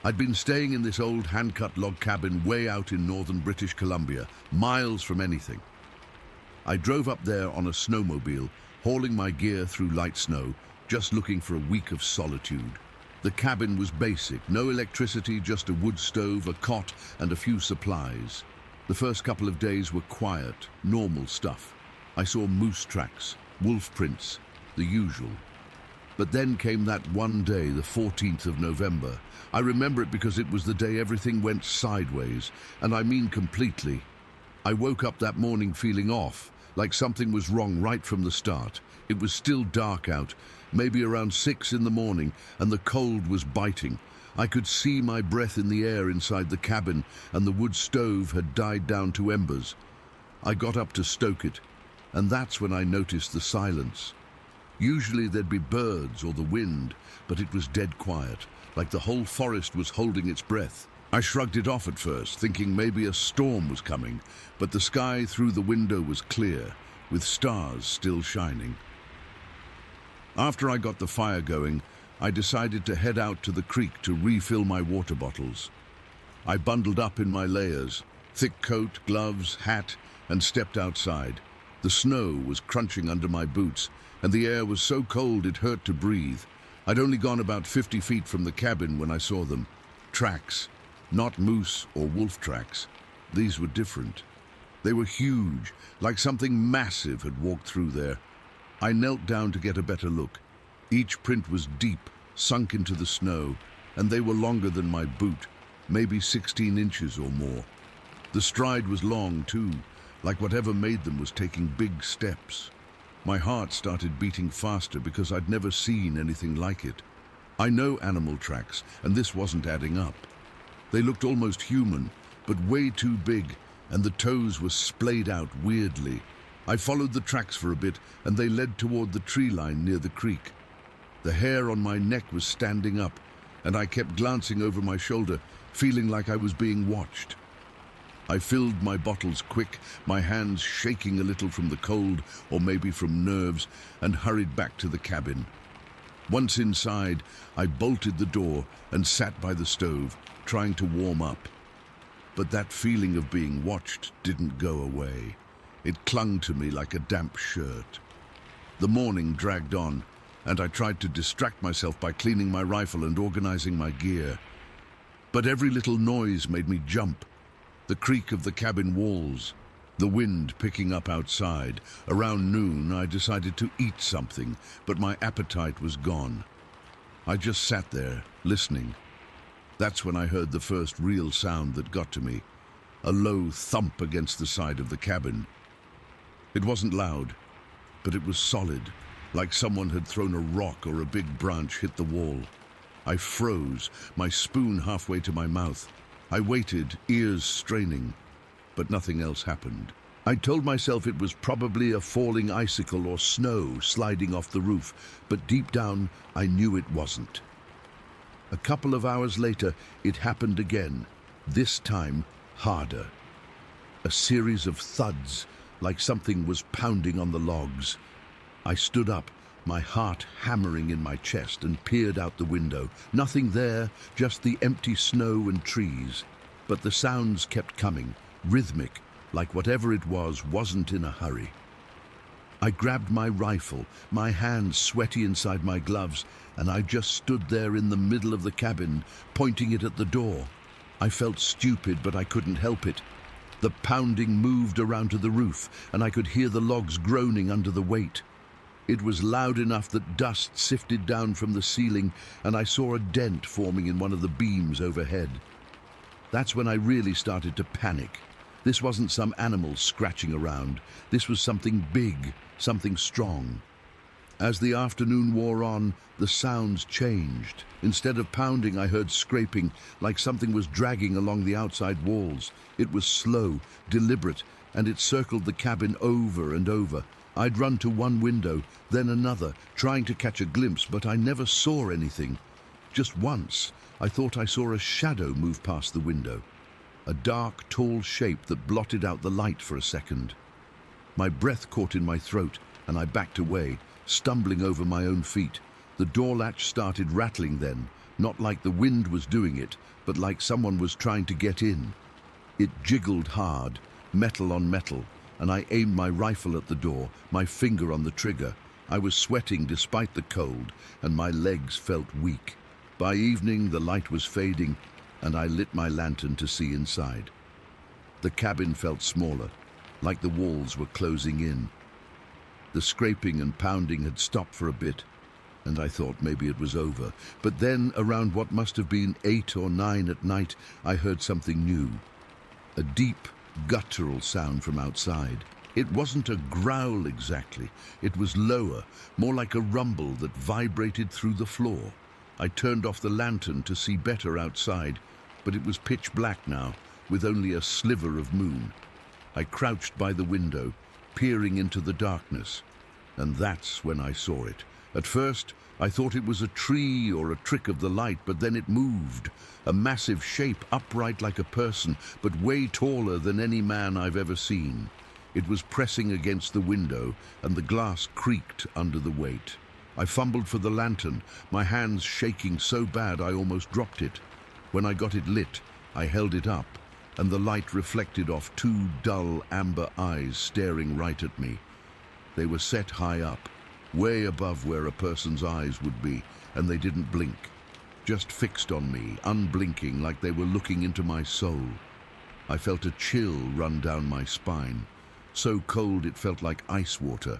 I'd been staying in this old hand-cut log cabin way out in northern British Columbia, miles from anything. I drove up there on a snowmobile, hauling my gear through light snow, just looking for a week of solitude. The cabin was basic, no electricity, just a wood stove, a cot, and a few supplies. The first couple of days were quiet, normal stuff. I saw moose tracks, wolf prints, the usual. But then came that one day, the 14th of November. I remember it because it was the day everything went sideways, and I mean completely. I woke up that morning feeling off, like something was wrong right from the start. It was still dark out, maybe around 6 in the morning, and the cold was biting. I could see my breath in the air inside the cabin, and the wood stove had died down to embers. I got up to stoke it, and that's when I noticed the silence. Usually there'd be birds or the wind, but it was dead quiet, like the whole forest was holding its breath. I shrugged it off at first, thinking maybe a storm was coming, but the sky through the window was clear, with stars still shining. After I got the fire going, I decided to head out to the creek to refill my water bottles. I bundled up in my layers, thick coat, gloves, hat, and stepped outside. The snow was crunching under my boots, and the air was so cold it hurt to breathe. I'd only gone about 50 feet from the cabin when I saw them. Tracks. Not moose or wolf tracks. These were different. They were huge, like something massive had walked through there. I knelt down to get a better look. Each print was deep, sunk into the snow, and they were longer than my boot, maybe 16 inches or more. The stride was long too, like whatever made them was taking big steps. My heart started beating faster because I'd never seen anything like it. I know animal tracks, and this wasn't adding up. They looked almost human, but way too big, and the toes were splayed out weirdly. I followed the tracks for a bit, and they led toward the tree line near the creek. The hair on my neck was standing up, and I kept glancing over my shoulder, feeling like I was being watched. I filled my bottles quick, my hands shaking a little from the cold, or maybe from nerves, and hurried back to the cabin. Once inside, I bolted the door and sat by the stove, trying to warm up. But that feeling of being watched didn't go away. It clung to me like a damp shirt. The morning dragged on, and I tried to distract myself by cleaning my rifle and organizing my gear. But every little noise made me jump. The creak of the cabin walls, the wind picking up outside. Around noon, I decided to eat something, but my appetite was gone. I just sat there, listening. That's when I heard the first real sound that got to me, a low thump against the side of the cabin. It wasn't loud, but it was solid, like someone had thrown a rock or a big branch hit the wall. I froze, my spoon halfway to my mouth. I waited, ears straining, but nothing else happened. I told myself it was probably a falling icicle or snow sliding off the roof, but deep down I knew it wasn't. A couple of hours later, it happened again, this time harder. A series of thuds, like something was pounding on the logs. I stood up, my heart hammering in my chest, and peered out the window. Nothing there, just the empty snow and trees. But the sounds kept coming, rhythmic, like whatever it was wasn't in a hurry. I grabbed my rifle, my hands sweaty inside my gloves, and I just stood there in the middle of the cabin, pointing it at the door. I felt stupid, but I couldn't help it. The pounding moved around to the roof, and I could hear the logs groaning under the weight. It was loud enough that dust sifted down from the ceiling, and I saw a dent forming in one of the beams overhead. That's when I really started to panic. This wasn't some animal scratching around. This was something big, something strong. As the afternoon wore on, the sounds changed. Instead of pounding, I heard scraping, like something was dragging along the outside walls. It was slow, deliberate, and it circled the cabin over and over. I'd run to one window, then another, trying to catch a glimpse, but I never saw anything. Just once, I thought I saw a shadow move past the window. A dark, tall shape that blotted out the light for a second. My breath caught in my throat, and I backed away, stumbling over my own feet. The door latch started rattling then, not like the wind was doing it, but like someone was trying to get in. It jiggled hard, metal on metal, and I aimed my rifle at the door, my finger on the trigger. I was sweating despite the cold, and my legs felt weak. By evening, the light was fading, and I lit my lantern to see inside. The cabin felt smaller, like the walls were closing in. The scraping and pounding had stopped for a bit, and I thought maybe it was over. But then, around what must have been 8 or 9 at night, I heard something new. A deep, guttural sound from outside. It wasn't a growl exactly. It was lower, more like a rumble that vibrated through the floor. I turned off the lantern to see better outside, but it was pitch black now, with only a sliver of moon. I crouched by the window, peering into the darkness, and that's when I saw it. At first, I thought it was a tree or a trick of the light, but then it moved. A massive shape, upright like a person, but way taller than any man I've ever seen. It was pressing against the window, and the glass creaked under the weight. I fumbled for the lantern, my hands shaking so bad I almost dropped it. When I got it lit, I held it up, and the light reflected off 2 dull amber eyes staring right at me. They were set high up, way above where a person's eyes would be, and they didn't blink, just fixed on me, unblinking, like they were looking into my soul. I felt a chill run down my spine, so cold it felt like ice water.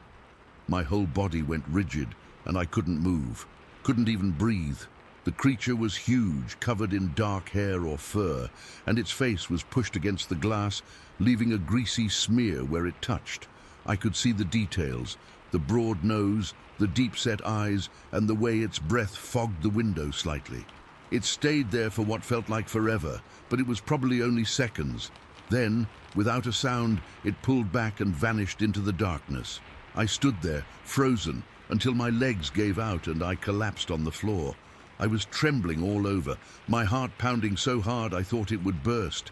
My whole body went rigid, and I couldn't move, couldn't even breathe. The creature was huge, covered in dark hair or fur, and its face was pushed against the glass, leaving a greasy smear where it touched. I could see the details, the broad nose, the deep-set eyes, and the way its breath fogged the window slightly. It stayed there for what felt like forever, but it was probably only seconds. Then, without a sound, it pulled back and vanished into the darkness. I stood there, frozen, until my legs gave out and I collapsed on the floor. I was trembling all over, my heart pounding so hard I thought it would burst.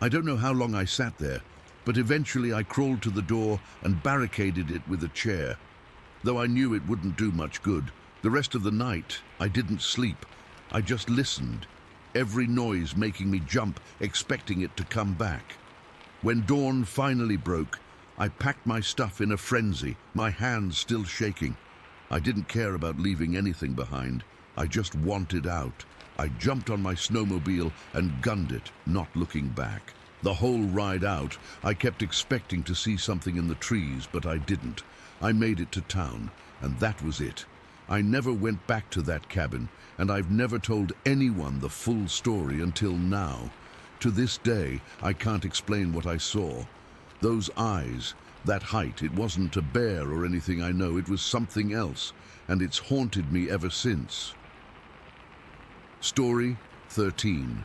I don't know how long I sat there, but eventually I crawled to the door and barricaded it with a chair. Though I knew it wouldn't do much good, the rest of the night I didn't sleep. I just listened, every noise making me jump, expecting it to come back. When dawn finally broke, I packed my stuff in a frenzy, my hands still shaking. I didn't care about leaving anything behind. I just wanted out. I jumped on my snowmobile and gunned it, not looking back. The whole ride out, I kept expecting to see something in the trees, but I didn't. I made it to town, and that was it. I never went back to that cabin, and I've never told anyone the full story until now. To this day, I can't explain what I saw. Those eyes, that height, it wasn't a bear or anything I know, it was something else, and it's haunted me ever since. Story 13.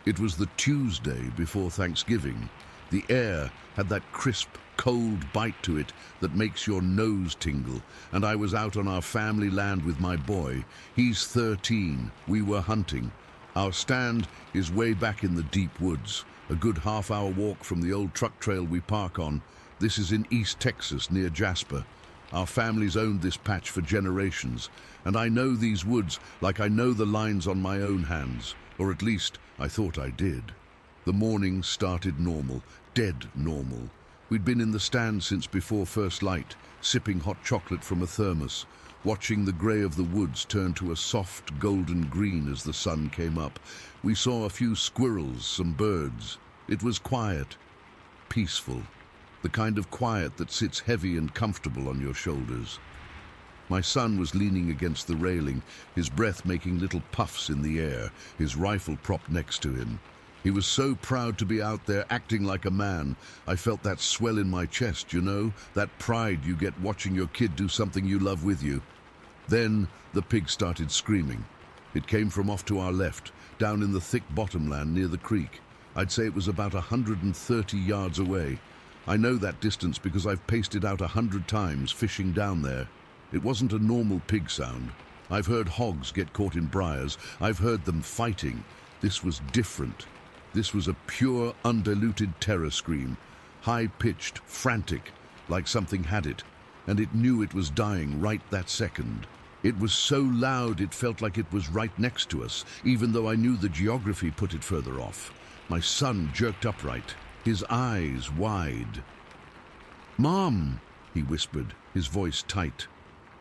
It was the Tuesday before Thanksgiving, The air had that crisp, cold bite to it that makes your nose tingle, and I was out on our family land with my boy. He's 13. We were hunting. Our stand is way back in the deep woods, a good half-hour walk from the old truck trail we park on. This is in East Texas, near Jasper. Our family's owned this patch for generations, and I know these woods like I know the lines on my own hands, or at least I thought I did. The morning started normal, dead normal. We'd been in the stand since before first light, sipping hot chocolate from a thermos, watching the grey of the woods turn to a soft golden green as the sun came up. We saw a few squirrels, some birds. It was quiet, peaceful, the kind of quiet that sits heavy and comfortable on your shoulders. My son was leaning against the railing, his breath making little puffs in the air, his rifle propped next to him. He was so proud to be out there acting like a man. I felt that swell in my chest, you know, that pride you get watching your kid do something you love with you. Then the pig started screaming. It came from off to our left, down in the thick bottomland near the creek. I'd say it was about 130 yards away. I know that distance because I've paced it out 100 times fishing down there. It wasn't a normal pig sound. I've heard hogs get caught in briars. I've heard them fighting. This was different. This was a pure, undiluted terror scream, high-pitched, frantic, like something had it, and it knew it was dying right that second. It was so loud it felt like it was right next to us, even though I knew the geography put it further off. My son jerked upright, his eyes wide. "Mom," he whispered, his voice tight.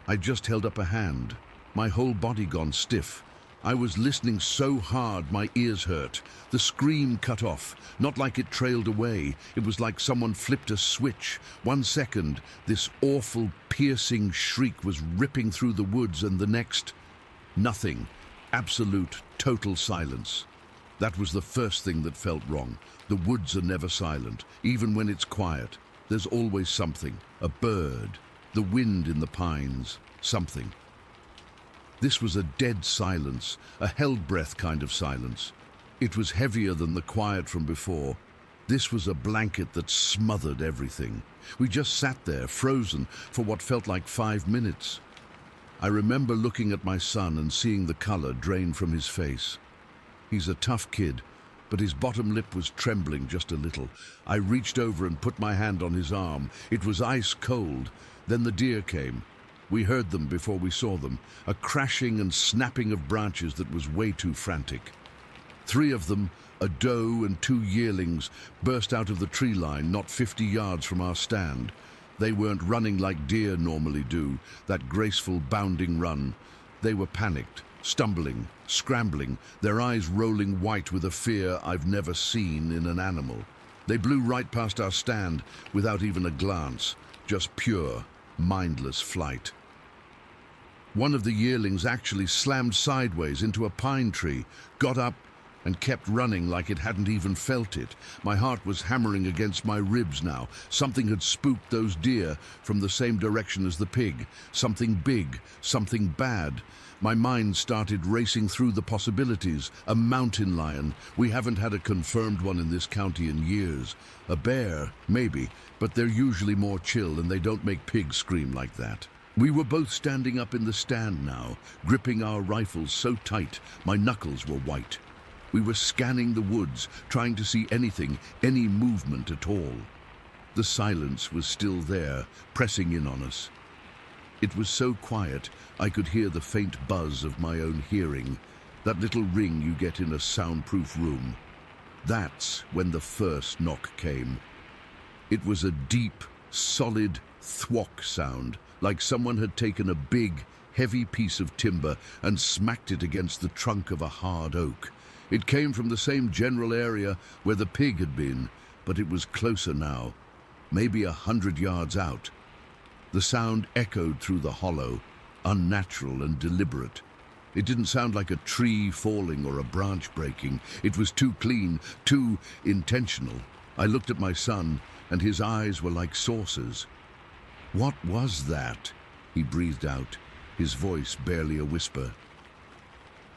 I just held up a hand, my whole body gone stiff. I was listening so hard my ears hurt. The scream cut off, not like it trailed away. It was like someone flipped a switch. 1 second, this awful, piercing shriek was ripping through the woods, and the next, nothing. Absolute, total silence. That was the first thing that felt wrong. The woods are never silent, even when it's quiet. There's always something, a bird, the wind in the pines, something. This was a dead silence, a held breath kind of silence. It was heavier than the quiet from before. This was a blanket that smothered everything. We just sat there, frozen, for what felt like 5 minutes. I remember looking at my son and seeing the color drain from his face. He's a tough kid, but his bottom lip was trembling just a little. I reached over and put my hand on his arm. It was ice cold. Then the deer came. We heard them before we saw them, a crashing and snapping of branches that was way too frantic. 3 of them, a doe and 2 yearlings, burst out of the tree line not 50 yards from our stand. They weren't running like deer normally do, that graceful bounding run. They were panicked, stumbling, scrambling, their eyes rolling white with a fear I've never seen in an animal. They blew right past our stand without even a glance, just pure, mindless flight. One of the yearlings actually slammed sideways into a pine tree, got up, and kept running like it hadn't even felt it. My heart was hammering against my ribs now. Something had spooked those deer from the same direction as the pig. Something big, something bad. My mind started racing through the possibilities. A mountain lion. We haven't had a confirmed one in this county in years. A bear, maybe, but they're usually more chill and they don't make pigs scream like that. We were both standing up in the stand now, gripping our rifles so tight my knuckles were white. We were scanning the woods, trying to see anything, any movement at all. The silence was still there, pressing in on us. It was so quiet, I could hear the faint buzz of my own hearing, that little ring you get in a soundproof room. That's when the first knock came. It was a deep, solid thwack sound, like someone had taken a big, heavy piece of timber and smacked it against the trunk of a hard oak. It came from the same general area where the pig had been, but it was closer now, maybe 100 yards out. The sound echoed through the hollow, unnatural and deliberate. It didn't sound like a tree falling or a branch breaking. It was too clean, too intentional. I looked at my son, and his eyes were like saucers. "What was that?" he breathed out, his voice barely a whisper.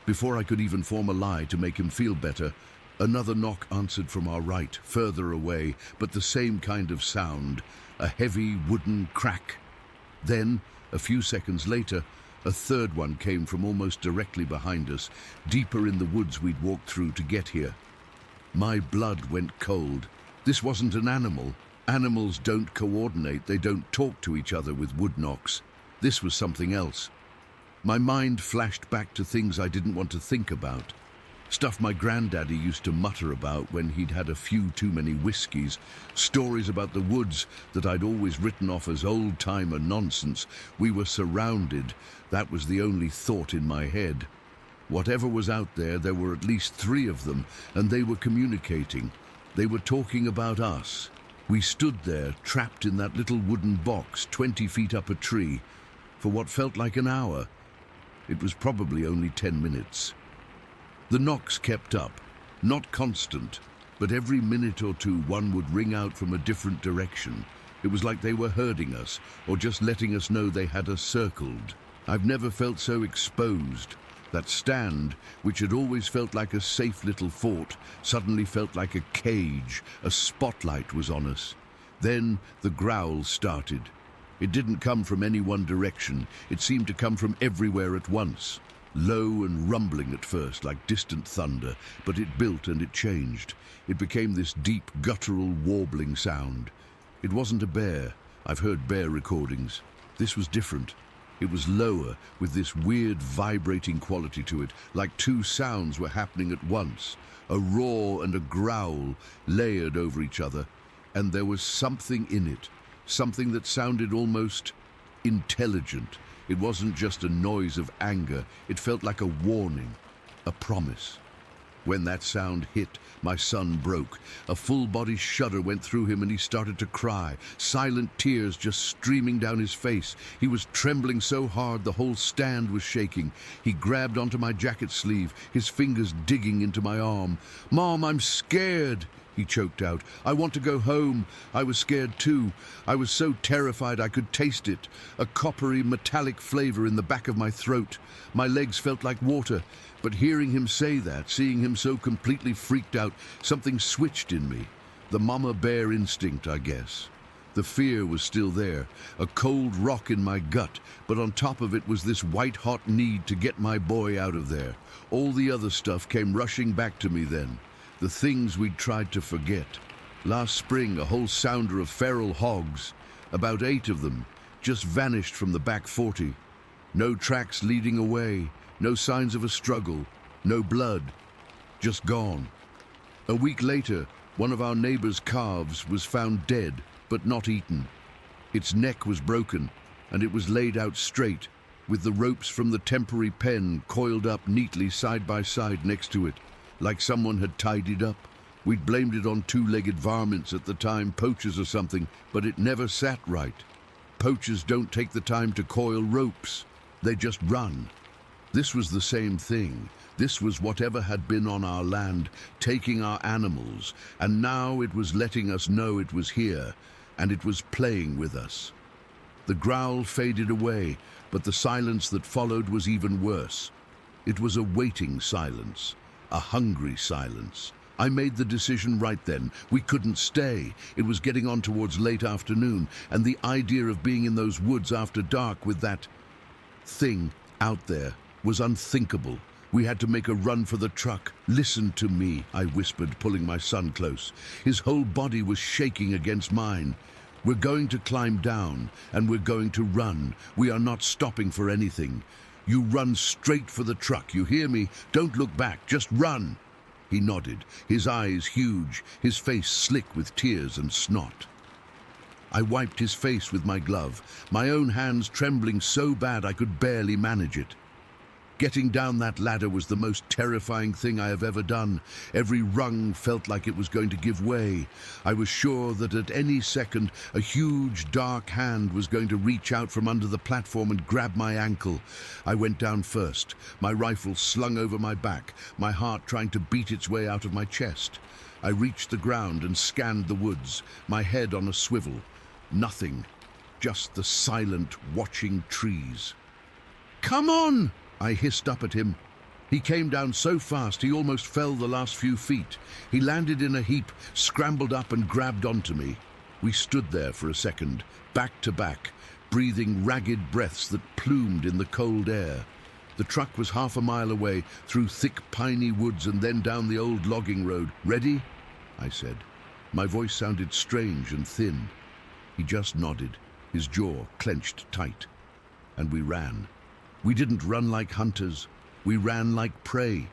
Before I could even form a lie to make him feel better, Another knock answered from our right, further away, but the same kind of sound, a heavy wooden crack. Then, a few seconds later, a third one came from almost directly behind us, deeper in the woods we'd walked through to get here. My blood went cold. This wasn't an animal. Animals don't coordinate, they don't talk to each other with wood knocks. This was something else. My mind flashed back to things I didn't want to think about. Stuff my granddaddy used to mutter about when he'd had a few too many whiskies. Stories about the woods that I'd always written off as old-timer nonsense. We were surrounded. That was the only thought in my head. Whatever was out there, there were at least 3 of them, and they were communicating. They were talking about us. We stood there, trapped in that little wooden box 20 feet up a tree, for what felt like an hour. It was probably only 10 minutes. The knocks kept up, not constant, but every minute or two one would ring out from a different direction. It was like they were herding us, or just letting us know they had us circled. I've never felt so exposed. That stand, which had always felt like a safe little fort, suddenly felt like a cage. A spotlight was on us. Then the growl started. It didn't come from any one direction. It seemed to come from everywhere at once. Low and rumbling at first, like distant thunder, but it built and it changed. It became this deep, guttural, warbling sound. It wasn't a bear. I've heard bear recordings. This was different. It was lower, with this weird, vibrating quality to it, like 2 sounds were happening at once. A roar and a growl layered over each other, and there was something in it, something that sounded almost intelligent. It wasn't just a noise of anger, it felt like a warning, a promise. When that sound hit, my son broke. A full-body shudder went through him and he started to cry, silent tears just streaming down his face. He was trembling so hard the whole stand was shaking. He grabbed onto my jacket sleeve, his fingers digging into my arm. "Mom, I'm scared," he choked out. "I want to go home." I was scared too. I was so terrified I could taste it, a coppery, metallic flavor in the back of my throat. My legs felt like water. But hearing him say that, seeing him so completely freaked out, something switched in me. The mama bear instinct, I guess. The fear was still there, a cold rock in my gut, but on top of it was this white-hot need to get my boy out of there. All the other stuff came rushing back to me then. The things we'd tried to forget. Last spring, a whole sounder of feral hogs, about 8 of them, just vanished from the back 40. No tracks leading away, no signs of a struggle, no blood, just gone. A week later, one of our neighbor's calves was found dead, but not eaten. Its neck was broken, and it was laid out straight, with the ropes from the temporary pen coiled up neatly side by side next to it, like someone had tidied up. We'd blamed it on 2-legged varmints at the time, poachers or something, but it never sat right. Poachers don't take the time to coil ropes. They just run. This was the same thing. This was whatever had been on our land, taking our animals, and now it was letting us know it was here, and it was playing with us. The growl faded away, but the silence that followed was even worse. It was a waiting silence, a hungry silence. I made the decision right then. We couldn't stay. It was getting on towards late afternoon, and the idea of being in those woods after dark with that thing out there was unthinkable. We had to make a run for the truck. "Listen to me," I whispered, pulling my son close. His whole body was shaking against mine. "We're going to climb down, and we're going to run. We are not stopping for anything. You run straight for the truck, you hear me? Don't look back, just run." He nodded, his eyes huge, his face slick with tears and snot. I wiped his face with my glove, my own hands trembling so bad I could barely manage it. Getting down that ladder was the most terrifying thing I have ever done. Every rung felt like it was going to give way. I was sure that at any second a huge dark hand was going to reach out from under the platform and grab my ankle. I went down first, my rifle slung over my back, my heart trying to beat its way out of my chest. I reached the ground and scanned the woods, my head on a swivel. Nothing, just the silent, watching trees. "Come on!" I hissed up at him. He came down so fast he almost fell the last few feet. He landed in a heap, scrambled up and grabbed onto me. We stood there for a second, back to back, breathing ragged breaths that plumed in the cold air. The truck was half a mile away, through thick piney woods and then down the old logging road. "Ready?" I said. My voice sounded strange and thin. He just nodded, his jaw clenched tight. And we ran. We didn't run like hunters. We ran like prey.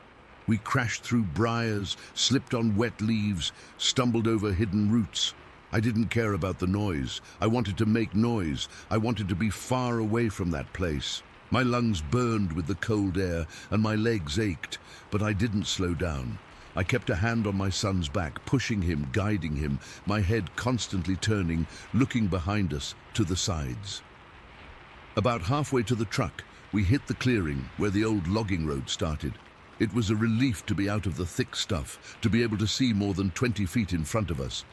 We crashed through briars, slipped on wet leaves, stumbled over hidden roots. I didn't care about the noise. I wanted to make noise. I wanted to be far away from that place. My lungs burned with the cold air and my legs ached, but I didn't slow down. I kept a hand on my son's back, pushing him, guiding him, my head constantly turning, looking behind us, to the sides. About halfway to the truck, we hit the clearing where the old logging road started. It was a relief to be out of the thick stuff, to be able to see more than 20 feet in front of us.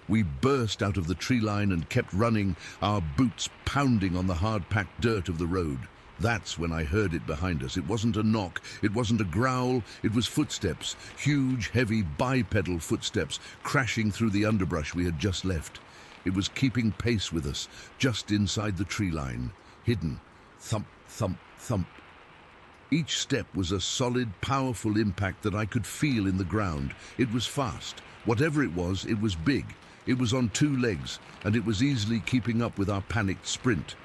We burst out of the tree line and kept running, our boots pounding on the hard-packed dirt of the road. That's when I heard it behind us. It wasn't a knock, it wasn't a growl, it was footsteps, huge, heavy, bipedal footsteps crashing through the underbrush we had just left. It was keeping pace with us, just inside the tree line, hidden. Thump, thump, thump. Each step was a solid, powerful impact that I could feel in the ground. It was fast. Whatever it was big. It was on two legs, and it was easily keeping up with our panicked sprint.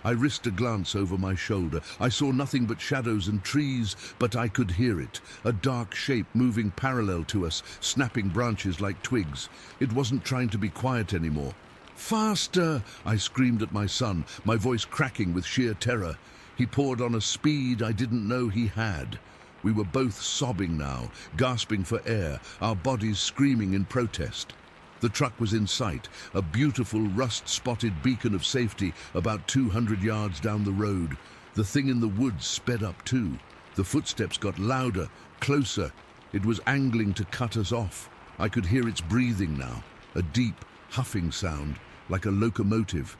I risked a glance over my shoulder. I saw nothing but shadows and trees, but I could hear it, a dark shape moving parallel to us, snapping branches like twigs. It wasn't trying to be quiet anymore. "Faster!" I screamed at my son, my voice cracking with sheer terror. He poured on a speed I didn't know he had. We were both sobbing now, gasping for air, our bodies screaming in protest. The truck was in sight, a beautiful rust-spotted beacon of safety about 200 yards down the road. The thing in the woods sped up too. The footsteps got louder, closer. It was angling to cut us off. I could hear its breathing now, a deep, huffing sound, like a locomotive.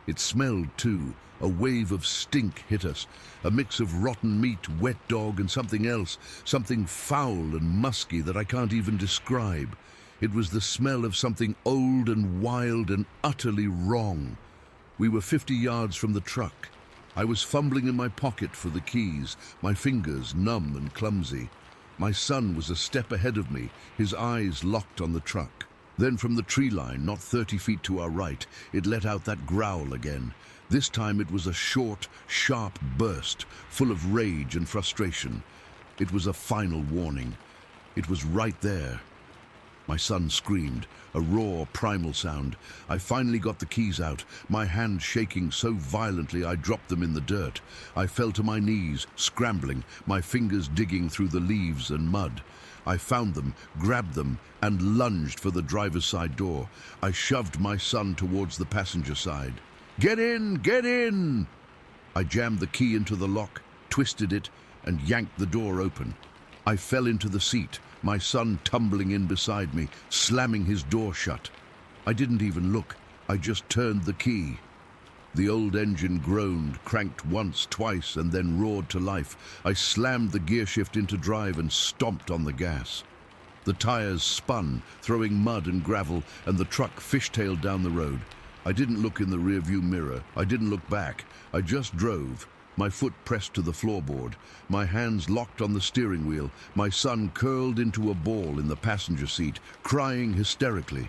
It smelled too. A wave of stink hit us, a mix of rotten meat, wet dog, and something else, something foul and musky that I can't even describe. It was the smell of something old and wild and utterly wrong. We were 50 yards from the truck. I was fumbling in my pocket for the keys, my fingers numb and clumsy. My son was a step ahead of me, his eyes locked on the truck. Then from the tree line, not 30 feet to our right, it let out that growl again. This time it was a short, sharp burst, full of rage and frustration. It was a final warning. It was right there. My son screamed, a raw, primal sound. I finally got the keys out, my hand shaking so violently I dropped them in the dirt. I fell to my knees, scrambling, my fingers digging through the leaves and mud. I found them, grabbed them, and lunged for the driver's side door. I shoved my son towards the passenger side. "Get in! Get in!" I jammed the key into the lock, twisted it, and yanked the door open. I fell into the seat, my son tumbling in beside me, slamming his door shut. I didn't even look. I just turned the key. The old engine groaned, cranked once, twice, and then roared to life. I slammed the gear shift into drive and stomped on the gas. The tires spun, throwing mud and gravel, and the truck fishtailed down the road. I didn't look in the rearview mirror. I didn't look back. I just drove, my foot pressed to the floorboard, my hands locked on the steering wheel, my son curled into a ball in the passenger seat, crying hysterically.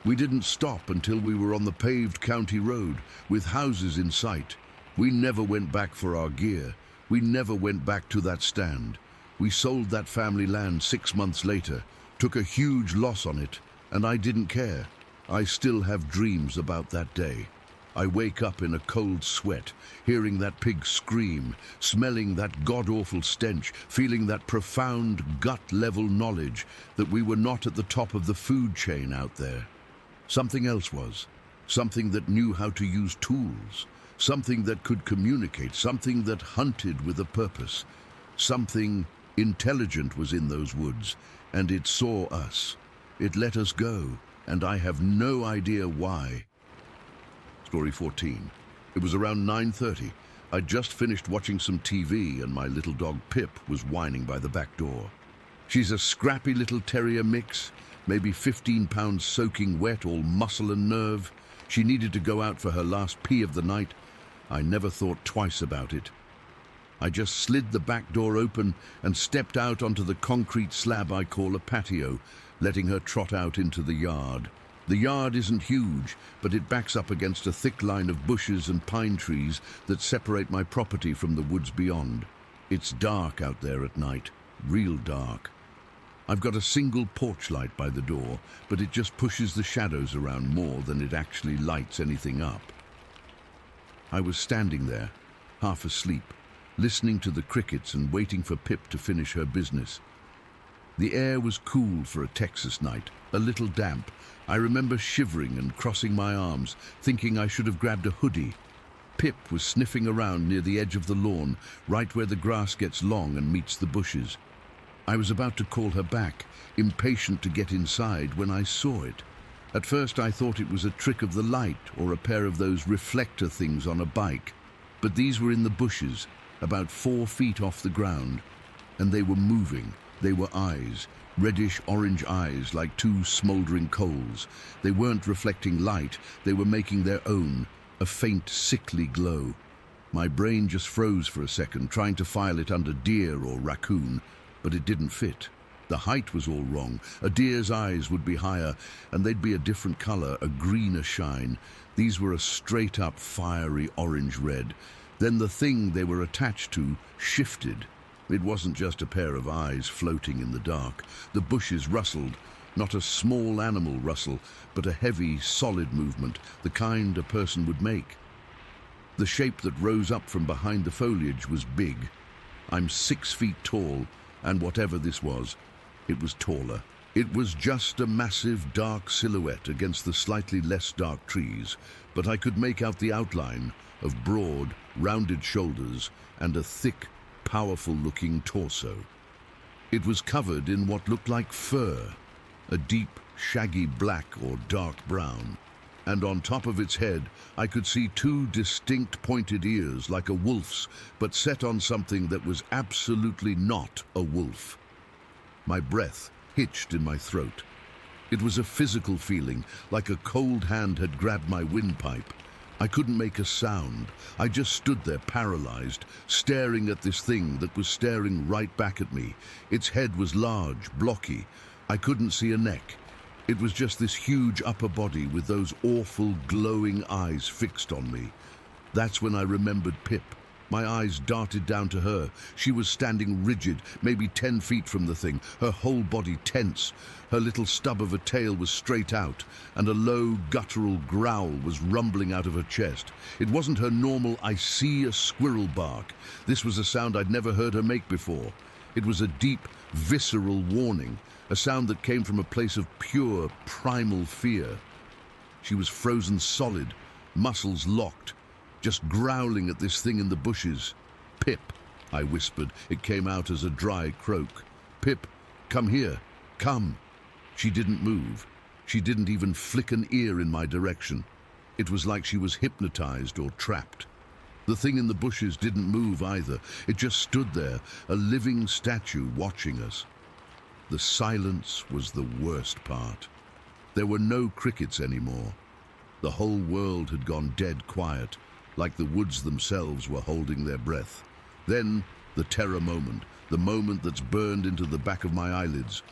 We didn't stop until we were on the paved county road, with houses in sight. We never went back for our gear. We never went back to that stand. We sold that family land 6 months later, took a huge loss on it, and I didn't care. I still have dreams about that day. I wake up in a cold sweat, hearing that pig scream, smelling that god-awful stench, feeling that profound gut-level knowledge that we were not at the top of the food chain out there. Something else was, something that knew how to use tools, something that could communicate, something that hunted with a purpose. Something intelligent was in those woods, and it saw us. It let us go, and I have no idea why. Story 14. It was around 9:30. I'd just finished watching some TV and my little dog Pip was whining by the back door. She's a scrappy little terrier mix, maybe 15 pounds soaking wet, all muscle and nerve. She needed to go out for her last pee of the night. I never thought twice about it. I just slid the back door open and stepped out onto the concrete slab I call a patio, letting her trot out into the yard. The yard isn't huge, but it backs up against a thick line of bushes and pine trees that separate my property from the woods beyond. It's dark out there at night, real dark. I've got a single porch light by the door, but it just pushes the shadows around more than it actually lights anything up. I was standing there, half asleep, listening to the crickets and waiting for Pip to finish her business. The air was cool for a Texas night, a little damp. I remember shivering and crossing my arms, thinking I should have grabbed a hoodie. Pip was sniffing around near the edge of the lawn, right where the grass gets long and meets the bushes. I was about to call her back, impatient to get inside, when I saw it. At first I thought it was a trick of the light or a pair of those reflector things on a bike. But these were in the bushes, about 4 feet off the ground, and they were moving. They were eyes, reddish-orange eyes like 2 smoldering coals. They weren't reflecting light, they were making their own, a faint, sickly glow. My brain just froze for a second, trying to file it under deer or raccoon, but it didn't fit. The height was all wrong. A deer's eyes would be higher, and they'd be a different color, a greener shine. These were a straight-up, fiery orange-red. Then the thing they were attached to shifted. It wasn't just a pair of eyes floating in the dark. The bushes rustled, not a small animal rustle, but a heavy, solid movement, the kind a person would make. The shape that rose up from behind the foliage was big. I'm 6 feet tall, and whatever this was, it was taller. It was just a massive, dark silhouette against the slightly less dark trees, but I could make out the outline of broad, rounded shoulders and a thick, powerful-looking torso. It was covered in what looked like fur, a deep, shaggy black or dark brown, and on top of its head I could see 2 distinct pointed ears like a wolf's, but set on something that was absolutely not a wolf. My breath hitched in my throat. It was a physical feeling, like a cold hand had grabbed my windpipe. I couldn't make a sound. I just stood there paralyzed, staring at this thing that was staring right back at me. Its head was large, blocky. I couldn't see a neck. It was just this huge upper body with those awful, glowing eyes fixed on me. That's when I remembered Pip. My eyes darted down to her. She was standing rigid, maybe 10 feet from the thing, her whole body tense. Her little stub of a tail was straight out, and a low, guttural growl was rumbling out of her chest. It wasn't her normal, "I see a squirrel" bark. This was a sound I'd never heard her make before. It was a deep, visceral warning, a sound that came from a place of pure, primal fear. She was frozen solid, muscles locked, just growling at this thing in the bushes. "Pip," I whispered. It came out as a dry croak. "Pip, come here, come." She didn't move. She didn't even flick an ear in my direction. It was like she was hypnotized or trapped. The thing in the bushes didn't move either. It just stood there, a living statue watching us. The silence was the worst part. There were no crickets anymore. The whole world had gone dead quiet, like the woods themselves were holding their breath. Then, the terror moment, the moment that's burned into the back of my eyelids.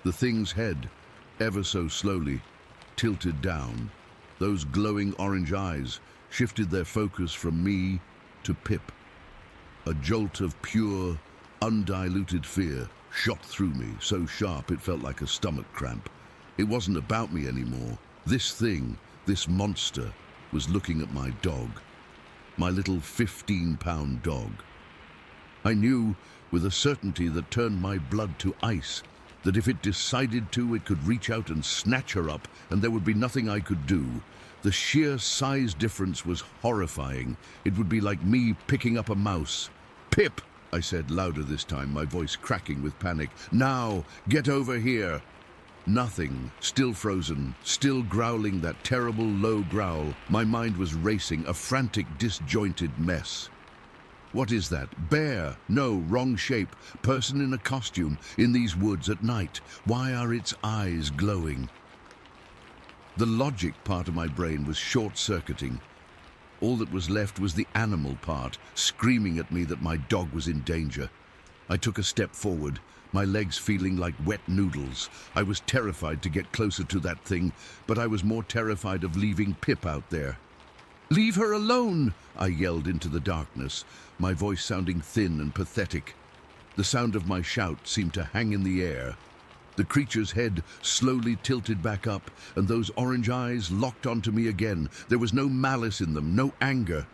The thing's head, ever so slowly, tilted down. Those glowing orange eyes shifted their focus from me to Pip. A jolt of pure, undiluted fear shot through me, so sharp it felt like a stomach cramp. It wasn't about me anymore. This thing, this monster, was looking at my dog. My little 15-pound dog. I knew, with a certainty that turned my blood to ice, that if it decided to, it could reach out and snatch her up, and there would be nothing I could do. The sheer size difference was horrifying. It would be like me picking up a mouse. "Pip," I said louder this time, my voice cracking with panic. "Now, get over here." Nothing, still frozen, still growling that terrible low growl. My mind was racing, a frantic, disjointed mess. What is that? Bear? No, wrong shape. Person in a costume, in these woods at night. Why are its eyes glowing? The logic part of my brain was short-circuiting. All that was left was the animal part, screaming at me that my dog was in danger. I took a step forward, my legs feeling like wet noodles. I was terrified to get closer to that thing, but I was more terrified of leaving Pip out there. "Leave her alone!" I yelled into the darkness, my voice sounding thin and pathetic. The sound of my shout seemed to hang in the air. The creature's head slowly tilted back up, and those orange eyes locked onto me again. There was no malice in them, no anger.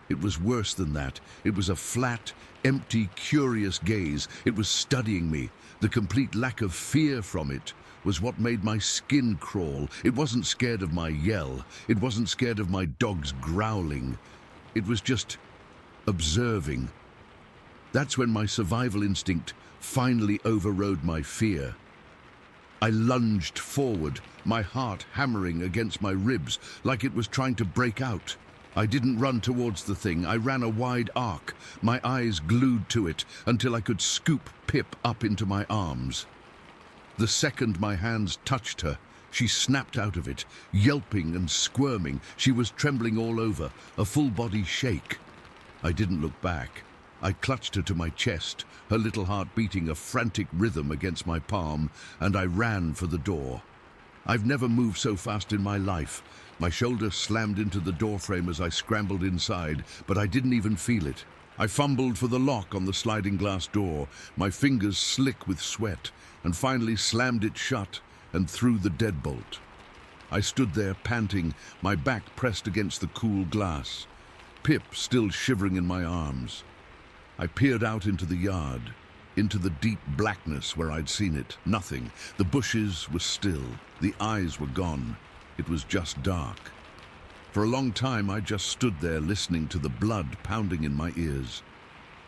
It was worse than that. It was a flat, empty, curious gaze. It was studying me. The complete lack of fear from it was what made my skin crawl. It wasn't scared of my yell. It wasn't scared of my dog's growling. It was just observing. That's when my survival instinct finally overrode my fear. I lunged forward, my heart hammering against my ribs like it was trying to break out. I didn't run towards the thing. I ran a wide arc, my eyes glued to it until I could scoop Pip up into my arms. The second my hands touched her, she snapped out of it, yelping and squirming. She was trembling all over, a full-body shake. I didn't look back. I clutched her to my chest, her little heart beating a frantic rhythm against my palm, and I ran for the door. I've never moved so fast in my life. My shoulder slammed into the doorframe as I scrambled inside, but I didn't even feel it. I fumbled for the lock on the sliding glass door, my fingers slick with sweat, and finally slammed it shut and threw the deadbolt. I stood there panting, my back pressed against the cool glass, Pip still shivering in my arms. I peered out into the yard, into the deep blackness where I'd seen it. Nothing. The bushes were still. The eyes were gone. It was just dark. For a long time, I just stood there listening to the blood pounding in my ears.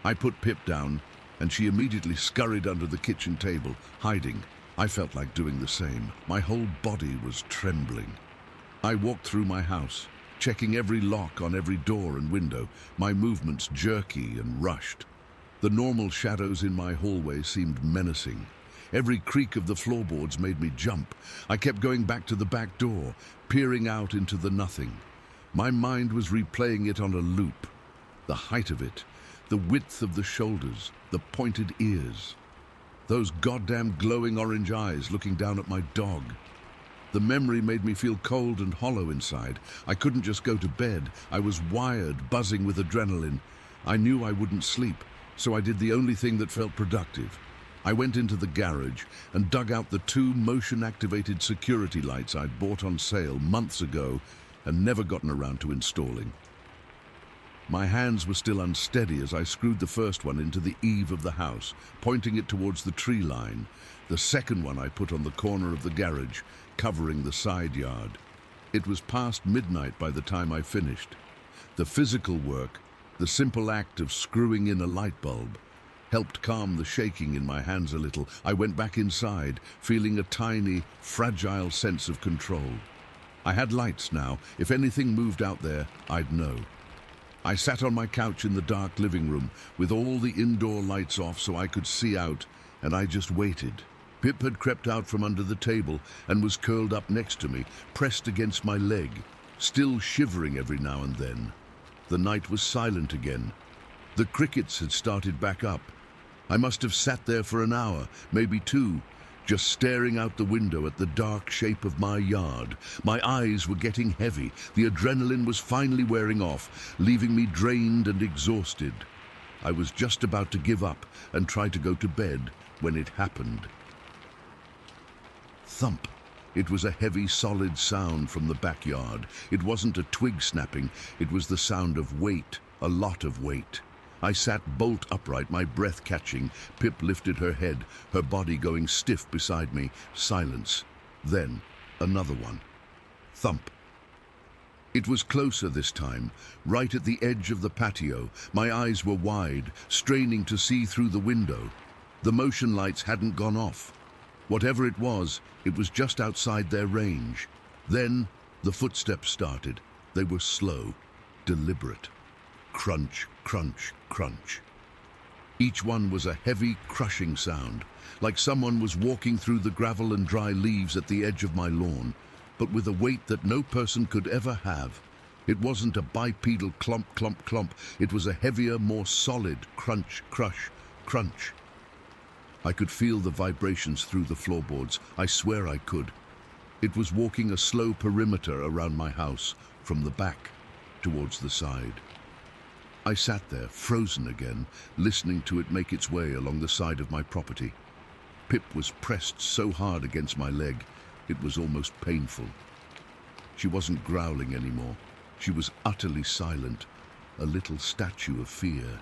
I put Pip down, and she immediately scurried under the kitchen table, hiding. I felt like doing the same. My whole body was trembling. I walked through my house, checking every lock on every door and window, my movements jerky and rushed. The normal shadows in my hallway seemed menacing. Every creak of the floorboards made me jump. I kept going back to the back door, peering out into the nothing. My mind was replaying it on a loop. The height of it, the width of the shoulders, the pointed ears. Those goddamn glowing orange eyes looking down at my dog. The memory made me feel cold and hollow inside. I couldn't just go to bed. I was wired, buzzing with adrenaline. I knew I wouldn't sleep, so I did the only thing that felt productive. I went into the garage and dug out the 2 motion-activated security lights I'd bought on sale months ago and never gotten around to installing. My hands were still unsteady as I screwed the first one into the eave of the house, pointing it towards the tree line. The second one I put on the corner of the garage, covering the side yard. It was past midnight by the time I finished. The physical work, the simple act of screwing in a light bulb, helped calm the shaking in my hands a little. I went back inside, feeling a tiny, fragile sense of control. I had lights now. If anything moved out there, I'd know. I sat on my couch in the dark living room, with all the indoor lights off so I could see out, and I just waited. Pip had crept out from under the table and was curled up next to me, pressed against my leg, still shivering every now and then. The night was silent again. The crickets had started back up. I must have sat there for an hour, maybe 2, just staring out the window at the dark shape of my yard. My eyes were getting heavy. The adrenaline was finally wearing off, leaving me drained and exhausted. I was just about to give up and try to go to bed when it happened. Thump. It was a heavy, solid sound from the backyard. It wasn't a twig snapping. It was the sound of weight, a lot of weight. I sat bolt upright, my breath catching. Pip lifted her head, her body going stiff beside me. Silence. Then, another one. Thump. It was closer this time, right at the edge of the patio. My eyes were wide, straining to see through the window. The motion lights hadn't gone off. Whatever it was just outside their range. Then, the footsteps started. They were slow, deliberate. crunch, crunch, crunch. Each one was a heavy, crushing sound, like someone was walking through the gravel and dry leaves at the edge of my lawn, but with a weight that no person could ever have. It wasn't a bipedal clump, clump, clump. It was a heavier, more solid crunch, crush, crunch. I could feel the vibrations through the floorboards. I swear I could. It was walking a slow perimeter around my house, from the back towards the side. I sat there, frozen again, listening to it make its way along the side of my property. Pip was pressed so hard against my leg, it was almost painful. She wasn't growling anymore. She was utterly silent, a little statue of fear.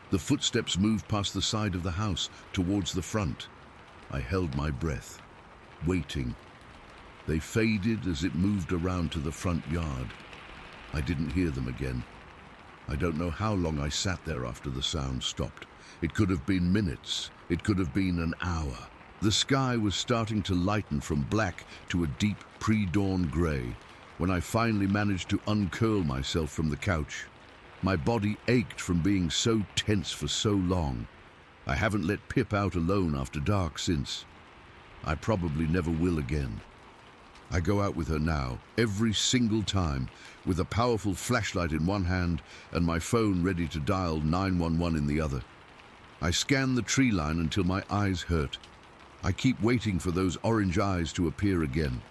The footsteps moved past the side of the house, towards the front. I held my breath, waiting. They faded as it moved around to the front yard. I didn't hear them again. I don't know how long I sat there after the sound stopped. It could have been minutes. It could have been an hour. The sky was starting to lighten from black to a deep pre-dawn grey when I finally managed to uncurl myself from the couch. My body ached from being so tense for so long. I haven't let Pip out alone after dark since. I probably never will again. I go out with her now, every single time, with a powerful flashlight in one hand and my phone ready to dial 911 in the other. I scan the tree line until my eyes hurt. I keep waiting for those orange eyes to appear again.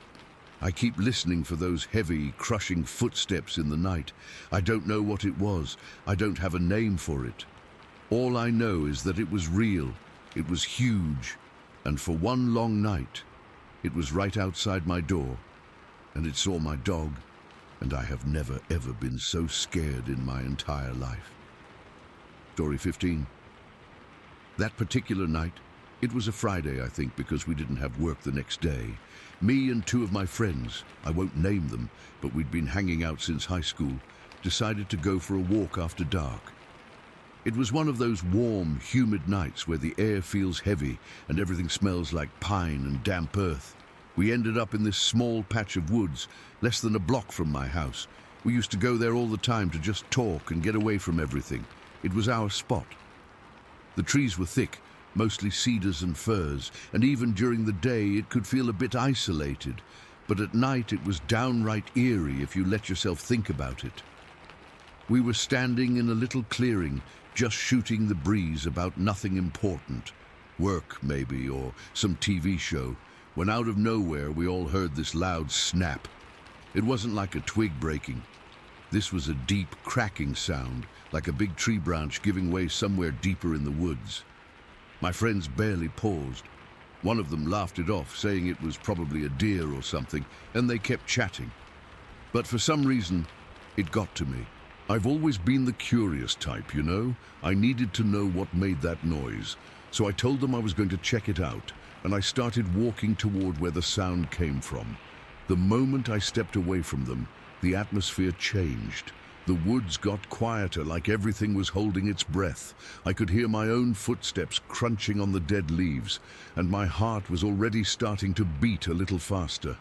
I keep listening for those heavy, crushing footsteps in the night. I don't know what it was. I don't have a name for it. All I know is that it was real. It was huge. And for one long night, it was right outside my door. And it saw my dog. And I have never, ever been so scared in my entire life. Story 15. That particular night, it was a Friday, I think, because we didn't have work the next day. Me and two of my friends, I won't name them, but we'd been hanging out since high school, decided to go for a walk after dark. It was one of those warm, humid nights where the air feels heavy and everything smells like pine and damp earth. We ended up in this small patch of woods, less than a block from my house. We used to go there all the time to just talk and get away from everything. It was our spot. The trees were thick, mostly cedars and firs, and even during the day it could feel a bit isolated, but at night it was downright eerie if you let yourself think about it. We were standing in a little clearing, just shooting the breeze about nothing important, work maybe, or some TV show, when out of nowhere we all heard this loud snap. It wasn't like a twig breaking. This was a deep cracking sound, like a big tree branch giving way somewhere deeper in the woods. My friends barely paused. One of them laughed it off, saying it was probably a deer or something, and they kept chatting. But for some reason, it got to me. I've always been the curious type, you know? I needed to know what made that noise, so I told them I was going to check it out, and I started walking toward where the sound came from. The moment I stepped away from them, the atmosphere changed. The woods got quieter, like everything was holding its breath. I could hear my own footsteps crunching on the dead leaves, and my heart was already starting to beat a little faster.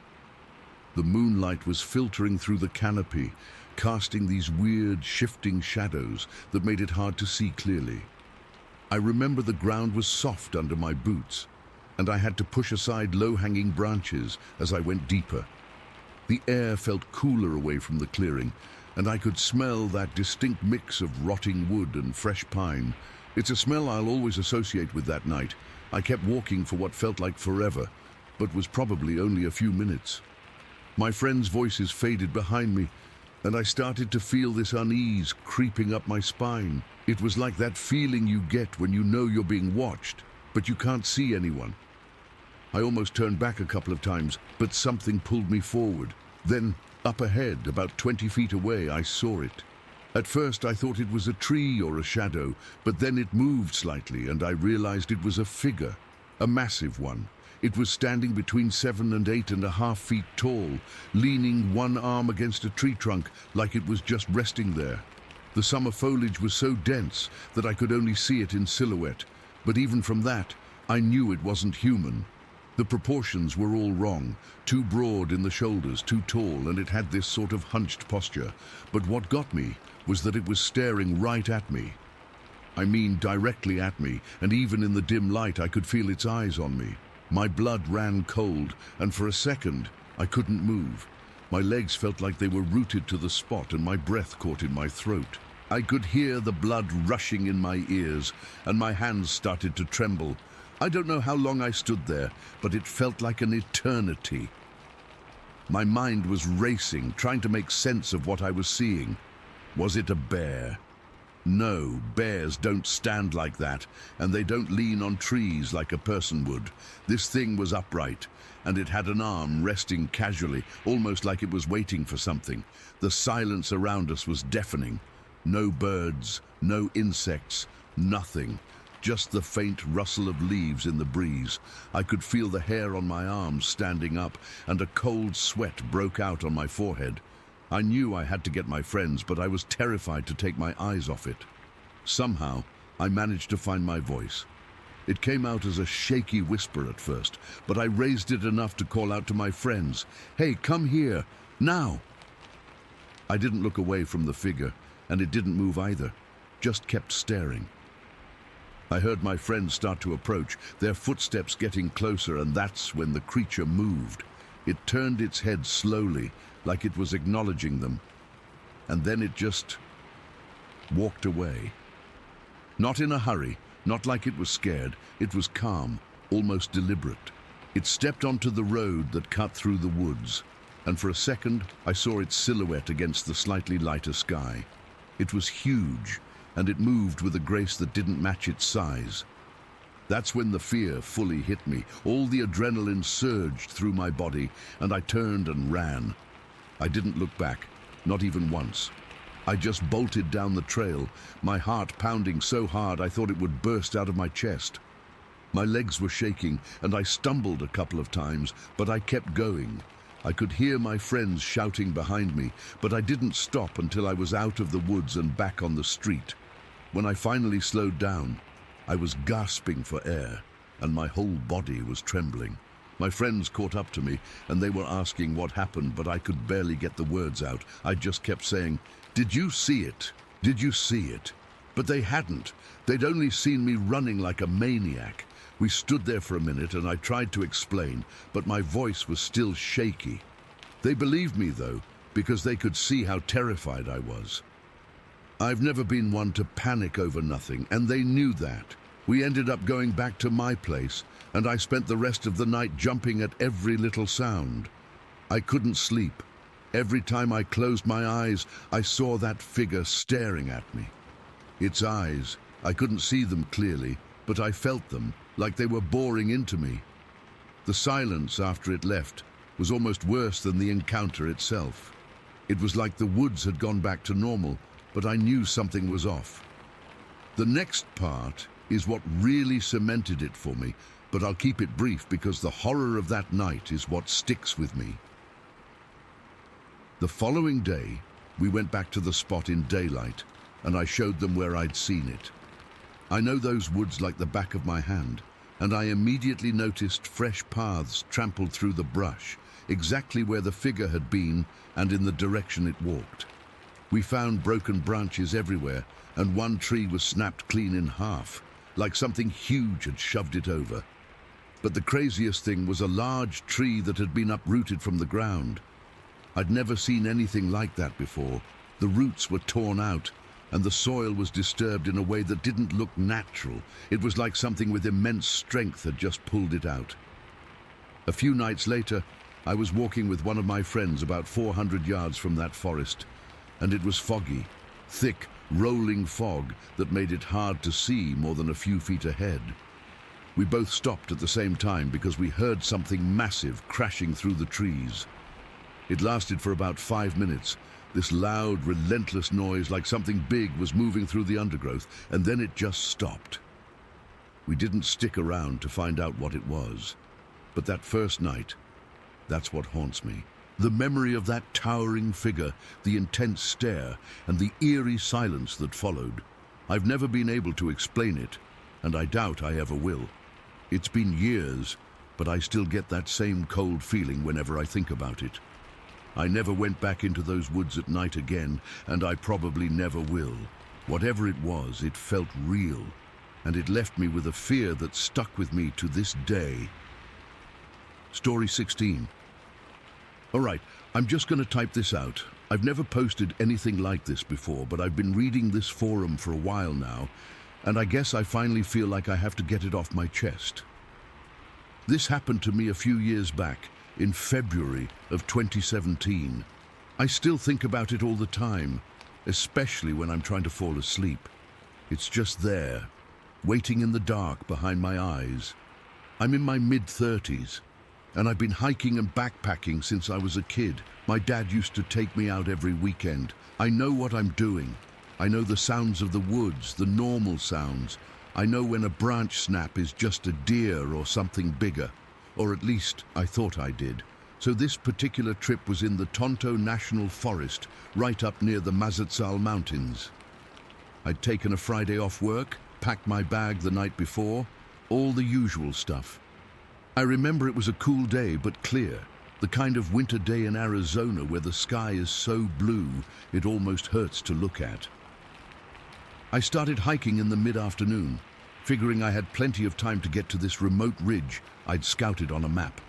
The moonlight was filtering through the canopy, casting these weird, shifting shadows that made it hard to see clearly. I remember the ground was soft under my boots, and I had to push aside low-hanging branches as I went deeper. The air felt cooler away from the clearing, and I could smell that distinct mix of rotting wood and fresh pine. It's a smell I'll always associate with that night. I kept walking for what felt like forever, but was probably only a few minutes. My friends' voices faded behind me, and I started to feel this unease creeping up my spine. It was like that feeling you get when you know you're being watched, but you can't see anyone. I almost turned back a couple of times, but something pulled me forward. Then, up ahead, about 20 feet away, I saw it. At first I thought it was a tree or a shadow, but then it moved slightly and I realized it was a figure, a massive one. It was standing between 7 and 8.5 feet tall, leaning one arm against a tree trunk like it was just resting there. The summer foliage was so dense that I could only see it in silhouette, but even from that, I knew it wasn't human. The proportions were all wrong, too broad in the shoulders, too tall, and it had this sort of hunched posture. But what got me was that it was staring right at me. I mean directly at me, and even in the dim light I could feel its eyes on me. My blood ran cold, and for a second I couldn't move. My legs felt like they were rooted to the spot, and my breath caught in my throat. I could hear the blood rushing in my ears, and my hands started to tremble. I don't know how long I stood there, but it felt like an eternity. My mind was racing, trying to make sense of what I was seeing. Was it a bear? No, bears don't stand like that, and they don't lean on trees like a person would. This thing was upright, and it had an arm resting casually, almost like it was waiting for something. The silence around us was deafening. No birds, no insects, nothing. Just the faint rustle of leaves in the breeze. I could feel the hair on my arms standing up, and a cold sweat broke out on my forehead. I knew I had to get my friends, but I was terrified to take my eyes off it. Somehow, I managed to find my voice. It came out as a shaky whisper at first, but I raised it enough to call out to my friends, "Hey, come here, now!" I didn't look away from the figure, and it didn't move either, just kept staring. I heard my friends start to approach, their footsteps getting closer, and that's when the creature moved. It turned its head slowly, like it was acknowledging them, and then it just walked away. Not in a hurry, not like it was scared. It was calm, almost deliberate. It stepped onto the road that cut through the woods, and for a second I saw its silhouette against the slightly lighter sky. It was huge, and it moved with a grace that didn't match its size. That's when the fear fully hit me. All the adrenaline surged through my body, and I turned and ran. I didn't look back, not even once. I just bolted down the trail, my heart pounding so hard I thought it would burst out of my chest. My legs were shaking, and I stumbled a couple of times, but I kept going. I could hear my friends shouting behind me, but I didn't stop until I was out of the woods and back on the street. When I finally slowed down, I was gasping for air, and my whole body was trembling. My friends caught up to me, and they were asking what happened, but I could barely get the words out. I just kept saying, "Did you see it? Did you see it?" But they hadn't. They'd only seen me running like a maniac. We stood there for a minute, and I tried to explain, but my voice was still shaky. They believed me, though, because they could see how terrified I was. I've never been one to panic over nothing, and they knew that. We ended up going back to my place, and I spent the rest of the night jumping at every little sound. I couldn't sleep. Every time I closed my eyes, I saw that figure staring at me. Its eyes, I couldn't see them clearly, but I felt them, like they were boring into me. The silence after it left was almost worse than the encounter itself. It was like the woods had gone back to normal, but I knew something was off. The next part is what really cemented it for me, but I'll keep it brief because the horror of that night is what sticks with me. The following day, we went back to the spot in daylight, and I showed them where I'd seen it. I know those woods like the back of my hand, and I immediately noticed fresh paths trampled through the brush, exactly where the figure had been and in the direction it walked. We found broken branches everywhere, and one tree was snapped clean in half, like something huge had shoved it over. But the craziest thing was a large tree that had been uprooted from the ground. I'd never seen anything like that before. The roots were torn out, and the soil was disturbed in a way that didn't look natural. It was like something with immense strength had just pulled it out. A few nights later, I was walking with one of my friends about 400 yards from that forest, and it was foggy, thick, rolling fog that made it hard to see more than a few feet ahead. We both stopped at the same time because we heard something massive crashing through the trees. It lasted for about 5 minutes, this loud, relentless noise like something big was moving through the undergrowth, and then it just stopped. We didn't stick around to find out what it was, but that first night, that's what haunts me. The memory of that towering figure, the intense stare, and the eerie silence that followed. I've never been able to explain it, and I doubt I ever will. It's been years, but I still get that same cold feeling whenever I think about it. I never went back into those woods at night again, and I probably never will. Whatever it was, it felt real, and it left me with a fear that stuck with me to this day. Story 16. All right, I'm just going to type this out. I've never posted anything like this before, but I've been reading this forum for a while now, and I guess I finally feel like I have to get it off my chest. This happened to me a few years back, in February of 2017. I still think about it all the time, especially when I'm trying to fall asleep. It's just there, waiting in the dark behind my eyes. I'm in my mid-30s, and I've been hiking and backpacking since I was a kid. My dad used to take me out every weekend. I know what I'm doing. I know the sounds of the woods, the normal sounds. I know when a branch snap is just a deer or something bigger. Or at least I thought I did. So this particular trip was in the Tonto National Forest, right up near the Mazatzal Mountains. I'd taken a Friday off work, packed my bag the night before, all the usual stuff. I remember it was a cool day but clear, the kind of winter day in Arizona where the sky is so blue it almost hurts to look at. I started hiking in the mid-afternoon, figuring I had plenty of time to get to this remote ridge I'd scouted on a map.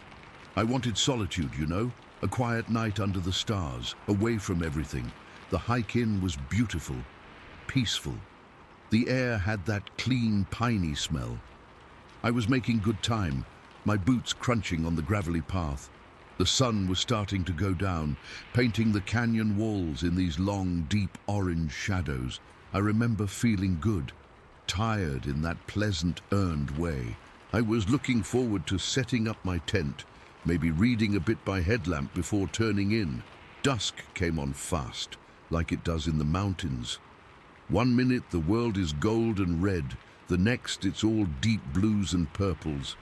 I wanted solitude, you know, a quiet night under the stars, away from everything. The hike in was beautiful, peaceful. The air had that clean, piney smell. I was making good time, my boots crunching on the gravelly path. The sun was starting to go down, painting the canyon walls in these long, deep orange shadows. I remember feeling good, tired in that pleasant, earned way. I was looking forward to setting up my tent, maybe reading a bit by headlamp before turning in. Dusk came on fast, like it does in the mountains. 1 minute the world is gold and red, the next it's all deep blues and purples.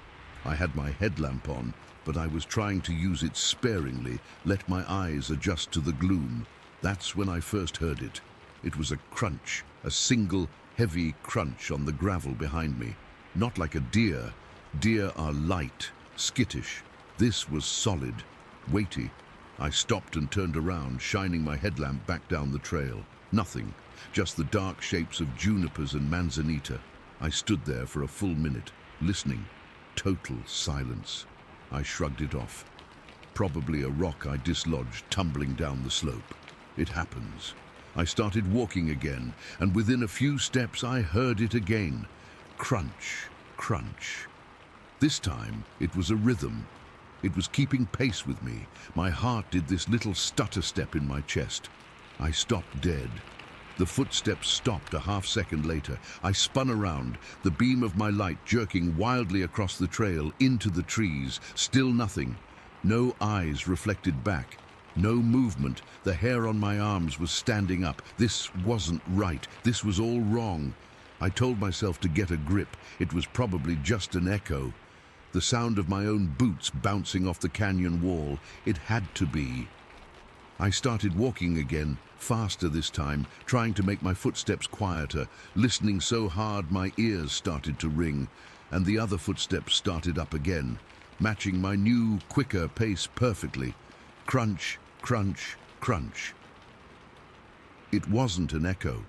I had my headlamp on, but I was trying to use it sparingly, let my eyes adjust to the gloom. That's when I first heard it. It was a crunch, a single, heavy crunch on the gravel behind me. Not like a deer. Deer are light, skittish. This was solid, weighty. I stopped and turned around, shining my headlamp back down the trail. Nothing, just the dark shapes of junipers and manzanita. I stood there for a full minute, listening. Total silence. I shrugged it off. Probably a rock I dislodged tumbling down the slope. It happens. I started walking again, and within a few steps I heard it again. Crunch, crunch. This time it was a rhythm. It was keeping pace with me. My heart did this little stutter step in my chest. I stopped dead. The footsteps stopped a half-second later. I spun around, the beam of my light jerking wildly across the trail into the trees. Still nothing. No eyes reflected back. No movement. The hair on my arms was standing up. This wasn't right. This was all wrong. I told myself to get a grip. It was probably just an echo. The sound of my own boots bouncing off the canyon wall. It had to be. I started walking again, faster this time, trying to make my footsteps quieter, listening so hard my ears started to ring, and the other footsteps started up again, matching my new, quicker pace perfectly. Crunch, crunch, crunch. It wasn't an echo.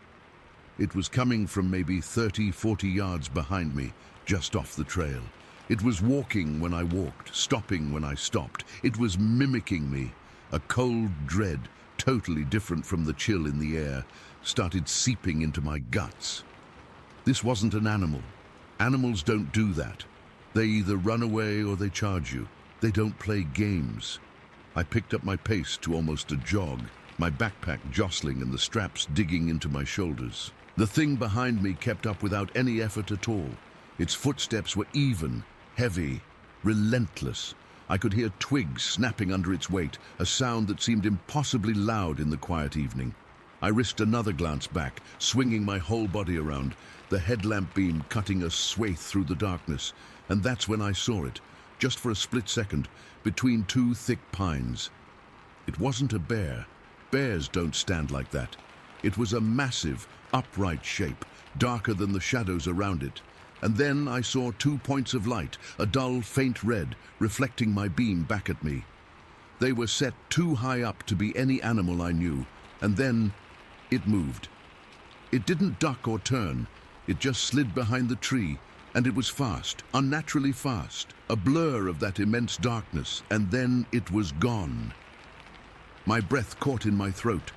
It was coming from maybe 30, 40 yards behind me, just off the trail. It was walking when I walked, stopping when I stopped. It was mimicking me. A cold dread, totally different from the chill in the air, started seeping into my guts. This wasn't an animal. Animals don't do that. They either run away or they charge you. They don't play games. I picked up my pace to almost a jog, my backpack jostling and the straps digging into my shoulders. The thing behind me kept up without any effort at all. Its footsteps were even, heavy, relentless. I could hear twigs snapping under its weight, a sound that seemed impossibly loud in the quiet evening. I risked another glance back, swinging my whole body around, the headlamp beam cutting a swathe through the darkness, and that's when I saw it, just for a split second, between two thick pines. It wasn't a bear. Bears don't stand like that. It was a massive, upright shape, darker than the shadows around it, and then I saw 2 points of light, a dull, faint red, reflecting my beam back at me. They were set too high up to be any animal I knew, and then it moved. It didn't duck or turn, it just slid behind the tree, and it was fast, unnaturally fast, a blur of that immense darkness, and then it was gone. My breath caught in my throat.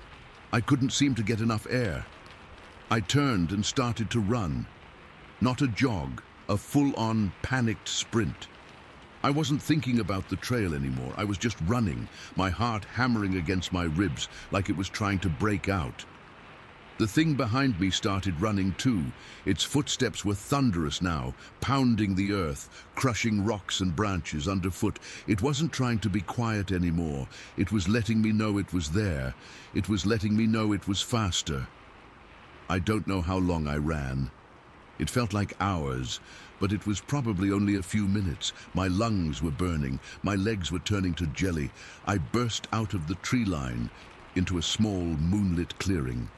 I couldn't seem to get enough air. I turned and started to run. Not a jog, a full-on panicked sprint. I wasn't thinking about the trail anymore. I was just running, my heart hammering against my ribs like it was trying to break out. The thing behind me started running too. Its footsteps were thunderous now, pounding the earth, crushing rocks and branches underfoot. It wasn't trying to be quiet anymore. It was letting me know it was there. It was letting me know it was faster. I don't know how long I ran. It felt like hours, but it was probably only a few minutes. My lungs were burning. My legs were turning to jelly. I burst out of the tree line into a small moonlit clearing.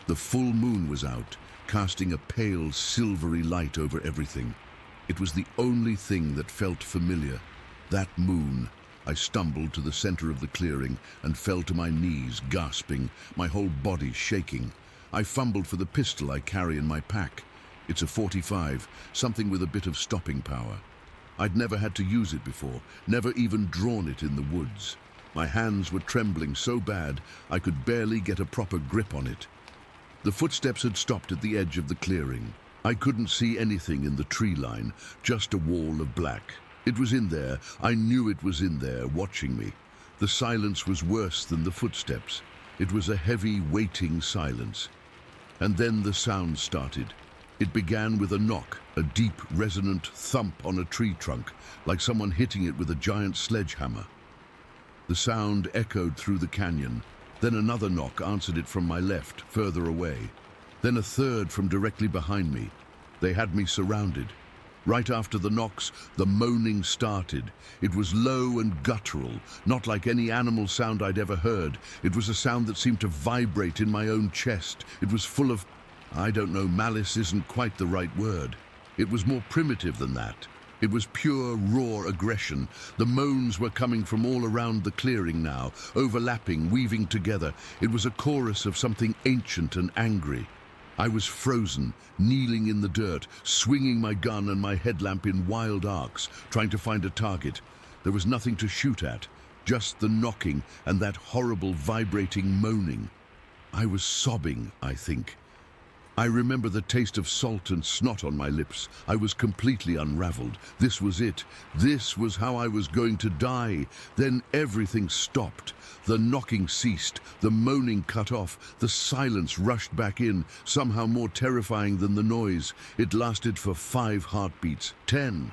The full moon was out, casting a pale, silvery light over everything. It was the only thing that felt familiar. That moon. I stumbled to the center of the clearing and fell to my knees, gasping, my whole body shaking. I fumbled for the pistol I carry in my pack. It's a .45, something with a bit of stopping power. I'd never had to use it before, never even drawn it in the woods. My hands were trembling so bad I could barely get a proper grip on it. The footsteps had stopped at the edge of the clearing. I couldn't see anything in the tree line, just a wall of black. It was in there. I knew it was in there, watching me. The silence was worse than the footsteps. It was a heavy, waiting silence. And then the sound started. It began with a knock, a deep, resonant thump on a tree trunk, like someone hitting it with a giant sledgehammer. The sound echoed through the canyon. Then another knock answered it from my left, further away. Then a third from directly behind me. They had me surrounded. Right after the knocks, the moaning started. It was low and guttural, not like any animal sound I'd ever heard. It was a sound that seemed to vibrate in my own chest. It was full of, I don't know, malice isn't quite the right word. It was more primitive than that. It was pure, raw aggression. The moans were coming from all around the clearing now, overlapping, weaving together. It was a chorus of something ancient and angry. I was frozen, kneeling in the dirt, swinging my gun and my headlamp in wild arcs, trying to find a target. There was nothing to shoot at, just the knocking and that horrible, vibrating moaning. I was sobbing, I think. I remember the taste of salt and snot on my lips. I was completely unraveled. This was it. This was how I was going to die. Then everything stopped. The knocking ceased. The moaning cut off. The silence rushed back in, somehow more terrifying than the noise. It lasted for 5 heartbeats, 10,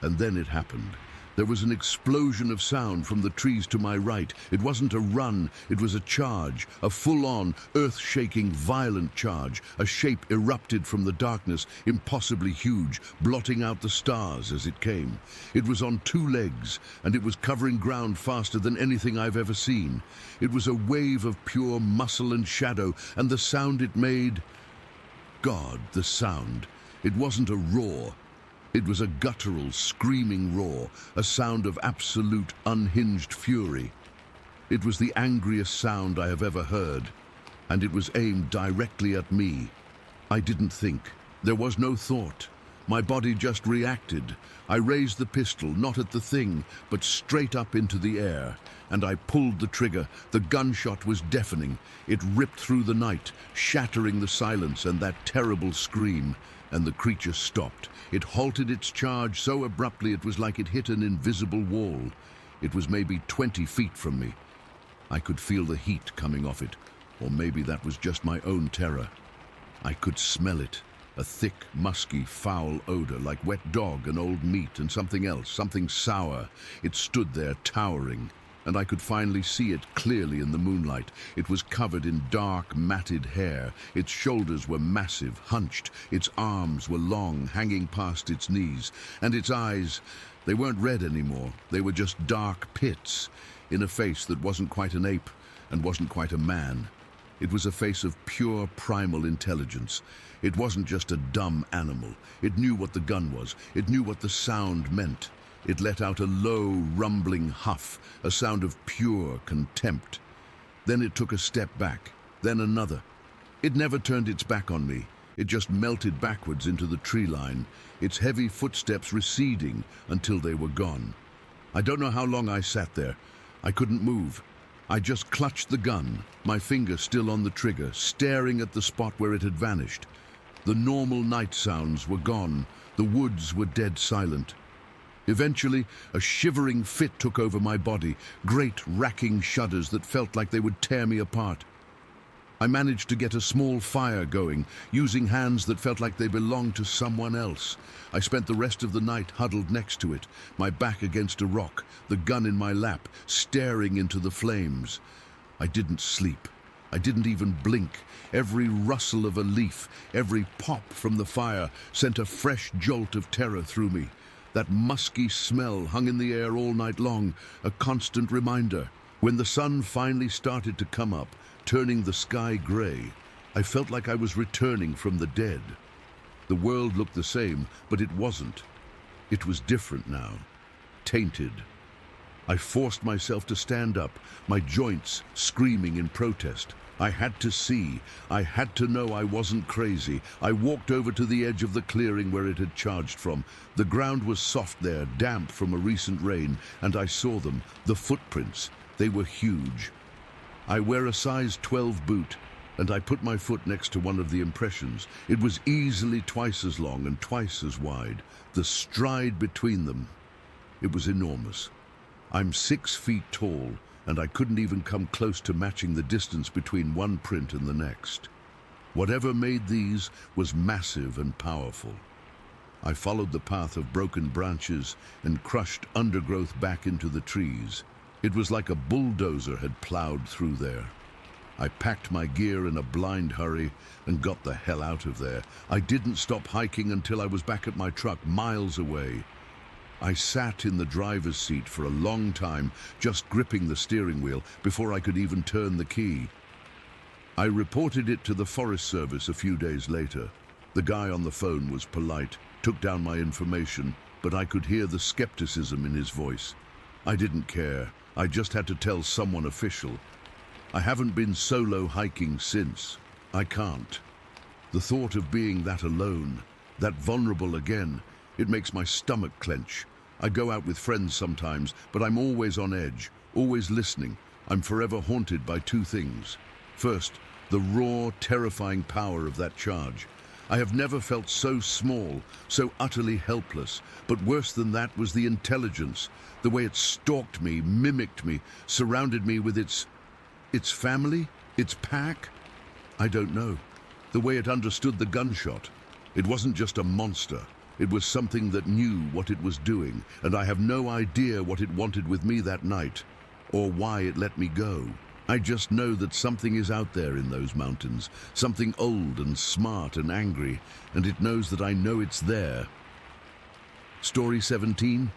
and then it happened. There was an explosion of sound from the trees to my right. It wasn't a run, it was a charge, a full-on, earth-shaking, violent charge. A shape erupted from the darkness, impossibly huge, blotting out the stars as it came. It was on 2 legs, and it was covering ground faster than anything I've ever seen. It was a wave of pure muscle and shadow, and the sound it made... God, the sound. It wasn't a roar. It was a guttural, screaming roar, a sound of absolute, unhinged fury. It was the angriest sound I have ever heard, and it was aimed directly at me. I didn't think. There was no thought. My body just reacted. I raised the pistol, not at the thing, but straight up into the air, and I pulled the trigger. The gunshot was deafening. It ripped through the night, shattering the silence and that terrible scream, and the creature stopped. It halted its charge so abruptly it was like it hit an invisible wall. It was maybe 20 feet from me. I could feel the heat coming off it, or maybe that was just my own terror. I could smell it, a thick, musky, foul odor like wet dog and old meat and something else, something sour. It stood there towering, and I could finally see it clearly in the moonlight. It was covered in dark, matted hair. Its shoulders were massive, hunched. Its arms were long, hanging past its knees. And its eyes, they weren't red anymore. They were just dark pits in a face that wasn't quite an ape and wasn't quite a man. It was a face of pure primal intelligence. It wasn't just a dumb animal. It knew what the gun was. It knew what the sound meant. It let out a low, rumbling huff, a sound of pure contempt. Then it took a step back, then another. It never turned its back on me. It just melted backwards into the tree line, its heavy footsteps receding until they were gone. I don't know how long I sat there. I couldn't move. I just clutched the gun, my finger still on the trigger, staring at the spot where it had vanished. The normal night sounds were gone. The woods were dead silent. Eventually, a shivering fit took over my body, great racking shudders that felt like they would tear me apart. I managed to get a small fire going, using hands that felt like they belonged to someone else. I spent the rest of the night huddled next to it, my back against a rock, the gun in my lap, staring into the flames. I didn't sleep. I didn't even blink. Every rustle of a leaf, every pop from the fire sent a fresh jolt of terror through me. That musky smell hung in the air all night long, a constant reminder. When the sun finally started to come up, turning the sky gray, I felt like I was returning from the dead. The world looked the same, but it wasn't. It was different now, tainted. I forced myself to stand up, my joints screaming in protest. I had to see. I had to know I wasn't crazy. I walked over to the edge of the clearing where it had charged from. The ground was soft there, damp from a recent rain, and I saw them, the footprints. They were huge. I wear a size 12 boot, and I put my foot next to one of the impressions. It was easily twice as long and twice as wide. The stride between them, it was enormous. I'm 6 feet tall, and I couldn't even come close to matching the distance between one print and the next. Whatever made these was massive and powerful. I followed the path of broken branches and crushed undergrowth back into the trees. It was like a bulldozer had plowed through there. I packed my gear in a blind hurry and got the hell out of there. I didn't stop hiking until I was back at my truck, miles away. I sat in the driver's seat for a long time, just gripping the steering wheel before I could even turn the key. I reported it to the Forest Service a few days later. The guy on the phone was polite, took down my information, but I could hear the skepticism in his voice. I didn't care. I just had to tell someone official. I haven't been solo hiking since. I can't. The thought of being that alone, that vulnerable again, it makes my stomach clench. I go out with friends sometimes, but I'm always on edge, always listening. I'm forever haunted by two things. First, the raw, terrifying power of that charge. I have never felt so small, so utterly helpless. But worse than that was the intelligence, the way it stalked me, mimicked me, surrounded me with its family, its pack. I don't know. The way it understood the gunshot. It wasn't just a monster. It was something that knew what it was doing, and I have no idea what it wanted with me that night, or why it let me go. I just know that something is out there in those mountains, something old and smart and angry, and it knows that I know it's there. Story 17.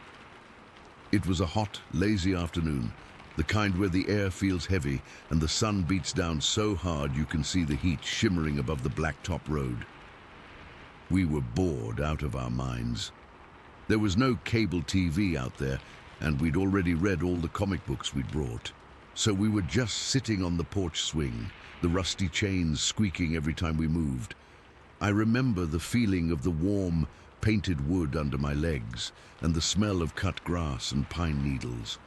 It was a hot, lazy afternoon, the kind where the air feels heavy and the sun beats down so hard you can see the heat shimmering above the blacktop road. We were bored out of our minds. There was no cable TV out there, and we'd already read all the comic books we'd brought. So we were just sitting on the porch swing, the rusty chains squeaking every time we moved. I remember the feeling of the warm, painted wood under my legs, and the smell of cut grass and pine needles.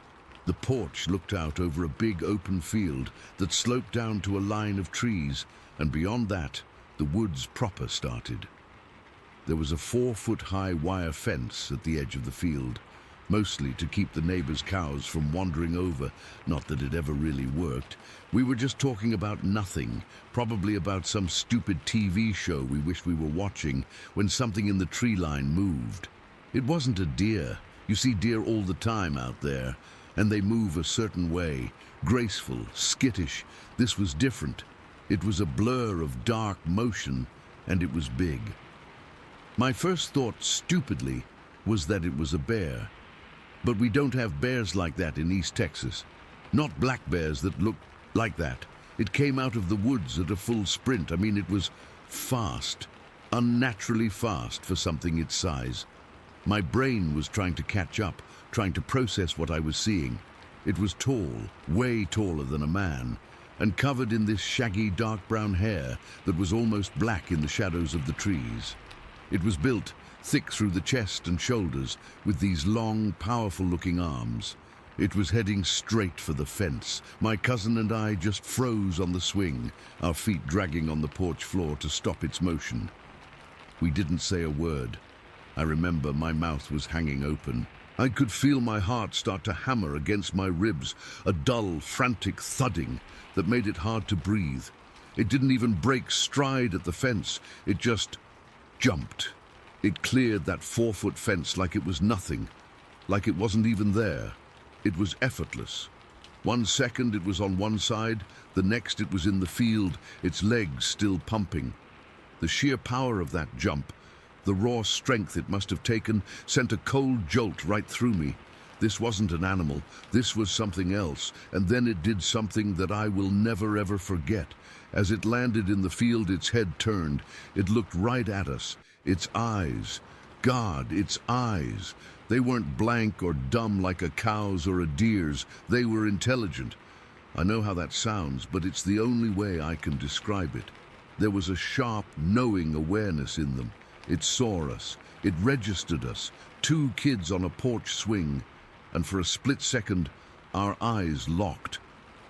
The porch looked out over a big open field that sloped down to a line of trees, and beyond that, the woods proper started. There was a 4-foot-high wire fence at the edge of the field, mostly to keep the neighbors' cows from wandering over, not that it ever really worked. We were just talking about nothing, probably about some stupid TV show we wished we were watching, when something in the tree line moved. It wasn't a deer. You see deer all the time out there, and they move a certain way, graceful, skittish. This was different. It was a blur of dark motion, and it was big. My first thought, stupidly, was that it was a bear. But we don't have bears like that in East Texas. Not black bears that look like that. It came out of the woods at a full sprint. I mean, it was fast, unnaturally fast for something its size. My brain was trying to catch up, trying to process what I was seeing. It was tall, way taller than a man, and covered in this shaggy dark brown hair that was almost black in the shadows of the trees. It was built thick through the chest and shoulders with these long, powerful-looking arms. It was heading straight for the fence. My cousin and I just froze on the swing, our feet dragging on the porch floor to stop its motion. We didn't say a word. I remember my mouth was hanging open. I could feel my heart start to hammer against my ribs, a dull, frantic thudding that made it hard to breathe. It didn't even break stride at the fence. It just jumped. It cleared that 4-foot fence like it was nothing, like it wasn't even there. It was effortless. 1 second it was on one side, the next it was in the field, its legs still pumping. The sheer power of that jump, the raw strength it must have taken, sent a cold jolt right through me. This wasn't an animal, this was something else, and then it did something that I will never ever forget. As it landed in the field, its head turned. It looked right at us. Its eyes, God, its eyes. They weren't blank or dumb like a cow's or a deer's. They were intelligent. I know how that sounds, but it's the only way I can describe it. There was a sharp, knowing awareness in them. It saw us. It registered us. 2 kids on a porch swing. And for a split second, our eyes locked.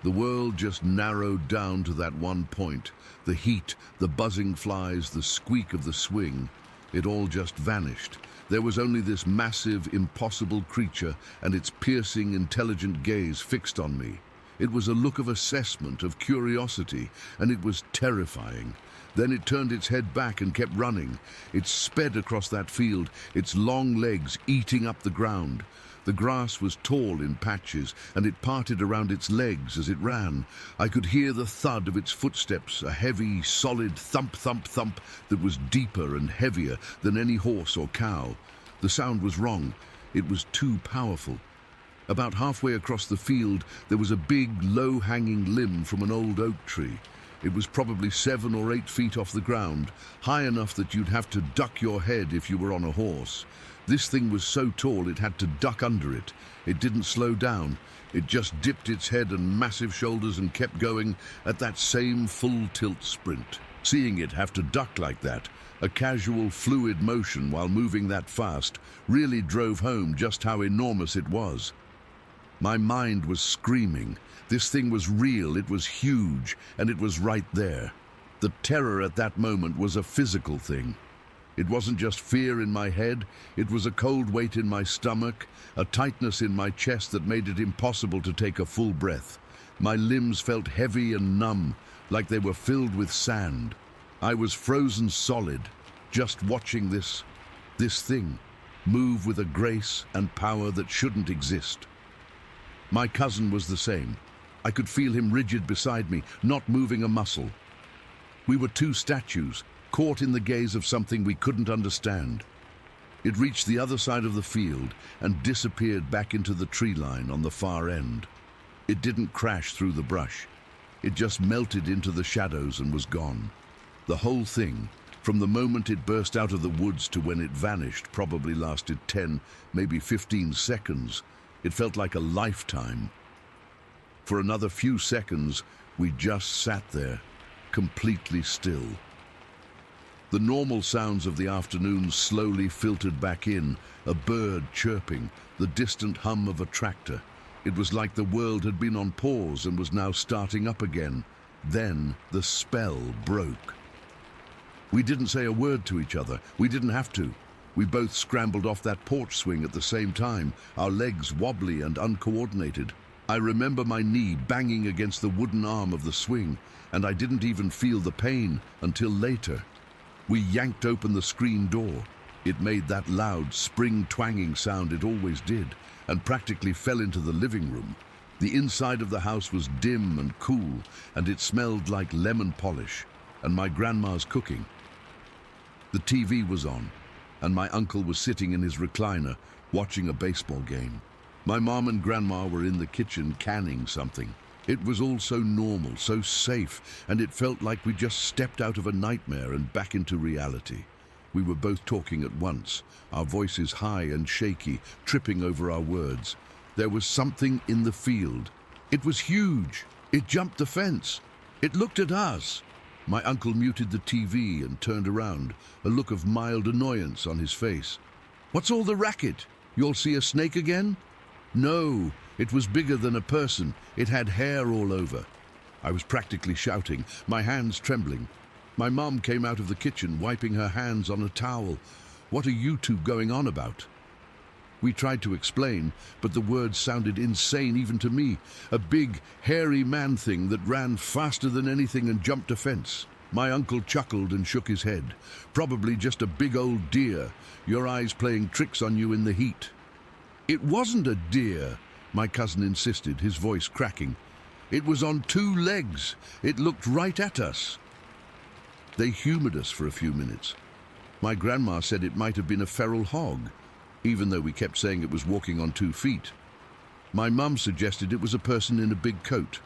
The world just narrowed down to that one point. The heat, the buzzing flies, the squeak of the swing. It all just vanished. There was only this massive, impossible creature and its piercing, intelligent gaze fixed on me. It was a look of assessment, of curiosity, and it was terrifying. Then it turned its head back and kept running. It sped across that field, its long legs eating up the ground. The grass was tall in patches, and it parted around its legs as it ran. I could hear the thud of its footsteps, a heavy, solid thump, thump, thump that was deeper and heavier than any horse or cow. The sound was wrong. It was too powerful. About halfway across the field, there was a big, low-hanging limb from an old oak tree. It was probably 7 or 8 feet off the ground, high enough that you'd have to duck your head if you were on a horse. This thing was so tall it had to duck under it. It didn't slow down. It just dipped its head and massive shoulders and kept going at that same full tilt sprint. Seeing it have to duck like that, a casual, fluid motion while moving that fast, really drove home just how enormous it was. My mind was screaming. This thing was real, it was huge, and it was right there. The terror at that moment was a physical thing. It wasn't just fear in my head, it was a cold weight in my stomach, a tightness in my chest that made it impossible to take a full breath. My limbs felt heavy and numb, like they were filled with sand. I was frozen solid, just watching this thing move with a grace and power that shouldn't exist. My cousin was the same. I could feel him rigid beside me, not moving a muscle. We were 2 statues, caught in the gaze of something we couldn't understand. It reached the other side of the field and disappeared back into the tree line on the far end. It didn't crash through the brush. It just melted into the shadows and was gone. The whole thing, from the moment it burst out of the woods to when it vanished, probably lasted 10, maybe 15 seconds. It felt like a lifetime. For another few seconds, we just sat there, completely still. The normal sounds of the afternoon slowly filtered back in, a bird chirping, the distant hum of a tractor. It was like the world had been on pause and was now starting up again. Then the spell broke. We didn't say a word to each other. We didn't have to. We both scrambled off that porch swing at the same time, our legs wobbly and uncoordinated. I remember my knee banging against the wooden arm of the swing, and I didn't even feel the pain until later. We yanked open the screen door. It made that loud, spring-twanging sound it always did, and practically fell into the living room. The inside of the house was dim and cool, and it smelled like lemon polish, and my grandma's cooking. The TV was on, and my uncle was sitting in his recliner, watching a baseball game. My mom and grandma were in the kitchen canning something. It was all so normal, so safe, and it felt like we just stepped out of a nightmare and back into reality. We were both talking at once, our voices high and shaky, tripping over our words. There was something in the field. It was huge. It jumped the fence. It looked at us. My uncle muted the TV and turned around, a look of mild annoyance on his face. "What's all the racket? You'll see a snake again?" "No, it was bigger than a person. It had hair all over." I was practically shouting, my hands trembling. My mom came out of the kitchen, wiping her hands on a towel. "What are you two going on about?" We tried to explain, but the words sounded insane even to me. A big, hairy man thing that ran faster than anything and jumped a fence. My uncle chuckled and shook his head. "Probably just a big old deer, your eyes playing tricks on you in the heat." "It wasn't a deer," my cousin insisted, his voice cracking. "It was on 2 legs. It looked right at us." They humored us for a few minutes. My grandma said it might have been a feral hog, even though we kept saying it was walking on 2 feet. My mum suggested it was a person in a big coat,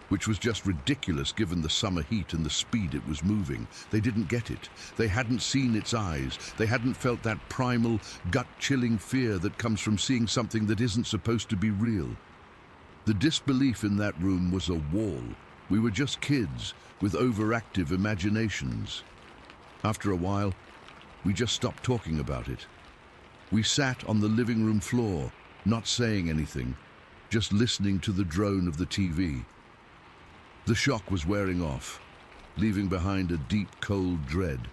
which was just ridiculous given the summer heat and the speed it was moving. They didn't get it. They hadn't seen its eyes. They hadn't felt that primal, gut-chilling fear that comes from seeing something that isn't supposed to be real. The disbelief in that room was a wall. We were just kids with overactive imaginations. After a while, we just stopped talking about it. We sat on the living room floor, not saying anything, just listening to the drone of the TV. The shock was wearing off, leaving behind a deep, cold dread.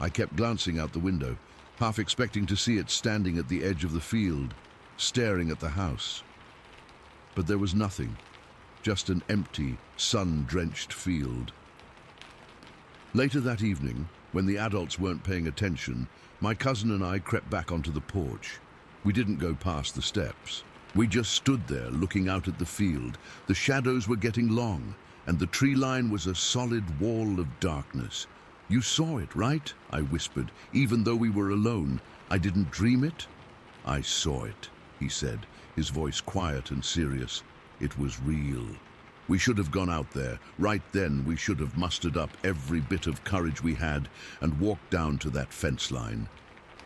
I kept glancing out the window, half expecting to see it standing at the edge of the field, staring at the house. But there was nothing, just an empty, sun-drenched field. Later that evening, when the adults weren't paying attention, my cousin and I crept back onto the porch. We didn't go past the steps. We just stood there looking out at the field. The shadows were getting long, and the tree line was a solid wall of darkness. "You saw it, right?" I whispered, even though we were alone. "I didn't dream it." "I saw it," he said, his voice quiet and serious. "It was real." We should have gone out there. Right then, we should have mustered up every bit of courage we had and walked down to that fence line.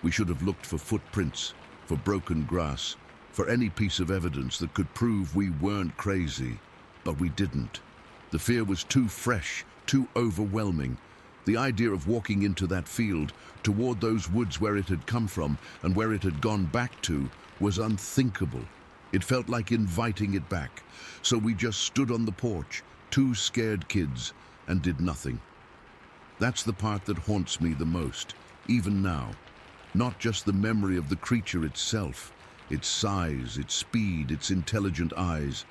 We should have looked for footprints, for broken grass, for any piece of evidence that could prove we weren't crazy. But we didn't. The fear was too fresh, too overwhelming. The idea of walking into that field, toward those woods where it had come from and where it had gone back to, was unthinkable. It felt like inviting it back. So we just stood on the porch, 2 scared kids, and did nothing. That's the part that haunts me the most, even now. Not just the memory of the creature itself, its size, its speed, its intelligent eyes,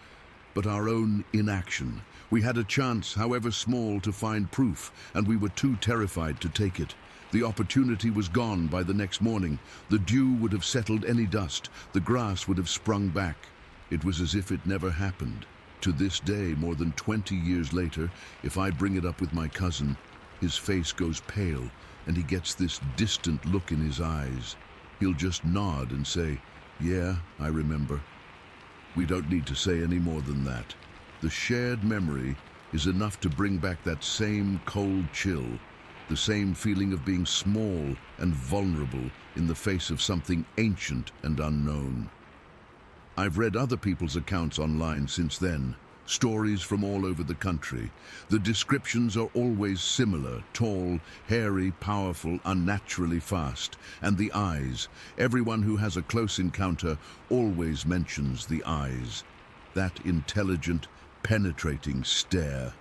but our own inaction. We had a chance, however small, to find proof, and we were too terrified to take it. The opportunity was gone by the next morning. The dew would have settled any dust. The grass would have sprung back. It was as if it never happened. To this day, more than 20 years later, if I bring it up with my cousin, his face goes pale, and he gets this distant look in his eyes. He'll just nod and say, "Yeah, I remember." We don't need to say any more than that. The shared memory is enough to bring back that same cold chill, the same feeling of being small and vulnerable in the face of something ancient and unknown. I've read other people's accounts online since then, stories from all over the country. The descriptions are always similar: tall, hairy, powerful, unnaturally fast. And the eyes. Everyone who has a close encounter always mentions the eyes. That intelligent, penetrating stare.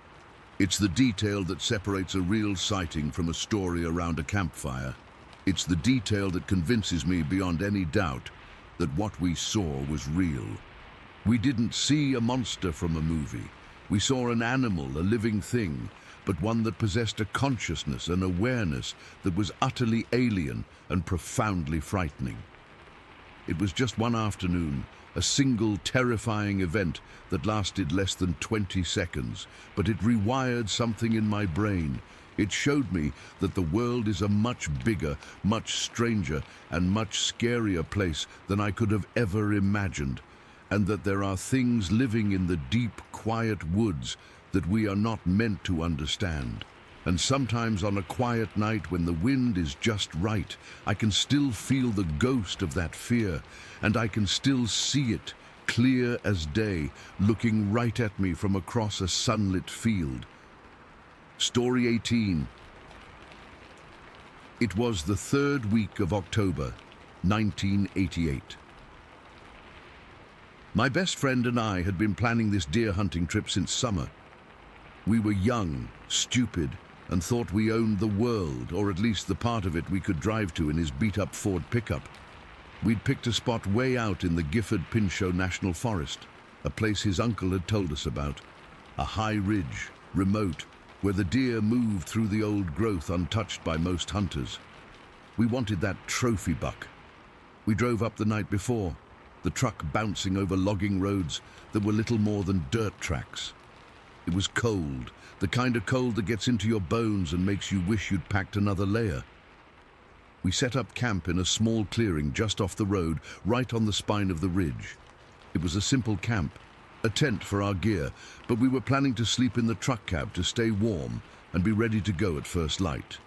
It's the detail that separates a real sighting from a story around a campfire. It's the detail that convinces me beyond any doubt that what we saw was real. We didn't see a monster from a movie. We saw an animal, a living thing, but one that possessed a consciousness, an awareness that was utterly alien and profoundly frightening. It was just one afternoon, a single terrifying event that lasted less than 20 seconds, but it rewired something in my brain. It showed me that the world is a much bigger, much stranger, and much scarier place than I could have ever imagined. and that there are things living in the deep, quiet woods that we are not meant to understand. And sometimes on a quiet night when the wind is just right, I can still feel the ghost of that fear, and I can still see it, clear as day, looking right at me from across a sunlit field. Story 18. It was the 3rd week of October, 1988. My best friend and I had been planning this deer hunting trip since summer. We were young, stupid, and thought we owned the world, or at least the part of it we could drive to in his beat-up Ford pickup. We'd picked a spot way out in the Gifford-Pinchot National Forest, a place his uncle had told us about. A high ridge, remote, where the deer moved through the old growth untouched by most hunters. We wanted that trophy buck. We drove up the night before, the truck bouncing over logging roads that were little more than dirt tracks. It was cold, the kind of cold that gets into your bones and makes you wish you'd packed another layer. We set up camp in a small clearing just off the road, right on the spine of the ridge. It was a simple camp, a tent for our gear, but we were planning to sleep in the truck cab to stay warm and be ready to go at first light.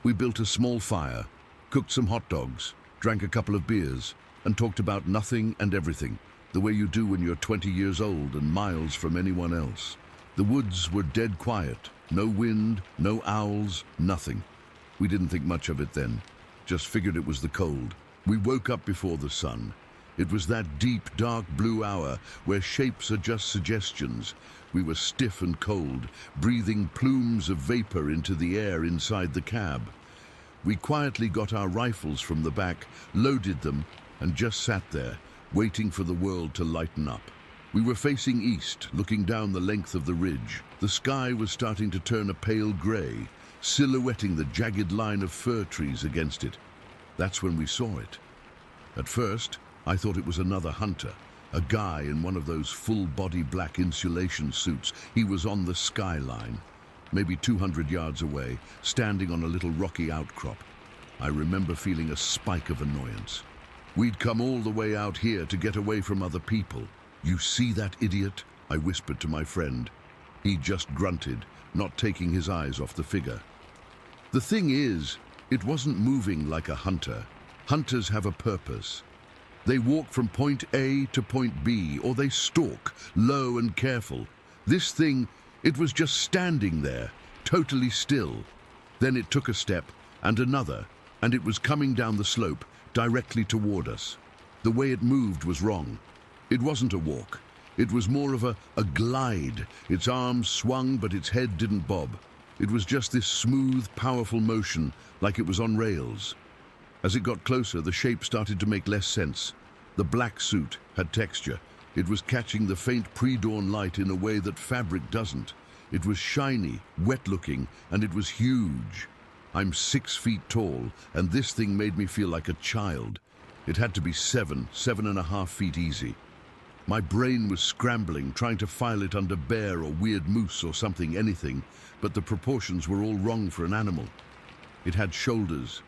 We built a small fire, cooked some hot dogs, drank a couple of beers, and talked about nothing and everything, the way you do when you're 20 years old and miles from anyone else. The woods were dead quiet, no wind, no owls, nothing. We didn't think much of it then, just figured it was the cold. We woke up before the sun. It was that deep, dark blue hour where shapes are just suggestions. We were stiff and cold, breathing plumes of vapor into the air inside the cab. We quietly got our rifles from the back, loaded them, and just sat there, waiting for the world to lighten up. We were facing east, looking down the length of the ridge. The sky was starting to turn a pale gray, silhouetting the jagged line of fir trees against it. That's when we saw it. At first, I thought it was another hunter, a guy in one of those full-body black insulation suits. He was on the skyline, maybe 200 yards away, standing on a little rocky outcrop. I remember feeling a spike of annoyance. We'd come all the way out here to get away from other people. "You see that idiot?" I whispered to my friend. He just grunted, not taking his eyes off the figure. The thing is, it wasn't moving like a hunter. Hunters have a purpose. They walk from point A to point B, or they stalk, low and careful. This thing, it was just standing there, totally still. Then it took a step, and another, and it was coming down the slope, directly toward us. The way it moved was wrong. It wasn't a walk. It was more of a glide. Its arms swung, but its head didn't bob. It was just this smooth, powerful motion, like it was on rails. As it got closer, the shape started to make less sense. The black suit had texture. It was catching the faint pre-dawn light in a way that fabric doesn't. It was shiny, wet-looking, and it was huge. I'm 6 feet tall, and this thing made me feel like a child. It had to be 7.5 feet easy. My brain was scrambling, trying to file it under bear or weird moose or something, anything, but the proportions were all wrong for an animal. It had shoulders,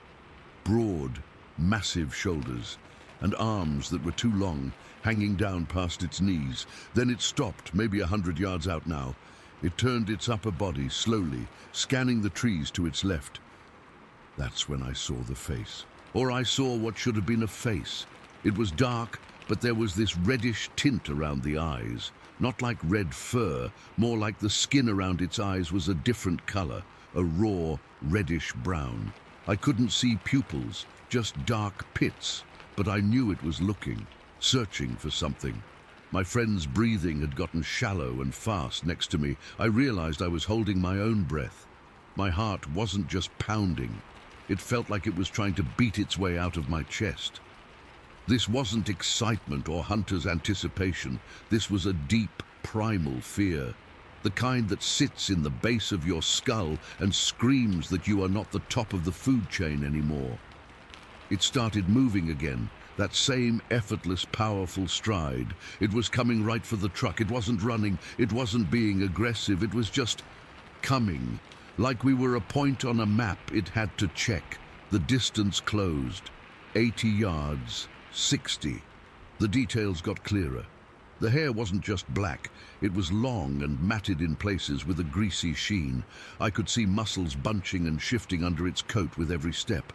broad, massive shoulders, and arms that were too long, hanging down past its knees. Then it stopped, maybe 100 yards out now. It turned its upper body slowly, scanning the trees to its left. That's when I saw the face. Or I saw what should have been a face. It was dark, but there was this reddish tint around the eyes. Not like red fur, more like the skin around its eyes was a different color, a raw, reddish brown. I couldn't see pupils, just dark pits, but I knew it was looking, searching for something. My friend's breathing had gotten shallow and fast next to me. I realized I was holding my own breath. My heart wasn't just pounding. It felt like it was trying to beat its way out of my chest. This wasn't excitement or hunter's anticipation. This was a deep, primal fear. The kind that sits in the base of your skull and screams that you are not the top of the food chain anymore. It started moving again, that same effortless, powerful stride. It was coming right for the truck. It wasn't running. It wasn't being aggressive. It was just coming. Like we were a point on a map it had to check. The distance closed. 80 yards. 60. The details got clearer. The hair wasn't just black, it was long and matted in places with a greasy sheen. I could see muscles bunching and shifting under its coat with every step.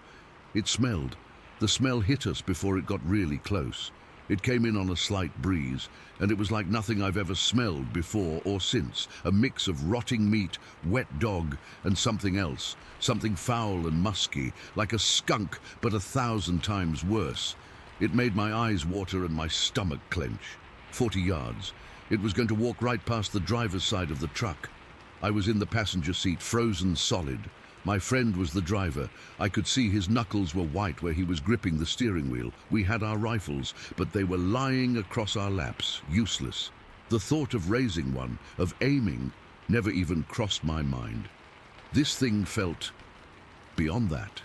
It smelled. The smell hit us before it got really close. It came in on a slight breeze, and it was like nothing I've ever smelled before or since. A mix of rotting meat, wet dog, and something else. Something foul and musky, like a skunk, but 1,000 times worse. It made my eyes water and my stomach clench. 40 yards. It was going to walk right past the driver's side of the truck. I was in the passenger seat, frozen solid. My friend was the driver. I could see his knuckles were white where he was gripping the steering wheel. We had our rifles, but they were lying across our laps, useless. The thought of raising one, of aiming, never even crossed my mind. This thing felt beyond that.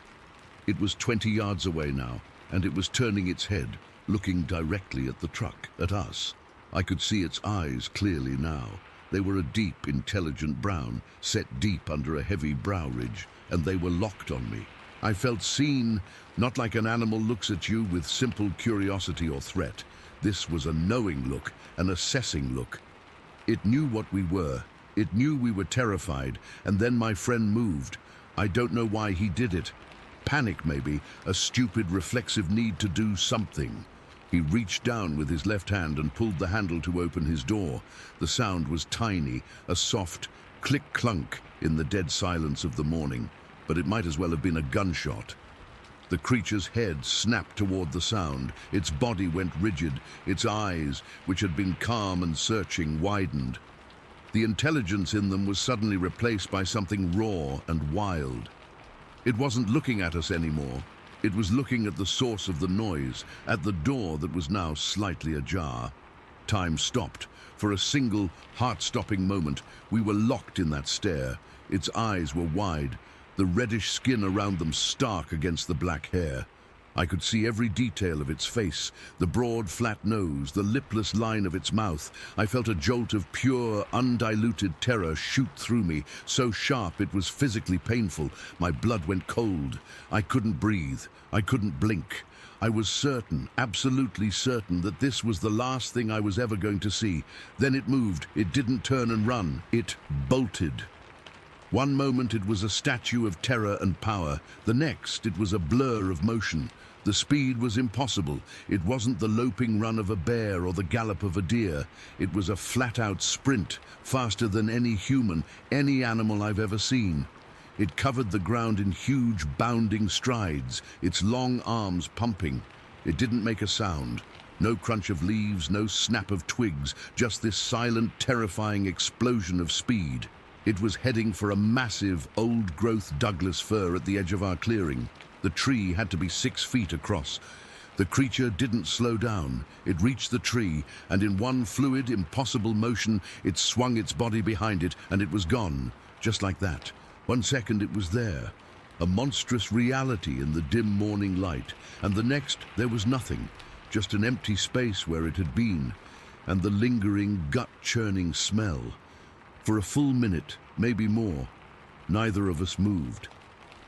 It was 20 yards away now, and it was turning its head, looking directly at the truck, at us. I could see its eyes clearly now. They were a deep, intelligent brown, set deep under a heavy brow ridge, and they were locked on me. I felt seen, not like an animal looks at you with simple curiosity or threat. This was a knowing look, an assessing look. It knew what we were. It knew we were terrified, and then my friend moved. I don't know why he did it. Panic, maybe, a stupid, reflexive need to do something. He reached down with his left hand and pulled the handle to open his door. The sound was tiny, a soft click-clunk in the dead silence of the morning, but it might as well have been a gunshot. The creature's head snapped toward the sound. Its body went rigid. Its eyes, which had been calm and searching, widened. The intelligence in them was suddenly replaced by something raw and wild. It wasn't looking at us anymore. It was looking at the source of the noise, at the door that was now slightly ajar. Time stopped. For a single, heart-stopping moment, we were locked in that stare. Its eyes were wide, the reddish skin around them stark against the black hair. I could see every detail of its face, the broad, flat nose, the lipless line of its mouth. I felt a jolt of pure, undiluted terror shoot through me, so sharp it was physically painful. My blood went cold. I couldn't breathe. I couldn't blink. I was certain, absolutely certain, that this was the last thing I was ever going to see. Then it moved. It didn't turn and run. It bolted. One moment it was a statue of terror and power. The next it was a blur of motion. The speed was impossible. It wasn't the loping run of a bear or the gallop of a deer. It was a flat-out sprint, faster than any human, any animal I've ever seen. It covered the ground in huge, bounding strides, its long arms pumping. It didn't make a sound. No crunch of leaves, no snap of twigs, just this silent, terrifying explosion of speed. It was heading for a massive, old-growth Douglas fir at the edge of our clearing. The tree had to be 6 feet across. The creature didn't slow down. It reached the tree, and in one fluid, impossible motion, it swung its body behind it, and it was gone. Just like that. 1 second it was there, a monstrous reality in the dim morning light, and the next there was nothing, just an empty space where it had been, and the lingering, gut-churning smell. For a full minute, maybe more, neither of us moved.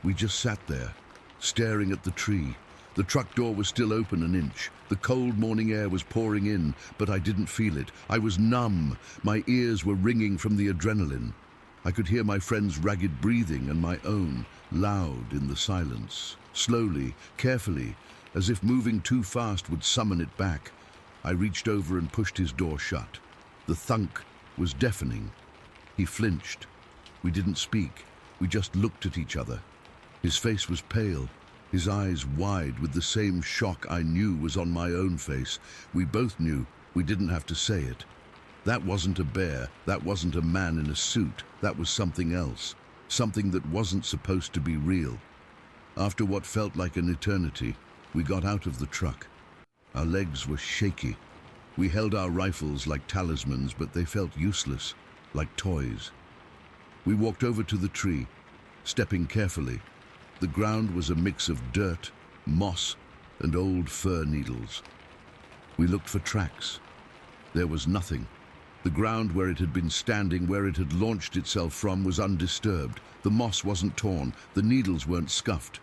We just sat there, staring at the tree. The truck door was still open an inch. The cold morning air was pouring in, but I didn't feel it. I was numb. My ears were ringing from the adrenaline. I could hear my friend's ragged breathing and my own, loud in the silence. Slowly, carefully, as if moving too fast would summon it back, I reached over and pushed his door shut. The thunk was deafening. He flinched. We didn't speak. We just looked at each other. His face was pale, his eyes wide with the same shock I knew was on my own face. We both knew. We didn't have to say it. That wasn't a bear. That wasn't a man in a suit. That was something else. Something that wasn't supposed to be real. After what felt like an eternity, we got out of the truck. Our legs were shaky. We held our rifles like talismans, but they felt useless, like toys. We walked over to the tree, stepping carefully. The ground was a mix of dirt, moss, and old fir needles. We looked for tracks. There was nothing. The ground where it had been standing, where it had launched itself from, was undisturbed. The moss wasn't torn. The needles weren't scuffed.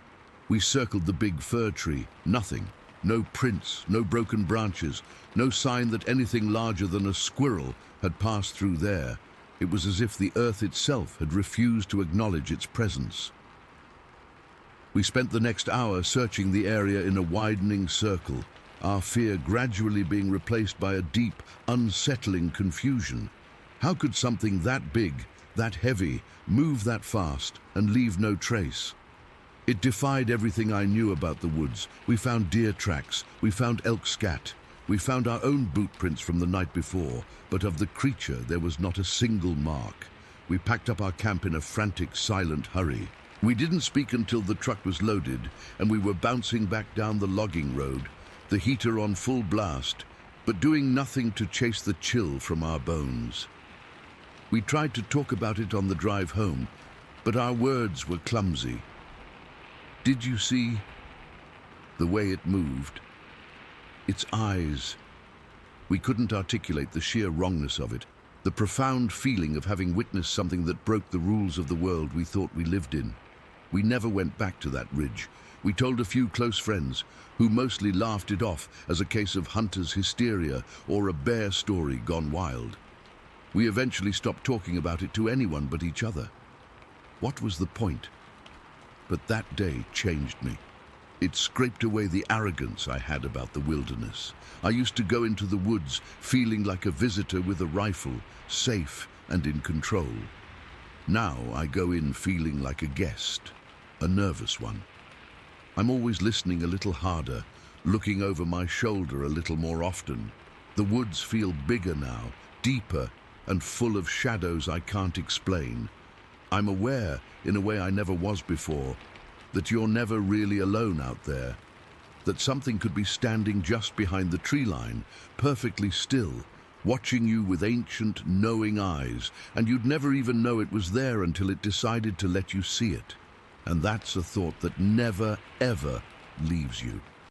We circled the big fir tree. Nothing. No prints, no broken branches, no sign that anything larger than a squirrel had passed through there. It was as if the earth itself had refused to acknowledge its presence. We spent the next hour searching the area in a widening circle, our fear gradually being replaced by a deep, unsettling confusion. How could something that big, that heavy, move that fast and leave no trace? It defied everything I knew about the woods. We found deer tracks, we found elk scat, we found our own boot prints from the night before, but of the creature there was not a single mark. We packed up our camp in a frantic, silent hurry. We didn't speak until the truck was loaded and we were bouncing back down the logging road, the heater on full blast, but doing nothing to chase the chill from our bones. We tried to talk about it on the drive home, but our words were clumsy. Did you see the way it moved? Its eyes. We couldn't articulate the sheer wrongness of it, the profound feeling of having witnessed something that broke the rules of the world we thought we lived in. We never went back to that ridge. We told a few close friends, who mostly laughed it off as a case of hunter's hysteria or a bear story gone wild. We eventually stopped talking about it to anyone but each other. What was the point? But that day changed me. It scraped away the arrogance I had about the wilderness. I used to go into the woods feeling like a visitor with a rifle, safe and in control. Now I go in feeling like a guest, a nervous one. I'm always listening a little harder, looking over my shoulder a little more often. The woods feel bigger now, deeper, and full of shadows I can't explain. I'm aware, in a way I never was before, that you're never really alone out there, that something could be standing just behind the tree line, perfectly still, watching you with ancient, knowing eyes, and you'd never even know it was there until it decided to let you see it. And that's a thought that never, ever leaves you.